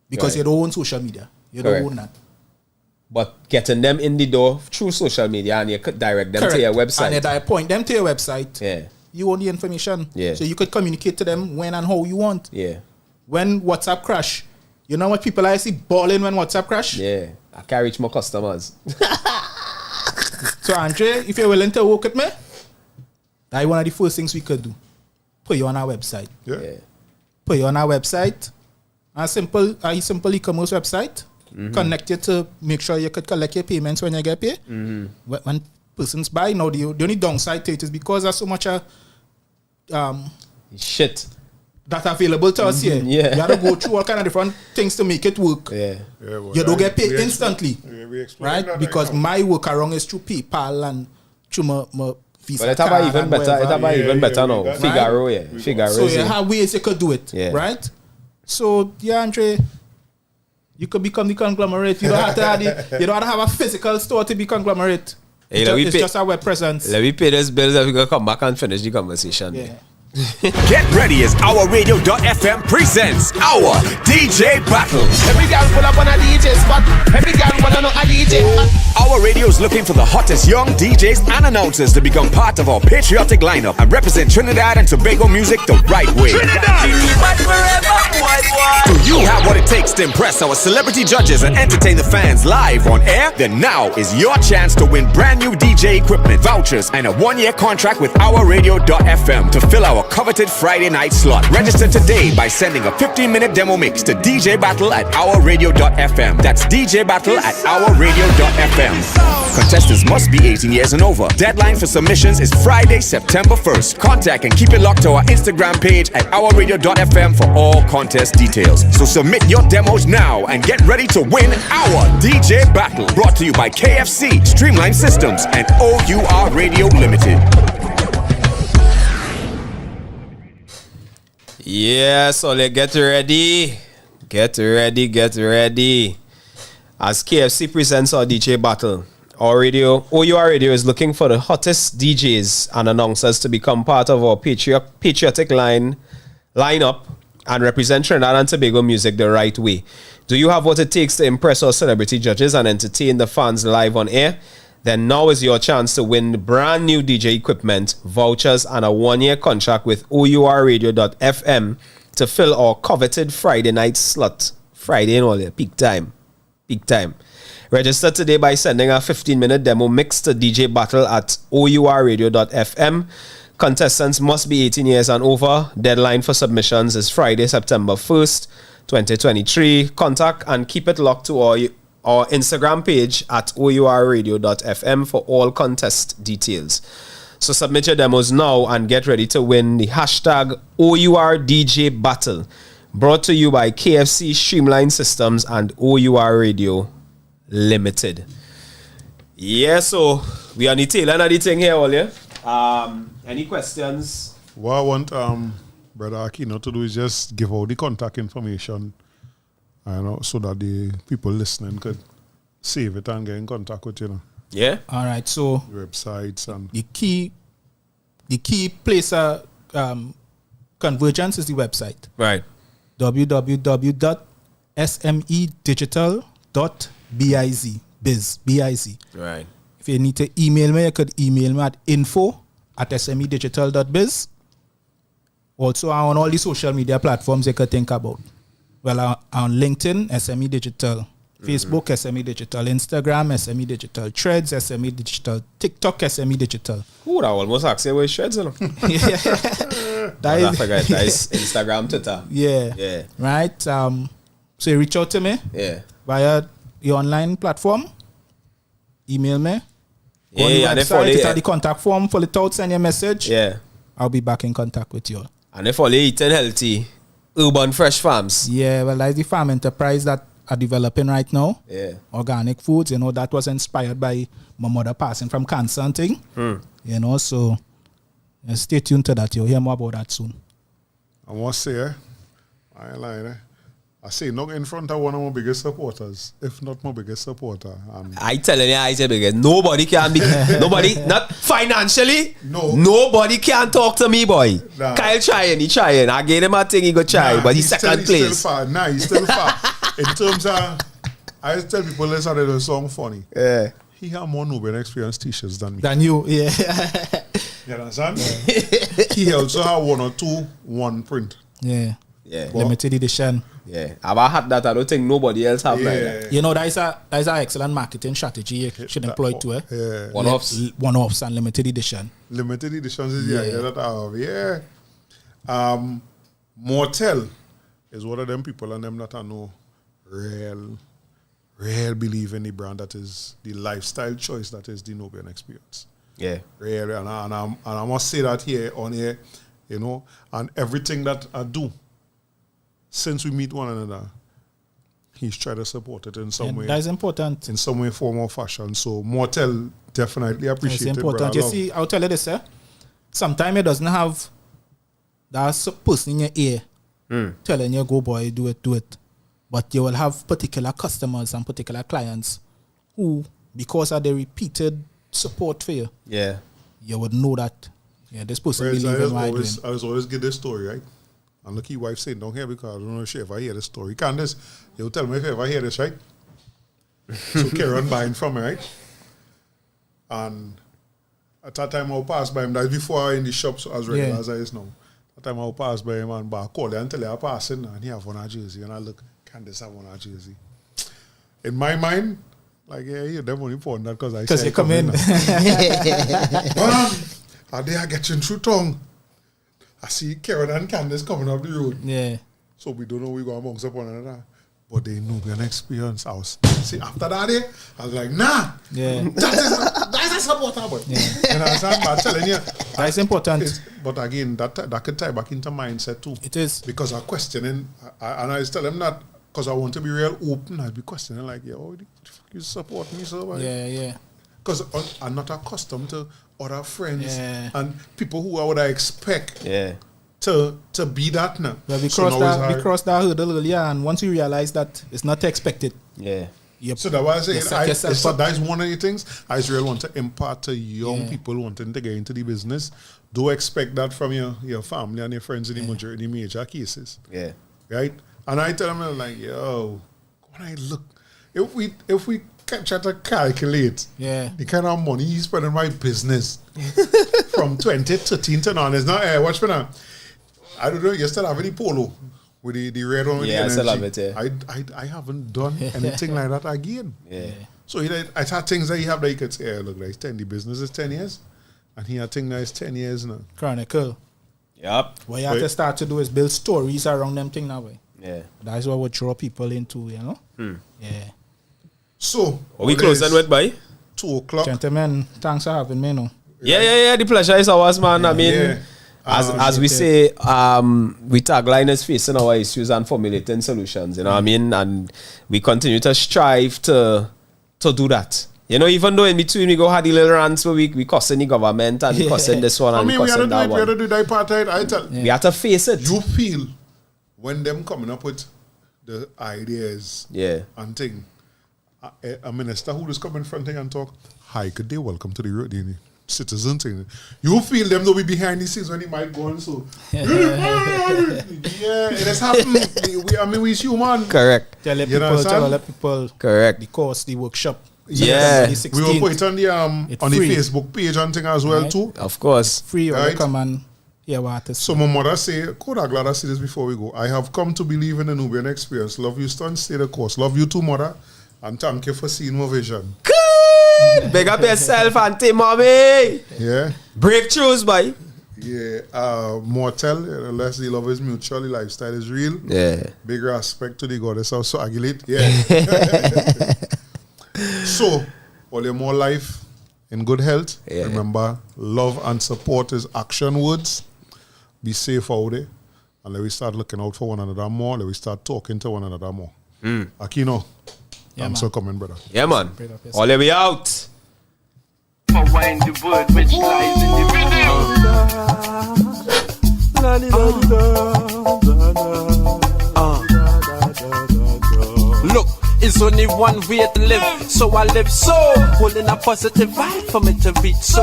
Because Right. you don't own social media. You Correct. don't own that. But getting them in the door through social media and you could direct them to your website. And I point them to your website. Yeah. You own the information. Yeah. So you could communicate to them when and how you want. Yeah. When WhatsApp crash, you know what people I see balling when WhatsApp crash? Yeah. I can reach more customers. So Andre, if you're willing to work with me, that's one of the first things we could do. Put you on our website. Yeah. Put you on our website. A simple e-commerce website. Connect you to make sure you could collect your payments when you get paid. When persons buy, now the only downside to it is because there's so much Shit. that available to us here. Yeah. You have to go through all kind of different things to make it work. Yeah. Well, You don't get paid we instantly. we explain Right? that Because now. my workaround is through PayPal and through my Visa But it's about card even and better. It's whatever. about even Yeah, better yeah, now. we got- Figaro, Right. yeah. Figaro. So is you in. have ways you could do it, Yeah. right? So yeah, Andre, you could become the conglomerate. You don't have to have a physical store to be conglomerate. Hey, It's just a web presence. Let me pay this bills and we gonna come back and finish the conversation. Yeah. Get ready as our radio.fm presents our DJ Battle. Every girl pull up on a DJ spot. Every girl wanna know a DJ. Our radio is looking for the hottest young DJs and announcers to become part of our patriotic lineup and represent Trinidad and Tobago music the right way. Do you have what it takes to impress our celebrity judges and entertain the fans live on air? Then now is your chance to win brand new DJ equipment, vouchers, and a 1-year contract with our radio.fm to fill our your coveted Friday night slot. Register today by sending a 15-minute demo mix to djbattle@ourradio.fm. That's djbattle@ourradio.fm. Contestants must be 18 years and over. Deadline for submissions is Friday, September 1st. Contact and keep it locked to our Instagram page at ourradio.fm for all contest details. So submit your demos now and get ready to win our DJ Battle. Brought to you by KFC, Streamline Systems, and OUR Radio Limited. Yeah, so let's get ready. Get ready. As KFC presents our DJ Battle, OUR Radio is looking for the hottest DJs and announcers to become part of our patriotic lineup and represent Trinidad and Tobago music the right way. Do you have what it takes to impress our celebrity judges and entertain the fans live on air? Then now is your chance to win brand new DJ equipment, vouchers, and a 1-year contract with OURradio.fm to fill our coveted Friday night slot. Friday and all day, peak time. Register today by sending a 15-minute demo mix to DJ Battle at OURradio.fm. Contestants must be 18 years and over. Deadline for submissions is Friday, September 1st, 2023. Contact and keep it locked to our Instagram page at OURradio.fm for all contest details. So submit your demos now and get ready to win the hashtag OURDJ Battle. Brought to you by KFC, Streamline Systems, and OUR Radio Limited. Yeah, so we are on the tail end of the thing here, all yeah? Any questions? What I want Brother Akino to do is just give out the contact information, so that the people listening could save it and get in contact with you. Yeah. All right. So websites and the key place of convergence is the website. Right. www.smedigital.biz. Right. If you need to email me, you could email me at info@smedigital.biz. Also on all the social media platforms you could think about. Well, on LinkedIn, SME Digital. Facebook, SME Digital. Instagram, SME Digital. Threads, SME Digital. TikTok, SME Digital. Ooh, I almost asked you about Threads. That is Instagram, Twitter. Yeah. Right. So you reach out to me. Yeah. Via the online platform. Email me. Go on the and website, it's the contact form, fill it out, send your message. Yeah. I'll be back in contact with you. And if all eating healthy, urban fresh farms. Yeah, well, that's the farm enterprise that are developing right now. Yeah. Organic foods, that was inspired by my mother passing from cancer and thing. So stay tuned to that. You'll hear more about that soon. I must say, I ain't lying, I say not in front of one of my biggest supporters, if not my biggest supporter. I telling you, I say because nobody can be, not financially. No. Nobody can talk to me, boy. Nah. Kyle trying, he trying. I gave him a thing, he go try, but he's second place. He's still far. In terms of, I tell people, let's have the song funny. Yeah. He had more Nubian experience t-shirts than me. Than you, yeah. You understand? He also had one or two one print. Yeah. Yeah. Limited edition. Yeah. Have I had that? I don't think nobody else have that. That is an excellent marketing strategy you should employ too. Yeah. One-offs and limited edition. Limited editions is the idea that I have. Motel is one of them people and them that I know real believe in the brand that is the lifestyle choice that is the Nubian experience. Yeah. Real, and I must say that here on here, and everything that I do since we meet one another, he's tried to support it in some way. That is important. In some way, form or fashion. So Motel definitely appreciate it. That's important. You see, I'll tell you this, sometimes it doesn't have that person in your ear telling you, go boy, do it. But you will have particular customers and particular clients who, because of the repeated support for you, you would know that this person believes in what I'm doing. I always get this story, right? And look, your wife saying down here because I don't know if she ever hear this story. Candace, you'll tell me if you ever hear this, right? So Karen buying from me, right? And at that time I'll pass by him. That's before in the shop, so as regular as I is now. At that time I'll pass by him and I call him and tell him I'm passing and he have one jersey. And I look, Candace have one jersey. In my mind, like, you're definitely important that because you come in. Are they getting through tongue? I see Karen and Candace coming up the road. Yeah. So we don't know we go amongst up one another. But they know an experience house. See, after that day, I was like, nah. Yeah. That's a supporter, boy. Yeah. You know what I'm telling you? That's important. But again, that could tie back into mindset too. It is. Because I'm questioning, and I tell them that because I want to be real open, I'd be questioning like, yeah, what the fuck you support me so? Yeah. Because I'm not accustomed to other friends and people who I would expect to be that now. Well, we crossed that hurdle earlier, and once you realize that it's not expected. Yeah. Yep. So that's why I say that's one of the things I really want to impart to young people wanting to get into the business. Do expect that from your family and your friends in the major cases. Yeah. Right? And I tell them like, yo, when I look, if we try to calculate the kind of money you spend on my business from 2013 to now, it's not watch me now. I don't know, you still have any polo with the red one with the energy. I still have it, I haven't done anything like that again. Yeah. So I had things that you have that you could say, hey, look, like 10, the business is 10 years. And he had things that is 10 years now. Chronicle. Yep. What you have to start to do is build stories around them thing that way. Yeah. That's what would draw people into, you know? Yeah. So, are we closing with by? 2 o'clock. Gentlemen, thanks for having me, no? Yeah. The pleasure is ours, man. I mean, as we say, we tagline is facing our issues and formulating solutions, you know what I mean? And we continue to strive to do that. You know, even though in between we go had the little rants where we cussing the government and we cussing this one and we cussing that one. We had to do that apartheid. We have to face it. You feel when them coming up with the ideas and thing, a minister who just come in front and talk, hi, good day, welcome to the citizen thing. You feel them to be behind the scenes when he might go on so. It has happened. We human. Correct. Tell other people. Correct. The course, the workshop. Yeah. We will put it on the Facebook page and thing as well too. Of course. Free or come and hear what it is. So my mother say, Koda, glad I see this before we go. I have come to believe in the Nubian experience. Love you, son. Stay the course. Love you too, mother. And thank you for seeing my vision. Big up yourself, auntie, mommy. Yeah. Breakthroughs, boy. Yeah. Mortal, unless the love is mutual, the lifestyle is real. Yeah. Big respect to the goddess of Swagilate. Yeah. So, all your more life in good health. Yeah. Remember, love and support is action words. Be safe out there. And let we start looking out for one another more. Let we start talking to one another more. Akino. Thanks for coming, brother. Yeah, man. All the way out. For wind the word which lies in the rhythm. Look, it's only one way to live, so I live so. Holding a positive vibe for me to reach so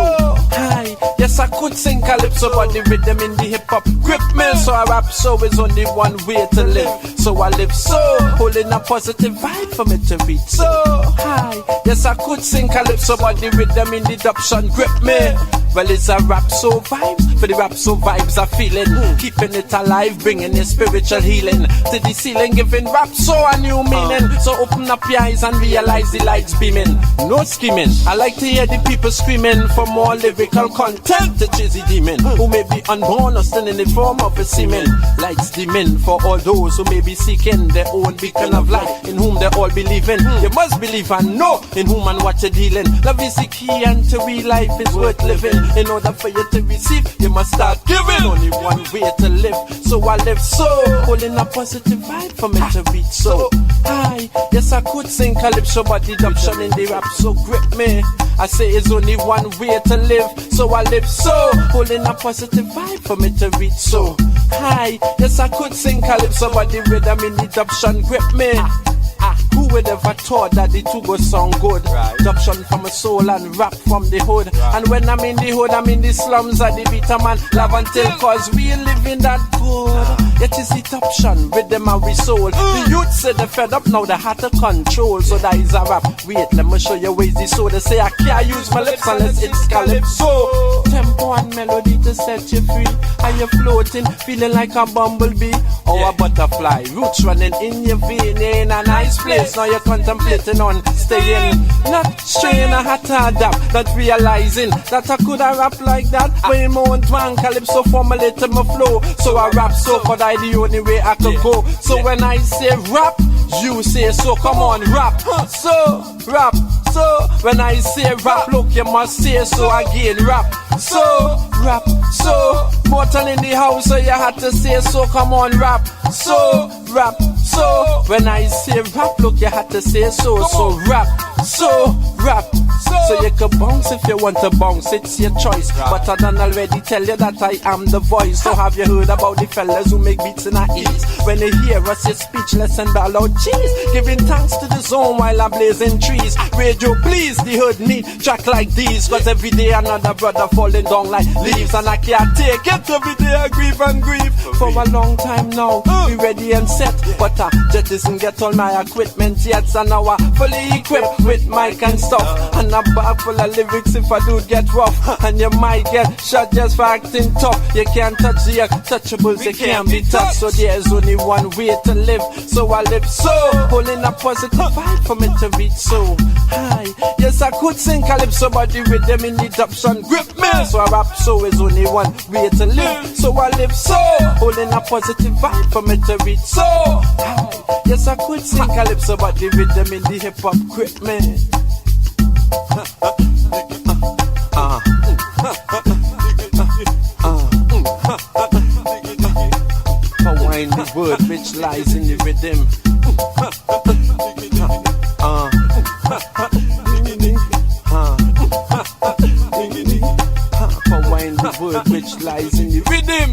high. Yes, I could sing calypso, but the rhythm in the hip-hop grip me. So I rap so, it's only one way to live, so I live so. Holding a positive vibe for me to reach so high. Yes, I could sing calypso, but the rhythm in the adoption grip me. Well, it's a rap so vibes, for the rap so vibes are feeling. Keeping it alive, bringing the spiritual healing to the ceiling, giving rap so a new meaning. So open up your eyes and realize the lights beaming. No scheming, I like to hear the people screaming for more lyrical content. The cheesy demon who may be unborn or still in the form of a semen. Lights dimming for all those who may be seeking their own beacon of light, in whom they all believe in. You must believe and know in whom and what you're dealing. Love is the key and to real life is worth living. In order for you to receive, you must start giving. Only one way to live, so I live so. Holding a positive vibe for me to reach so high. Yes, I could sing calypso, but the adoption in the rap so grip me. I say it's only one way to live, so I live so. Holding a positive vibe for me to reach so high. Yes, I could sing calypso, but the rhythm in the adoption grip me. Who would ever thought that the two go sound good? Adoption from a soul and rap from the hood. And when I'm in the hood, I'm in the slums of the bitter man. Love until cause we living that good. Yet it's the adoption, rhythm and we soul. The youth say they fed up, now they had to control. So that is a rap. Wait, let me show you ways the soul. They say I can't use my lips unless it's calypso. Tempo and melody to set you free. Are you floating, feeling like a bumblebee? Or a butterfly, roots running in your vein in a nice place. now you're contemplating on staying. Not straying, I had to adapt, not realizing that I could have rap like that. When my own twang, calypso formulated my flow. So I rap so, but I the only way I could go. So when I say rap, you say so, come on, rap. So, rap. So, when I say rap, look, you must say so again, rap. So, rap. So, mortal in the house, so you had to say so, come on, rap. So, rap. So, when I say rap, look, you had to say so. So, rap. So, rap. So you can bounce if you want to bounce, it's your choice. But I done already tell you that I am the voice. So have you heard about the fellas who make beats in our ears? When they hear us, you're speechless and ball out cheese. Giving thanks to the zone while I'm blazing trees. Radio, please, the hood need track like these. Cause every day another brother falling down like leaves. And I can't take it, every day I grieve and grieve. For a long time now, we ready and set. But I just didn't get all my equipment yet. So now I fully equipped with mic and stuff. And a bag full of lyrics if I do get rough. And you might get shot just for acting tough. You can't touch the untouchables, you can't be touched. So there's only one way to live, so I live so. Holding a positive vibe for me to reach so high. Yes, I could sing calypso, but the rhythm in the dubson grip me. So I rap so is only one way to live, so I live so. Holding a positive vibe for me to reach so high. Yes, I could sing calypso, but the rhythm in the hip hop grip me. Find the word which lies in the rhythm. Find the word which lies in the rhythm.